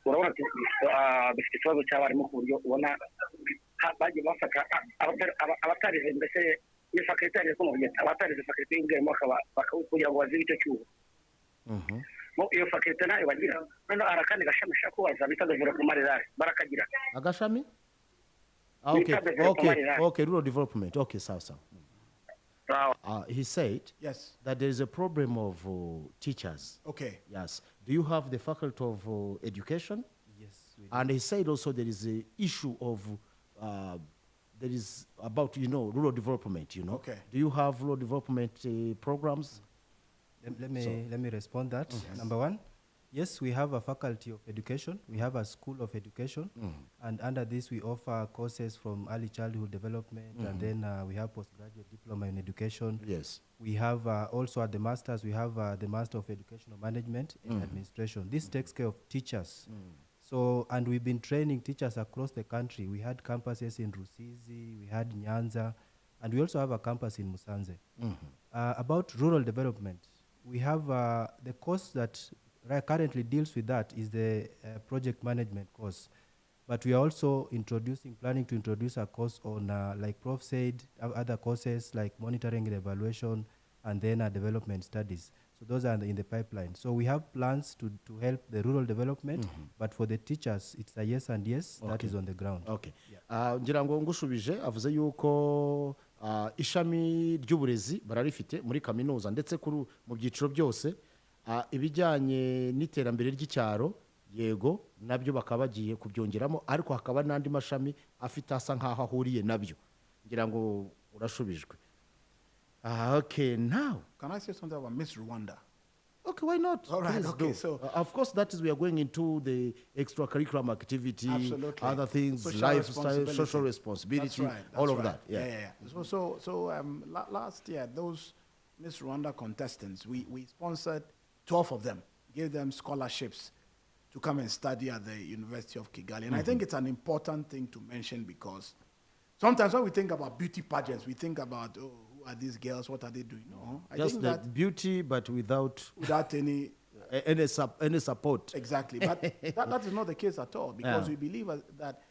urabona dufite ikibazo cy'abarimu ku buryo ubona bagiye bafata abatarize mbese iyo fakulite yari ko mu gihe abatarize fakulite y'ingemo kugira ngo bazibe icyo cyuho. Iyo fakulite nayo bagira noneho arakandi gashami shaka kubaza bita development barakagira agashami. Okay, rural development. Okay, sawa. He said yes that there is a problem of teachers. Okay. Yes. Do you have the faculty of education? Yes. And he said also there is a issue of there is about rural development. Okay. Do you have rural development programs? Let me respond that. Number one, yes, we have a faculty of education. We have a school of education, and under this we offer courses from early childhood development, and then we have postgraduate diploma in education. Yes. We have also at the masters we have the master of educational management and administration. This takes care of teachers. So, and we've been training teachers across the country. We had campuses in Rusizi, we had Nyanza, and we also have a campus in Musanze. About rural development, we have the course that currently deals with that is the project management course. But we are also planning to introduce a course on, like Prof said, other courses like monitoring and evaluation, and then development studies. So those are in the pipeline. So we have plans to help the rural development, but for the teachers, it's a yes and yes, that is on the ground. Okay. Ngira ngo ngushubije avuze yuko ishami ry'uburezi bararifite muri kaminuza ndetse mu byiciro byose. Ibijyanye n'iterambere ry'icyaro yego nabyo bakaba bagiye kubyongeramo, ariko hakaba n'andi mashami afite asa nkaho ahuriye nabyo. Ngira ngo urashubijwe. Okay, now can I say something about Miss Rwanda? Okay, why not? All right. Please Okay, do. so of course that is we are going into the extracurricular activity, absolutely. Other things, lifestyle, social responsibility, that's right, that's all of right. that. Yeah. So last year those Miss Rwanda contestants, we sponsored 12 of them, gave them scholarships to come and study at the University of Kigali. And I think it's an important thing to mention because sometimes when we think about beauty pageants, we think about, who are these girls? What are they doing? No, I Just think the that beauty, but without any support. Exactly, but that is not the case at all because we believe that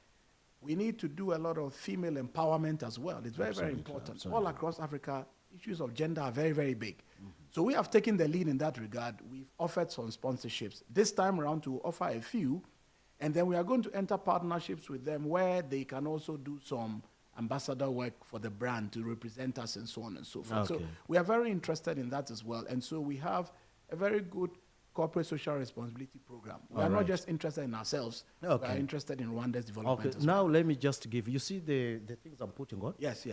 we need to do a lot of female empowerment as well. It's very, very important. Absolutely. All across Africa, issues of gender are very, very big. So we have taken the lead in that regard. We've offered some sponsorships. This time around to offer a few, and then we are going to enter partnerships with them where they can also do some ambassador work for the brand to represent us and so on and so forth. Okay. So we are very interested in that as well. And so we have a very good corporate social responsibility program. We are not just interested in ourselves. We are interested in Rwanda's development as now well. let me just give you see the things I'm putting on? Yes.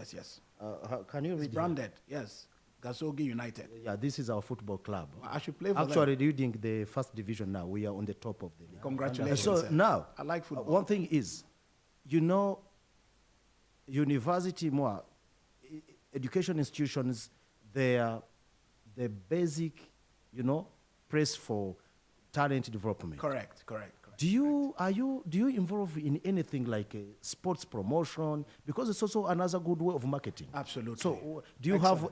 Can you read It's branded, yes. Gasogi United. Yeah, this is our football club. I should play for Actually them. leading the first division now. We are on the top of the league. Congratulations. So sir. now, I like football. one thing is, university more education institutions, they are the basic, place for talent development. Correct. Do you involve in anything like sports promotion? Because it's also another good way of marketing. Absolutely. So do you have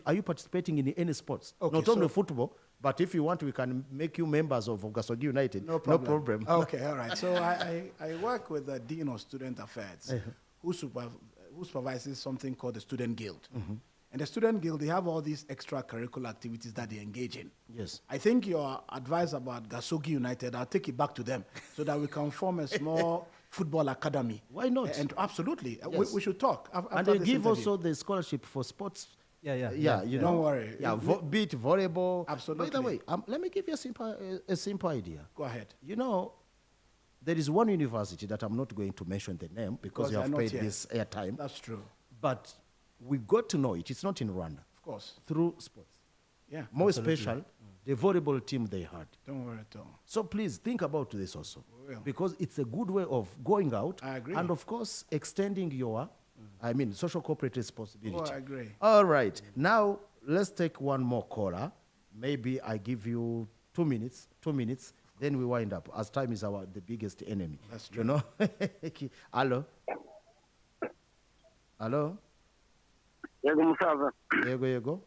are you participating in any sports? Okay, Not only football, but if you want, we can make you members of Gasogi United. No problem. Okay, all right. So I work with the Dean of Student Affairs, who supervises something called the Student Guild. And the Student Guild, they have all these extracurricular activities that they engage in. Yes. I think your advice about Gasogi United, I'll take it back to them so that we can form a small football academy. Why not? And absolutely. Yes. We should talk. And they give also the scholarship for sports. Yeah, you know. Don't worry. Yeah, be it volleyball. Absolutely. By the way, let me give you a simple idea. Go ahead. You know, there is one university that I'm not going to mention the name because you have paid this airtime. That's true. But we got to know it. It's not in Rwanda. Of course. Through sports. Yeah. More special, the volleyball team they had. Don't worry at all. So please think about this also. We will. Because it's a good way of going out. I agree. And of course, extending your, social corporate responsibility. Oh, I agree. All right. Now, let's take one more caller. Maybe I give you 2 minutes, then we wind up, as time is the biggest enemy. That's true. You know? Hello? Hello? Yego musaza. Yego.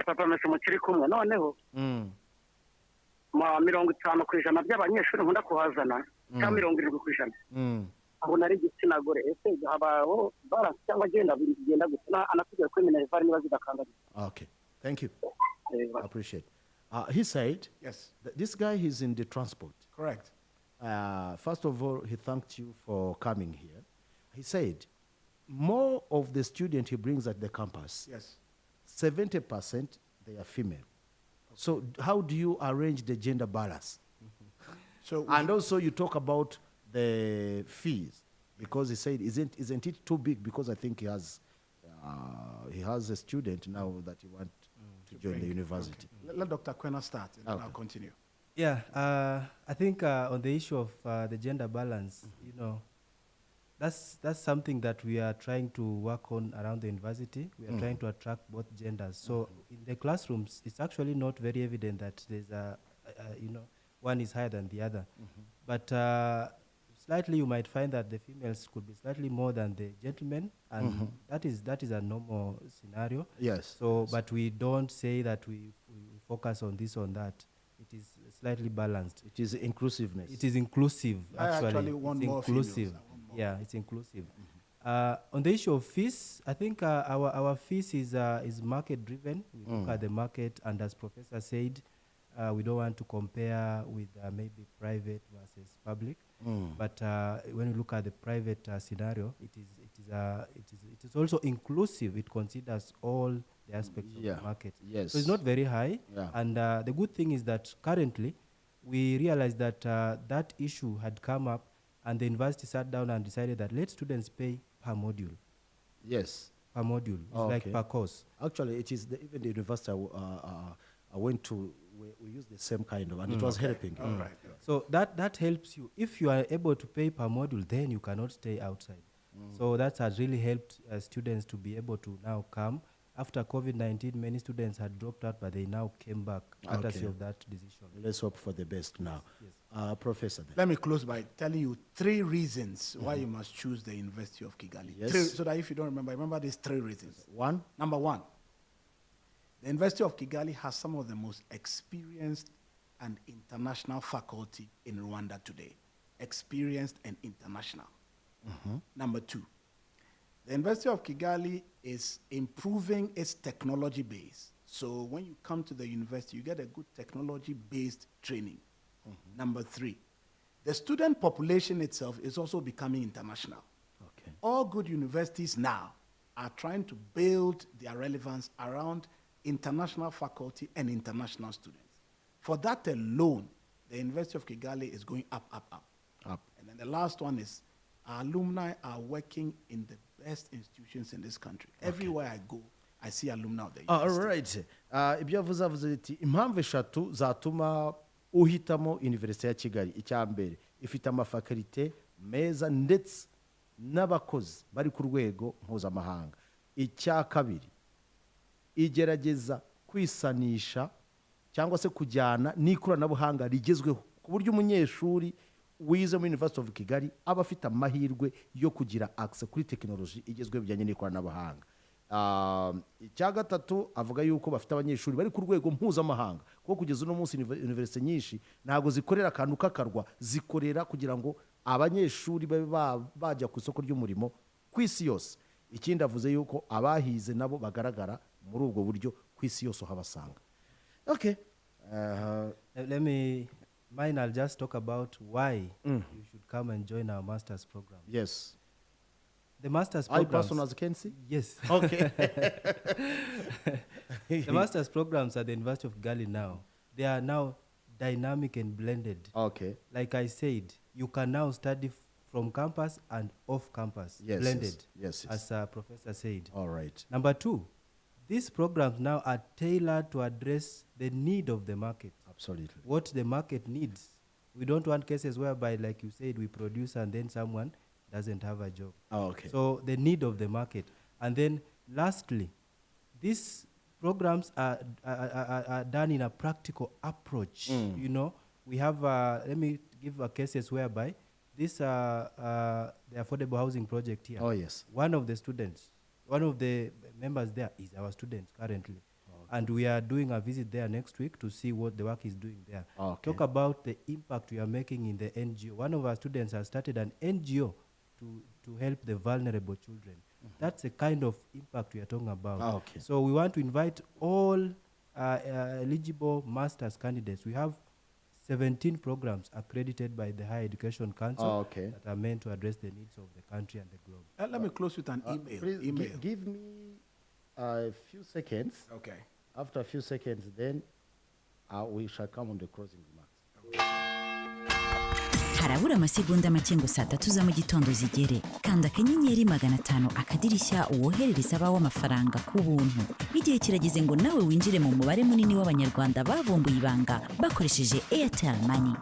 Papa mese mukiri kumwe noneho. Ma 50% by'abanyeshuri nkunda kuhazana cyangwa 70%. Aho nari gitsina gore ese habaho balance cyangwa genda gusa anatubwiye ko minerval niba zidakanga. Okay. Thank you. I appreciate. He said, yes, this guy is in the transport. Correct. First of all, he thanked you for coming here. He said, more of the students he brings at the campus, 70% they are female. Okay. So how do you arrange the gender balance? So and also you talk about the fees, because he said, isn't it too big? Because I think he has a student now that he wants to join the university. Okay. Let Dr. Kwena start, and then I'll continue. Yeah, I think on the issue of the gender balance, that's something that we are trying to work on around the university. We are trying to attract both genders. So in the classrooms, it's actually not very evident that there's one is higher than the other. But slightly you might find that the females could be slightly more than the gentlemen, and that is a normal scenario. Yes. So, but we don't say that we focus on this, on that. It is slightly balanced. It is inclusiveness. It is inclusive, actually. I actually want it's more inclusive. females. Yeah, it's inclusive. On the issue of fees, I think our fees is market driven. We look at the market, and as Professor said, we don't want to compare with maybe private versus public. But when you look at the private scenario, it is also inclusive. It considers all the aspects of the market. Yes. So it's not very high. Yeah. And the good thing is that currently we realized that that issue had come up, and the university sat down and decided that let students pay per module. Yes. Per module. It's like per course. Actually, it is even the university I went to, we used the same kind of, and it was helping. All right. So that helps you. If you are able to pay per module, then you cannot stay outside. So that has really helped students to be able to now come. After COVID-19, many students had dropped out, but they now came back courtesy of that decision. Let's hope for the best now. Yes. Professor. Then. Let me close by telling you 3 reasons why you must choose the University of Kigali. Yes. So that if you don't remember these 3 reasons. Number 1, the University of Kigali has some of the most experienced and international faculty in Rwanda today. Experienced and international. Number 2, the University of Kigali is improving its technology base. So when you come to the university, you get a good technology-based training. Number 3, the student population itself is also becoming international. Okay. All good universities now are trying to build their relevance around international faculty and international students. For that alone, the University of Kigali is going up. And then the last one is our alumni are working in the best institutions in this country. Everywhere I go, I see alumni of the university. All right. Ibyo avuze iti impamvu eshatu zatuma uhitamo University ya Kigali. Icya mbere, ifite amafakulite meza ndetse n'abakozi bari ku rwego mpuzamahanga. Icya kabiri, igerageza kwisanisha cyangwa se kujyana n'ikoranabuhanga rigezweho ku buryo umunyeshuri wize muri University of Kigali aba afite amahirwe yo kugira access kuri tekinoloji igezweho bijyanye n'ikoranabuhanga. Icya gatatu avuga yuko bafite abanyeshuri bari ku rwego mpuzamahanga kuko kugeza uno munsi university nyinshi ntabwo zikorera akantu k'akarwa, zikorera kugira ngo abanyeshuri babe bajya ku isoko ry'umurimo ku isi yose. Ikindi avuze yuko abahize nabo bagaragara muri ubwo buryo ku isi yose uhabasanga. Okay. Mine, I'll just talk about why you should come and join our master's program. Yes. The master's programs. I personally can see? Yes. Okay. The master's programs at the University of Kigali now, they are now dynamic and blended. Okay. Like I said, you can now study from campus and off campus, yes, blended, yes, as a professor said. All right. Number two, these programs now are tailored to address the need of the market. Absolutely. What the market needs. We don't want cases whereby, like you said, we produce and then someone doesn't have a job. Oh, okay. So the need of the market. And then lastly, these programs are done in a practical approach. You know, we have, let me give cases whereby this, the affordable housing project here. Oh, yes. One of the students, one of the members there is our student currently. And we are doing a visit there next week to see what the work is doing there. Okay. Talk about the impact we are making in the NGO. One of our students has started an NGO to help the vulnerable children. That's the kind of impact we are talking about. Okay. So we want to invite all eligible master's candidates. We have 17 programs accredited by the Higher Education Council that are meant to address the needs of the country and the globe. Let me close with an email. Please give me a few seconds. Okay. After a few seconds, then we shall come on the closing remarks. harabura amasegonda make ngo saa tatu za mu gitondo zigere, kanda akanyenyeri 500 akadirishya woherereza abawe amafaranga ku buntu. Igihe kirageze ngo nawe winjire mu mubare munini w'abanyarwanda bavumbuye ibanga bakoresheje Airtel Money.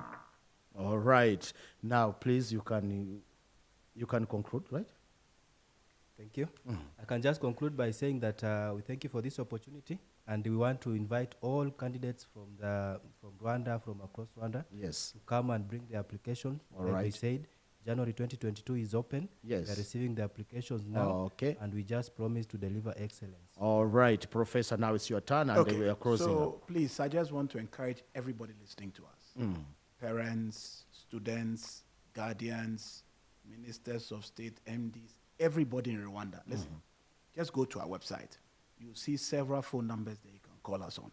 All right. Now, please, you can conclude, right? Thank you. I can just conclude by saying that we thank you for this opportunity, and we want to invite all candidates from Rwanda, from across Rwanda, yes, to come and bring the application. All like right. we said, January 2022 is open. Yes. We are receiving the applications now, okay, and we just promise to deliver excellence. All right, Professor, now it's your turn, and we are closing so up. Please, I just want to encourage everybody listening to us. Parents, students, guardians, ministers of state, MDs, everybody in Rwanda. Listen, just go to our website. You'll see several phone numbers that you can call us on.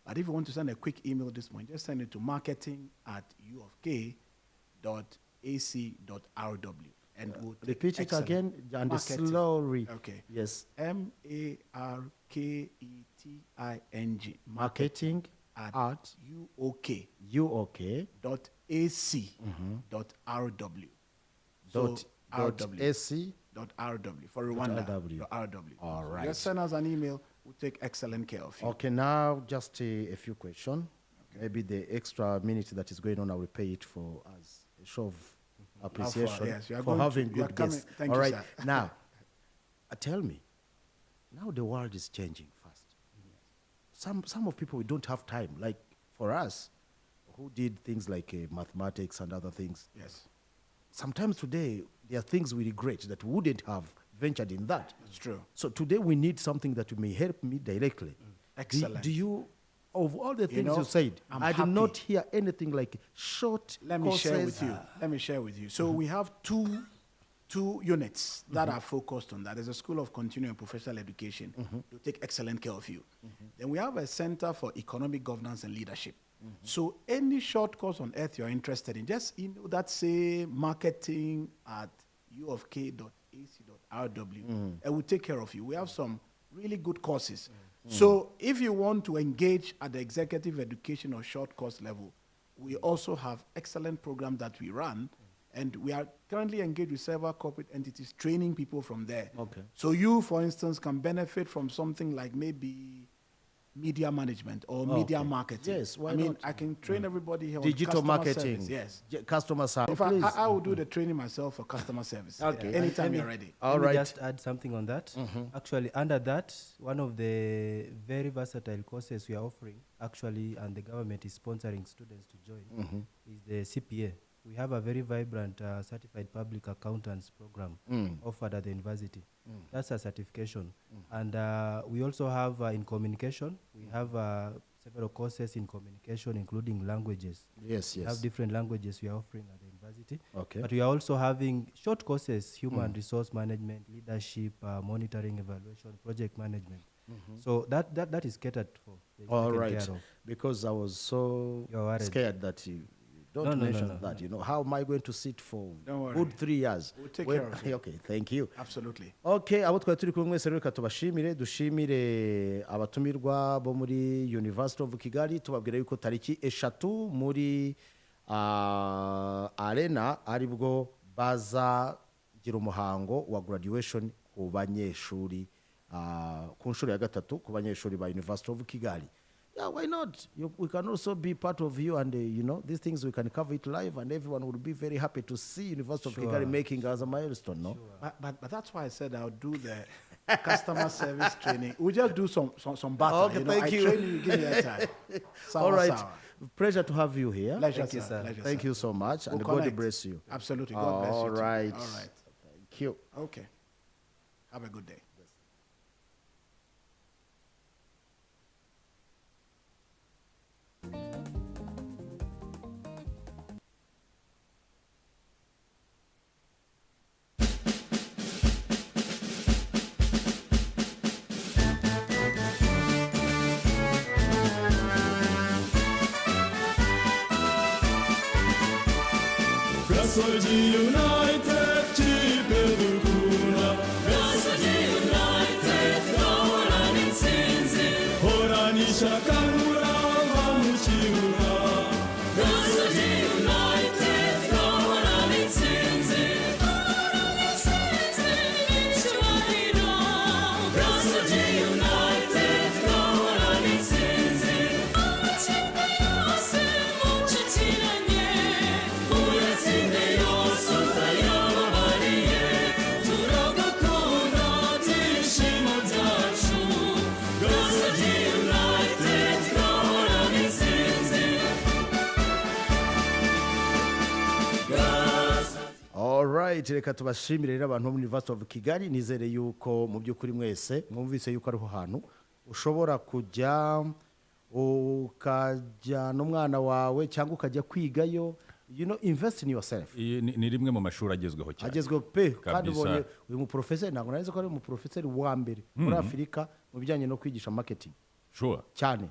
But if you want to send a quick email this morning, just send it to marketing@uofk.ac.rw. And we'll take Repeat it again, and Marketing. slowly. Okay. Yes. marketing. Marketing at uok. uok.ac.rw. So .ac. .rw for Rwanda. .rw. All right. Just send us an email. We'll take excellent care of you. Okay, now just a few questions. Maybe the extra minute that is going on, I will pay it for as a show of appreciation Yes, you are for going having to- you are good coming. guests. Thank All you, right, sir. now, tell me, now the world is changing fast. Some of people, we don't have time. Like for us, who did things like mathematics and other things. Yes. Sometimes today, there are things we regret that we wouldn't have ventured in that. That's true. So today we need something that may help me directly. Excellent. Do you, of all the things know, you said, I'm I did happy. not hear anything like short Let me share courses. with you. Let me share with you. So we have two units that are focused on that. There's a School of Continuing and Professional Education. They'll take excellent care of you. Then we have a Center for Economic Governance and Leadership. So any short course on earth you're interested in, just email that, say marketing@uofk.ac.rw, and we'll take care of you. We have some really good courses. So if you want to engage at the executive education or short course level, we also have excellent programs that we run, and we are currently engaged with several corporate entities training people from there. Okay. So you, for instance, can benefit from something like maybe media management or Okay. media marketing. Yes, why I mean, not? I can train everybody here Digital on customer marketing. service. Yes. Customer service. In fact, Please. I will do the training myself for customer service. Okay. Anytime Let me- you're ready. Let me just add something on that. Mhm. Actually, under that, one of the very versatile courses we are offering, actually, and the government is sponsoring students to join, Mhm. is the CPA. We have a very vibrant certified public accountants program offered at the university. That's a certification. And we also have in communication, we have several courses in communication, including languages. Yes, We yes. have different languages we are offering at the university. Okay. But we are also having short courses, human resource management, leadership, monitoring, evaluation, project management. So that is catered for. is All taken right. care of. Because I was so You're worried. scared that you don't No, no, no, mention no, that. no. You know, how am I going to sit for Don't worry. good 3 years? We'll take When- care of it. Okay, thank you. Absolutely. Okay, abo twari turi kumwe mwese rero reka tubashimire dushimire abatumirwa bo muri University of Kigali tubabwira yuko tariki 3 muri arena aribwo bazagira umuhango wa graduation ku banyeshuri ku nshuro ya gatatu ku banyeshuri ba University of Kigali. Yeah, why not? We can also be part of you, and you know, these things we can cover it live, and everyone will be very happy to see University of Kigali making us a milestone, no? But that's why I said I'll do the customer service training. We just do some battle. Okay, you know, thank I you. train you, give me a time. Sawa, All right. sawa. Pleasure to have you here. Pleasure, Thank you, sir. sir. Pleasure, Thank sir. you so much, and We'll God connect. bless you. Absolutely. God bless you. All too. right. All right. Thank you. Okay. Have a good day. Gasoji United, kipe dukunda. Gasoji United, gahorana intsinzi. Horana ishyaka n'umurava mu kibuga. Gasoji United, gahorana intsinzi. Gahorana intsinzi n'icyubahiro. Gasoji United, gahorana intsinzi. Amakipe yose mucikiranye. Uyatsinze yose utayababariye. Turagukunda byishimo byacu. Gasogi United, gahorana intsinzi. All right, reka tubashimire rero abantu bo muri University of Kigali nizere yuko mu by'ukuri mwese mwumvise yuko ariho hantu ushobora kujya ukajyana umwana wawe cyangwa ukajya kwigayo, you know, invest in yourself. ni rimwe mu mashuri agezweho cyane Agezweho pe kandi Kabisa. ubonye uyu muprofeseri ntabwo nari nzi ko ari umuprofeseri wa mbere muri Afurika mu bijyanye no kwigisha marketing sure cyane.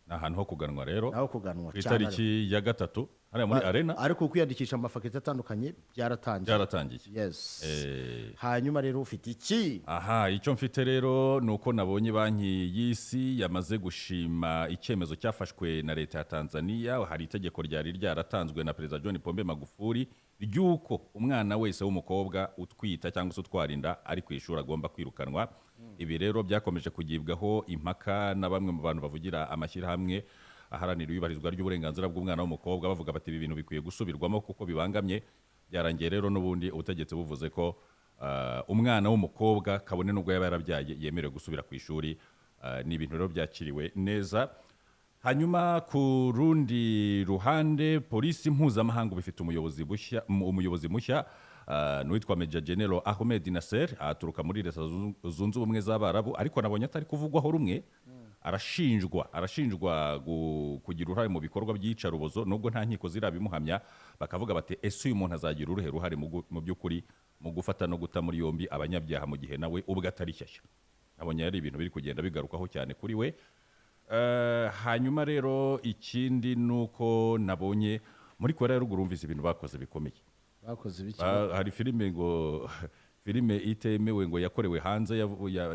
ni ahantu ho kuganwa rero Naho kuganwa ku cyane. itariki ya gatatu hariya muri arena ariko kwiyandikisha mu mafakulite atandukanye byaratangiye. Yes. Hanyuma rero ufite iki? Aha, icyo mfite rero ni uko nabonye banki y'isi yamaze gushima icyemezo cyafashwe na leta ya Tanzania. Hari itegeko ryari ryaratanzwe na Perezida John Pombe Magufuli ry'uko umwana wese w'umukobwa utwita cyangwa se utwara inda ari ku ishuri agomba kwirukanwa. Ibi rero byakomeje kugibwaho impaka na bamwe mu bantu bavugira amashyirahamwe aharanira iyubahirizwa ry'uburenganzira bw'umwana w'umukobwa bavuga bati ibi bintu bikwiye gusubirwamo kuko bibangamye. Byarangiye rero n'ubundi ubutegetsi buvuze ko umwana w'umukobwa kabone n'ubwo yaba yarabyaye yemerewe gusubira ku ishuri. Ni ibintu rero byakiriwe neza. Hanyuma ku rundi ruhande polisi mpuzamahanga bifite umuyobozi mushya n'uwitwa Major General Ahmed Nasser aturuka muri Leta Zunze Ubumwe z'Abarabu, ariko nabonye atari kuvugwaho rumwe. arashinjwa kugira uruhare mu bikorwa by'iyicarubozo nubwo nta nkiko zirabimuhamya. Bakavuga bati ese uyu muntu azagira uruhare mu by'ukuri mu gufata no guta muri yombi abanyabyaha mu gihe nawe ubwo atari shyashya. Nabonye ari ibintu biri kugenda bigarukaho cyane kuri we. Hanyuma rero ikindi nuko nabonye muri Korea ya Ruguru umvise ibintu bakoze bikomeye. Bakoze biki? Hari filime itemewe ngo yakorewe hanze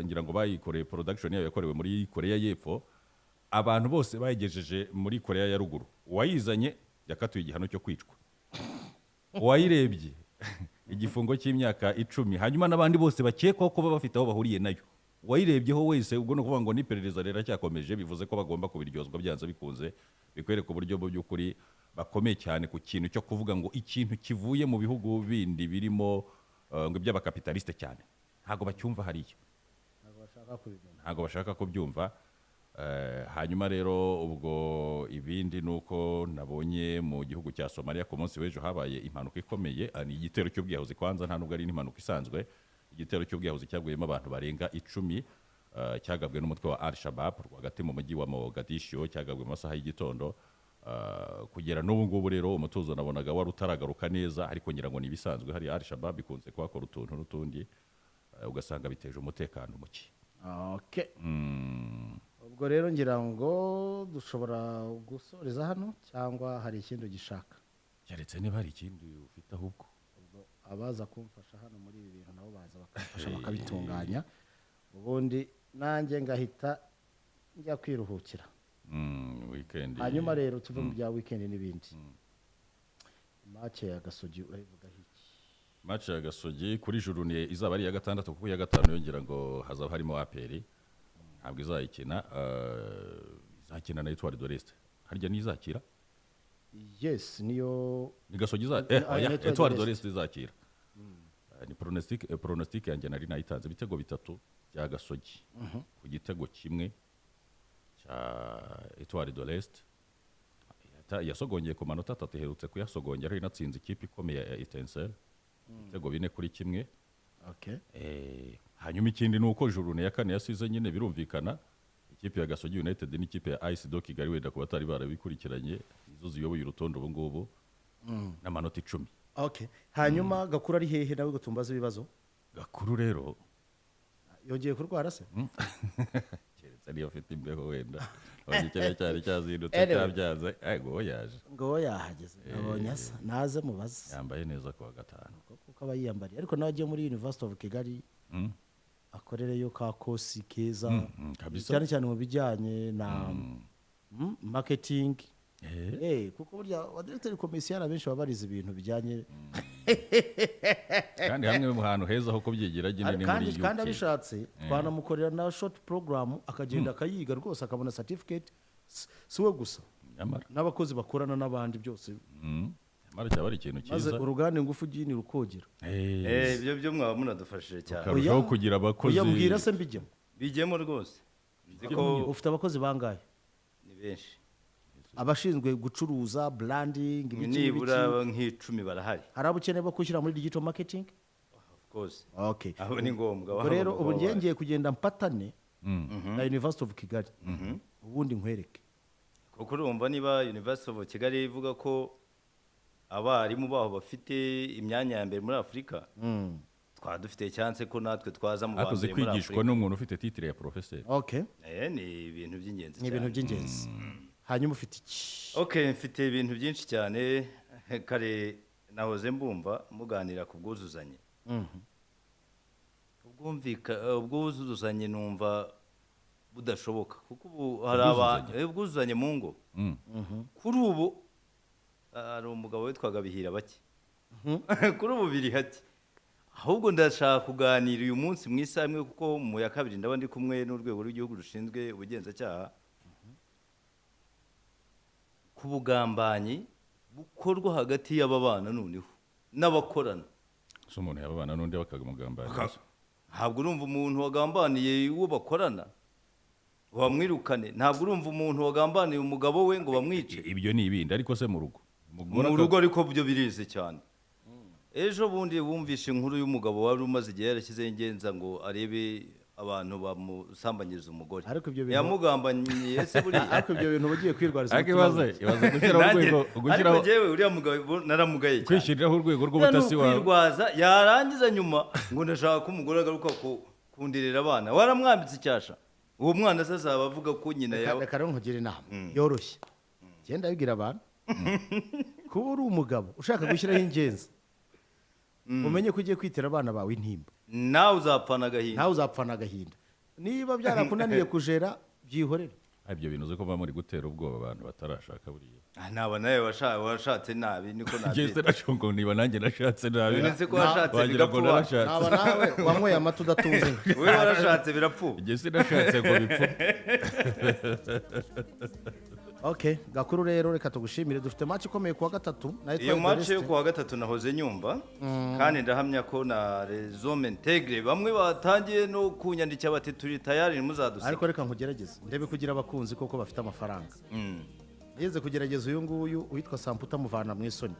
ngira ngo bayikoreye production yayo yakorewe muri Korea y'Epfo. Abantu bose bayigejeje muri Korea ya Ruguru. Uwayizanye yakatuye igihano cyo kwicwa. Uwayirebye igifungo cy'imyaka 10. Hanyuma n'abandi bose bakekwaho ko bafite aho bahuriye nayo wayirebyeho wese ubwo no kuvuga ngo n'iperereza rero cyakomeje bivuze ko bagomba kubiryozwa byanze bikunze bikwereka uburyo mu by'ukuri bakomeye cyane ku kintu cyo kuvuga ngo ikintu kivuye mu bihugu bindi birimo ngo iby'abakapitaliste cyane ntago bacyumva hariya ntago bashaka kubyumva hanyuma rero ubwo ibindi nuko nabonye mu gihugu cya Somalia ku munsi w'ejo habaye impanuka ikomeye ni igitero cy'ubwiyahuzi kwanza nta nubwo ari n'impanuka isanzwe igitero cy'ubwiyahuzi cyaguyemo abantu barenga 10 cyagabwe n'umutwe wa Al-Shabaab rwagati mu mujyi wa Mogadishu cyagabwe mu masaha y'igitondo kugera n'ubu ngubu rero umutuzo nabonaga wari utaragaruka neza ariko ngira ngo nibisanzwe hari Al-Shabaab ikunze kuhakora utuntu n'utundi ugasanga biteje umutekano muke. Okay. Ubwo rero ngira ngo dushobora gusoreza hano cyangwa hari ikindi gishaka yaretse niba hari ikindi ufite ahubwo abaza kumfasha hano muri ibi bintu nabo baza bakafasha bakabitunganya ubundi nanjye ngahita njya kwiruhukira weekend hanyuma rero tuve mu bya weekend n'ibindi match ya Gasogi urayivuga hiki match ya Gasogi kuri juru ni izaba ari ya gatandatu kuko ya gatanu yongera ngo hazaba harimo APR ntabwo izayikina izakina na Etoile de l'Est harya nizakira yes niyo ni Gasogi Etoile de l'Est izakira ni pronostic yanjye nari nayitanze ibitego 3 bya Gasogi ku gitego kimwe cya Etoile de l'Est yasogongeye ku manota 3 herutse kuyasogongera inatsinze ikipe ikomeye ya Etincelle ibitego 4-1 okay hanyuma ikindi nuko jurune ya kane yasize nyine birumvikana ikipe ya Gasogi United n'ikipe ya AS do Kigali wenda kuba atari barabikurikiranye izo ziyoboye urutondo ubu ngubu n'amanota 10. Okay hanyuma Gakuru ari hehe nawe gutumbaza ibibazo Gakuru rero yongeye kurwara se keretse ari afite imbeho wenda ogikere cyari cyazindutse cyabyaze ngo yaje ngo yahageze nabonye asa naze mubaze yambaye neza kwa gatanu kuko abayiyambariye ariko nawe agiye muri University of Kigali akorereyo ka kosi keza cyane cyane mu bijyanye na marketing kuko burya directeur commercial abenshi babariza ibintu bijyanye kandi hamwe mu hantu heza ho kubyigira gine ni muri kandi abishatse twanamukorera na short program akagenda akayiga rwose akabona certificate siwe gusa n'abakozi bakorana n'abandi byose mara cyaba ari ikintu cyiza uruganda ngufu gini rukogera ibyo byo mwaba munadufashije cyane karushaho kugira abakozi uyambwira se bijyemo rwose ufite abakozi bangahe ni benshi abashinzwe gucuruza branding nibura nk'icumi barahari hari abukeneye bakwishyira muri digital marketing of course okay aho ni ngombwa rero ubu ngiye kugenda mpatane na University of Kigali ubundi nkwereke kuko urumva niba University of Kigali ivuga ko abarimu baho bafite imyanya ya mbere muri Afrika dufite chance ko natwe twaza mu bambere muri Afrika kwigishwa n'umuntu ufite titre ya professeur okay ni ibintu by'ingenzi cyane ni ibintu by'ingenzi hanyuma ufite iki okay mfite ibintu byinshi cyane kare nahoze mbumva muganira ku bwuzuzanye ubwuzuzanye numva budashoboka kuko ubu hari ubwuzuzanye mu ngo kuri ubu hari umugabo witwaga Bihira bake kuri ubu biri hati ahubwo ndashaka kuganira uyu munsi mu isaha imwe kuko mu ya kabiri ndaba ndi kumwe n'urwego rw'igihugu rushinzwe ubugenzacyaha ku bugambanyi bukorwa hagati y'ababana noneho n'abakorana so umuntu yababana n'undi bakamugambana ntabwo urumva umuntu wagambaniye uwo bakorana bamwirukane ntabwo urumva umuntu wagambaniye umugabo we ngo bamwice ibyo ni ibindi ariko se mu rugo mu rugo ariko byo birize cyane ejo bundi bumvishe inkuru y'umugabo wari umaze igihe yarashyizeho ingenza ngo arebe abantu bamusambanyiriza umugore yamugambaniye se buriya ariko ibyo bintu bagiye kwirwariza ibaze gushyiraho urwego ariko jewe uriya mugabo naramugaye cyane kwishyiriraho urwego rw'ubutasi wawe kwirwaza yarangiza nyuma ngo ndashaka ko umugore agaruka kundirira abana waramwambitse icyasha uwo mwana se azaba avuga ko nyina yawe reka rero nkugira inama yoroshye genda abibwira abantu kuba uri umugabo ushaka gushyiraho ingenzi umenye ko ugiye kwitera abana bawe intimba nawe uzapfana agahinda niba byarakunaniye kujera byihorera ibyo bintu uzi ko baba muri gutera ubwoba abantu batarashaka buriya naba nawe washatse nabi niko ngeze nashongo niba nanjye nashatse nabi nese ko washatse bigapfuba naba nawe wanyweye amata udatuze we warashatse birapfuba ngeze nashatse ngo bipfu Okay, Gakuru rero reka tugushimire dufite match ikomeye kuwa gatatu iyo match yo kuwa gatatu nahoze nyumva kandi ndahamya ko na Rezome Integre bamwe batangiye no kunyandikira bati turi tayari muzadusika ariko reka nkugerageze ndebe kugira abakunzi koko bafite amafaranga yeze kugerageza uyu nguyu uhitwa Samputa muvana mu isoni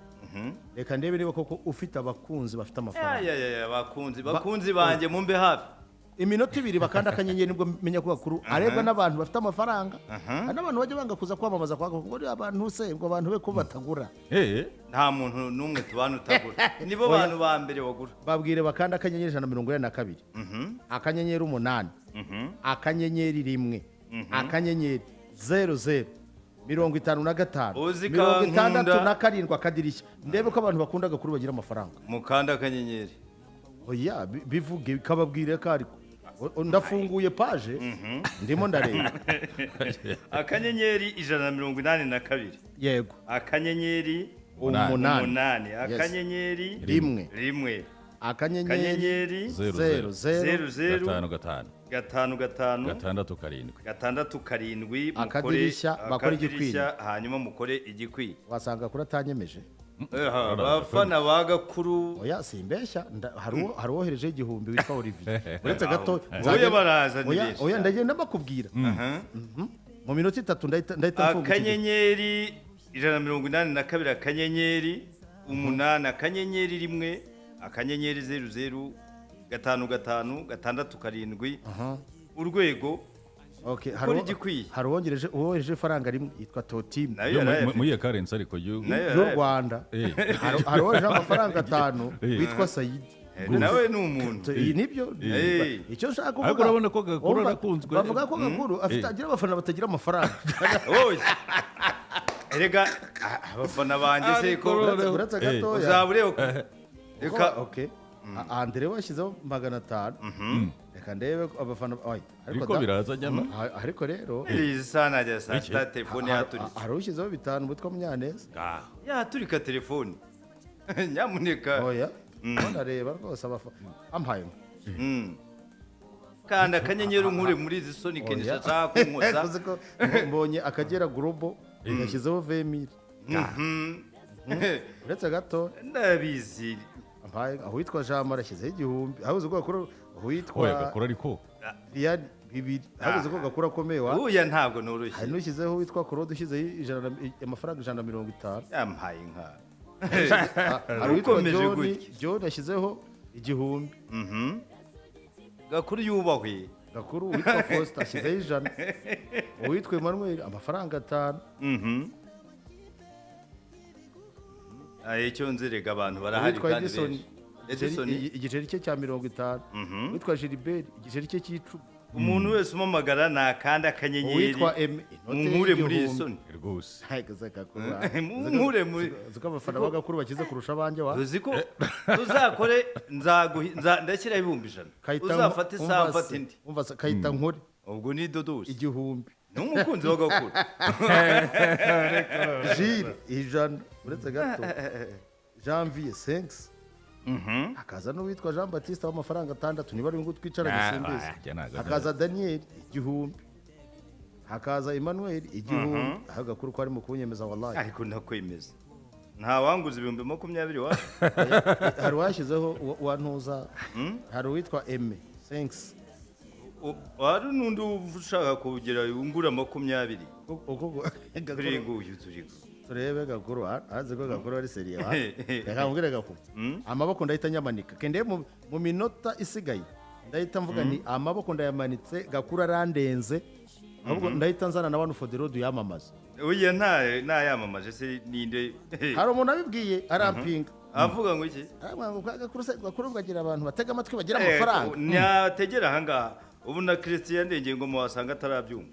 reka ndebe niba koko ufite abakunzi bafite amafaranga bakunzi banje mumbe hafi iminota 2 bakanda akanyenyeri nibwo menya ko Gakuru arebwa n'abantu bafite amafaranga n'abantu bajye banga kuza kwamamaza kwa ngo abantu se ngo abantu be ko batagura nta muntu numwe tubana utagura nibo bantu ba mbere bagura babwire bakanda akanyenyeri 142 akanyenyeri 8 akanyenyeri 1 akanyenyeri 00 55 67 akadirishya ndebe ko abantu bakunda Gakuru bagira amafaranga mukanda akanyenyeri oya bivuge kababwire ko ariko ndafunguye page ndimo ndareba akanyenyeri 182 yego akanyenyeri 8 akanyenyeri 1 akanyenyeri 00 gatandatu karindwi akadirishya bakora igikwiye hanyuma mukore igikwiye wasanga kuri atanyemeje abafana ba Gakuru oya simbeshya hari wohereje igihumbi witwa Olivier uretse gato oya baraza nibesha oya ndagenda bakubwira mu minota 3 ndahita mfunga akanyenyeri 182 akanyenyeri 8 akanyenyeri 1 akanyenyeri 00 55 karindwi urwego okay hari uwongereje faranga rimwe yitwa Totim mu ye currency ariko y'u Rwanda hari uwongereje amafaranga 5 witwa Said nawe ni umuntu nibyo icyo nshaka kuvuga ariko urabona ko Gakuru arakunzwe bavuga ko Gakuru afite agira abafana batagira amafaranga erega abafana banje se ko uretse gatoya uzabure reka okay Andre washyizeho 500 reka ndebe abafana ariko biraza nyama ariko rero iri sana ya sa telefone yaturitse hari ushyizeho 5 butwa Munyaneza yaturika telefone nyamuneka oya ndareba rwose abafana ampaye kandi akanyenyeri nkure muri izi Sonic nishaka kunkoza mbonye Akagera Global yashyizeho 20 uretse gato ndabizi aho witwa Jean marashyizeho igihumbi aho uzi ko Gakuru witwa Gakuru ariko Diane bibiri aho uzi ko Gakuru akomeye wa uya ntabwo noroshye hari nushyizeho witwa Claude ushyizeho amafaranga 150 yampaye inka hari witwa John yashyizeho igihumbi Gakuru yubahwe Gakuru witwa Foster ashyizeho 100 uwitwa Emmanuel amafaranga 5 icyo nzerega abantu barahari kandi benshi Edison igiceri cye cya 50 witwa Gilbert igiceri cye cy'icumi umuntu wese umamagara nakanda akanyenyeri witwa nkure muri Soni rwose nkure muri zuko abafana ba Gakuru bakize kurusha abanje wa uziko uzakore ndashyira 1,100 uzafate samfate ndi umva kayita nkore ubwo ni dodosi igihumbi n'umukunzi wa Gakuru Gilles ijana uretse gato Janvier 5 hakaza n'uwitwa Jean Baptiste w'amafaranga 6 niba ari ngo twicara gisimbize hakaza Daniel igihumbi hakaza Emmanuel igihumbi aho Gakuru ko ari mu kunyemeza wallahi ariko ndakwemeza nta wanguza 2020 wa hari washyizeho wantuza hari uwitwa Eme 5 wari nundi ushaka kugira ungura 20 uko Gakuru turigo turebe Gakuru aze ko Gakuru ari seriye wa reka ngire Gakuru amaboko ndahita nyamanika kende mu minota isigaye ndahita mvuga ni amaboko ndayamanitse Gakuru arandenze ahubwo ndahita nzana na one for the road yamamaza uye nta yamamaje se ninde hari umuntu abibwiye arampinga avuga ngo iki Gakuru bwagira abantu batega amatwi bagira amafaranga nyategera hanga ubu na Christian ndenge ngo mwasanga atarabyumva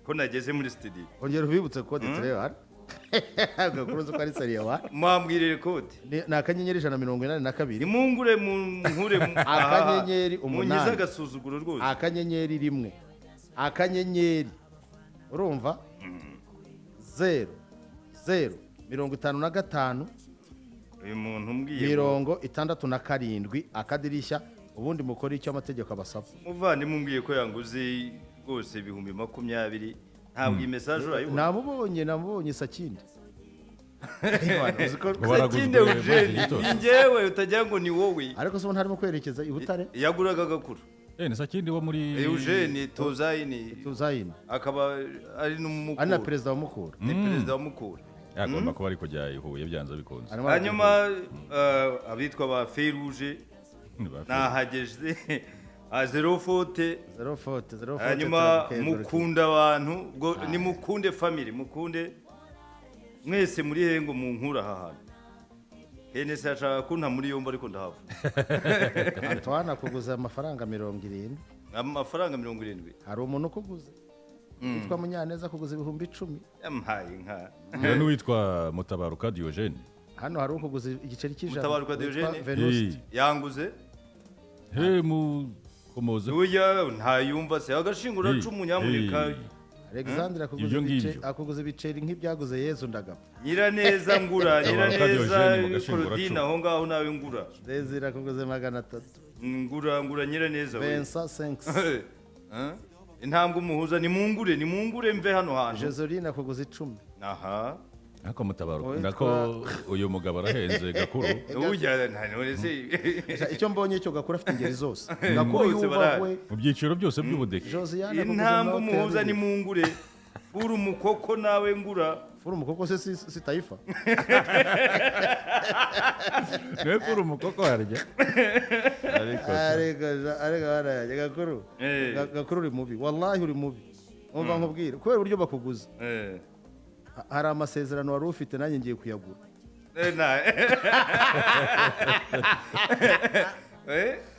ko nageze muri studio ongera ubibutse kode tureba Gakuru ko ari seriye wa mwambwirire kode ni akanyenyeri 182 nimungure nkure akanyenyeri 8 munyiza gasuzuguro rwose akanyenyeri 1 akanyenyeri urumva 0055 uyu muntu umbwiye 67 akadirishya ubundi mukora icyo amategeko abasaba muvandimwe umbwiye ko yanguze rwose 2020 ntabwo iyi message urayibona namubonye sakindi sakindi uje ningewe utagira ngo ni wowe ariko so ntarimo kwerekeza ibutare yaguraga gakuru ni sakindi wo muri Eugene Tozayini akaba ari n'umukuru ari na perezida wa Mukura ni perezida wa Mukura yagomba kuba ariko jya ihuye byanza bikunze hanyuma abitwa ba Feruje nahageze zero fote hanyuma mukunda abantu ni mukunde family mukunde mwese muri hengo mu nkura aha hantu hene se ashaka kunta muri yomba ariko ndahava Antoine kuguza amafaranga 70 amafaranga 70 hari umuntu kuguza witwa Munyaneza kuguza 10,000 yampaye nka n'uwitwa Mutabaruka Diogene hano hari ukuguza igiceri cy'ijana Mutabaruka Diogene yanguze mu komoze uya ntayumva se agashingura c'umunyamurika Alexandre akuguza ibiceri nk'ibyaguze Yezu ndagapa Nyiraneza ngura Nyiraneza Claudine aho ngaho nawe ngura Desire akuguze 300 ngura Nyiraneza Vincent 5 intambwe umuhuza ni mungure mve hano hantu Jezoline akuguza 10 aha ako Mutabaruka ndako uyu mugabo arahenze gakuru ujya none se icyo mbonye cyo gakura afite ingeri zose gakuru yubahwe mu byiciro byose by'ubudeke intambwe umuhuza ni mungure furu mukoko nawe ngura furu mukoko se si taifa ne furu mukoko harya ariko harya gakuru uri mubi wallahi uri mubi umva nkubwira kubera uburyo bakuguza hari amasezerano wari ufite nanjye ngiye kuyagura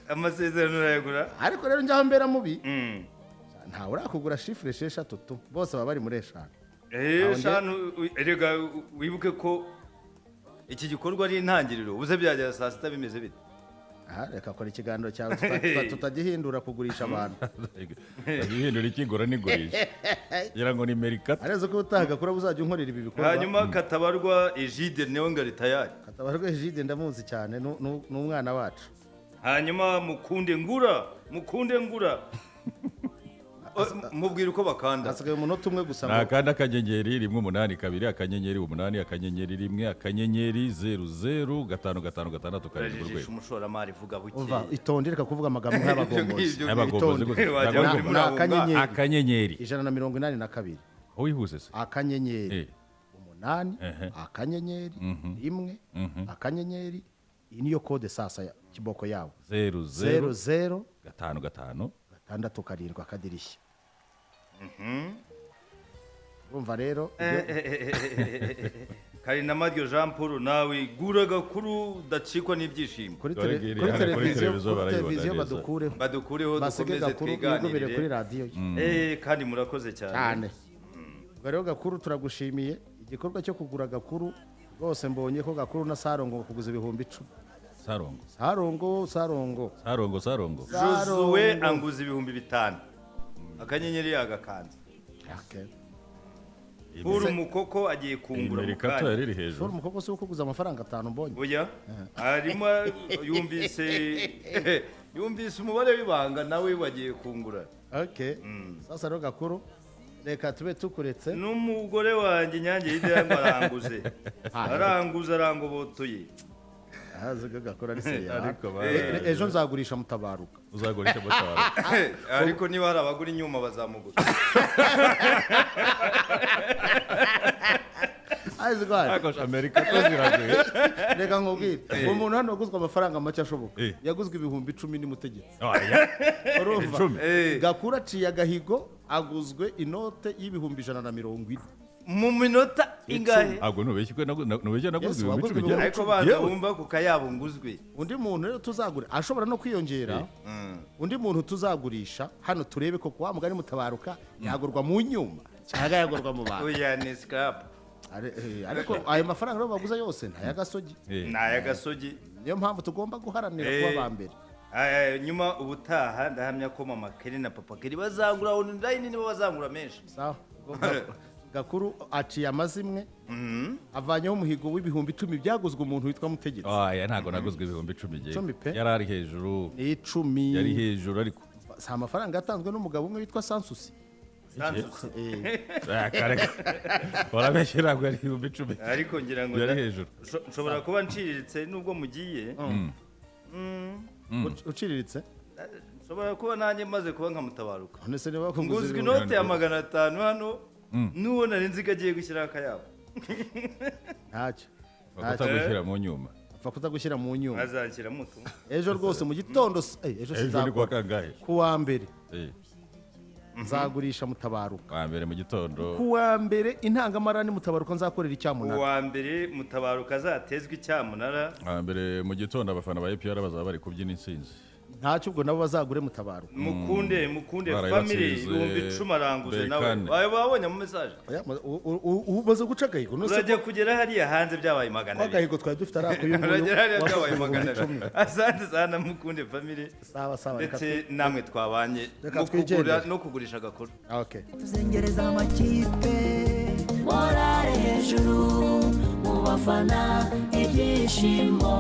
amasezerano urayagura ariko rero njyaho mbera mubi ntawe urakugura shifure 6 bose baba bari muri 5 eshanu erega wibuke ko iki gikorwa ari intangiriro ubuze byagera saa sita bimeze bite reka kora ikiganiro cyawe tutagihindura kugurisha abantu agihindura ikigura n'igurisha ngira ngo ni merikata areze ko utahaga kura uzajya unkorera ibi bikorwa hanyuma Katabarwa Egide newe ngari tayari Katabarwa Egide ndamuzi cyane n'umwana wacu hanyuma mukunde ngura mubwira uko bakanda hasigaye umunota umwe gusa nakanda akanyenyeri 182 akanyenyeri 8 akanyenyeri 1 akanyenyeri 005556 karindwi urwego umushoramari vuga buke umva itondereka kuvuga amagambo nk'abagombozi akanyenyeri 182 wihuse se akanyenyeri 8 akanyenyeri 1 akanyenyeri niyo code sasa kiboko yabo 0055 gatandatu karindwi akadirishya urumva rero Karinamaryo Jean Paul nawe gura gakuru dacikwa n'ibyishimo kuri televiziyo badukureho dukomeze twiganire kuri radio kandi murakoze cyane rero gakuru turagushimiye igikorwa cyo kugura gakuru rwose mbonye ko gakuru na Sarongo kuguza 10,000 Sarongo Josuwe anguza 5,000 akanyenyeri yagakanze Furu mukoko agiye kungura merikata yari hejuru Furu mukoko se ukuguza amafaranga 5 mbonye oya arimo yumvise umubare w'ibanga nawe wagiye kungura sasa rero gakuru reka tube tukuretse n'umugore wanjye nyange y'ibyangwa aranguza arangobotoye hazaga gakora ari seya ejo nzagurisha Mutabaruka uzagurisha Mutabaruka ariko niba hari abagura inyuma bazamugura azigwa Amerika koziraje reka nkubwire umuntu hano guzwa amafaranga make ashoboka yaguzwe 10,000 n'umutegetsi urumva gakura ciye agahigo aguzwe inote y'120 mu minota ingahe agwo nubeshywe nubeshya naguzwe 10,000 ariko baza bumva kukayabunguzwe undi muntu rero tuzagura ashobora no kwiyongera undi muntu tuzagurisha hano turebe ko kwa mugani Mutabaruka yagurwa mu nyuma cyangwa yagurwa mu bantu oya ni scrap ariko ayo mafaranga rero baguza yose ntayagasogi niyo mpamvu tugomba guharanira kuba bambere nyuma ubutaha ndahamya ko mama Kelly na papa Kelly bazangura online nibo bazangura menshi sawa Gakuru aciye amazimwe avanyeho umuhigo w'ibihumbi 10 byaguzwe umuntu witwa Mutegetsi. Oya ntago naguzwe ibihumbi 10 yari ari hejuru. Ni 10 yari hejuru ariko si amafaranga yatanzwe n'umugabo umwe witwa Sansusi. Kareka barabeshyira ngo ari ibihumbi 10 ariko ngira ngo yari hejuru. Nshobora kuba nciriritse nubwo mugiye uciriritse nshobora kuba nanjye maze kuba nkamutabaruka. None niba nguzwe inote ya 500 hano nuwo nari nzi agiye gushyira akayabo. Ntacyo bakatagushyira mu nyuma kutagushyira mu nyuma azakira muto ejo rwose mu gitondo ejo sizakwa kuwa mbere nzagurisha Mutabaruka kuwa mbere mu gitondo kuwa mbere intangamarani Mutabaruka nzakorera icyamunara kuwa mbere Mutabaruka azatezwe icyamunara kuwa mbere mu gitondo abafana ba EPR bazaba bari kubyina insinzi ntacyo ubwo nabo bazagure Mutabaruka mukunde family ibihumbi 10 aranguze nawe babonye mu message ubaze guca gahigo urajya kugera hariya hanze byabaye 100 gahigo twari dufite arakuyungu urajya hariya byabaye 100 asante sana mukunde family sawa ndetse namwe twabanye no kugurisha Gakuru. Okay tuzengereza amakipe morale hejuru mu bafana ibyishimo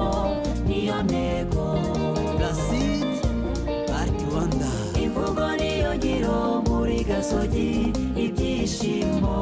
niyo ntego imvugo niyo ngiro muri Gasogi ibyishimo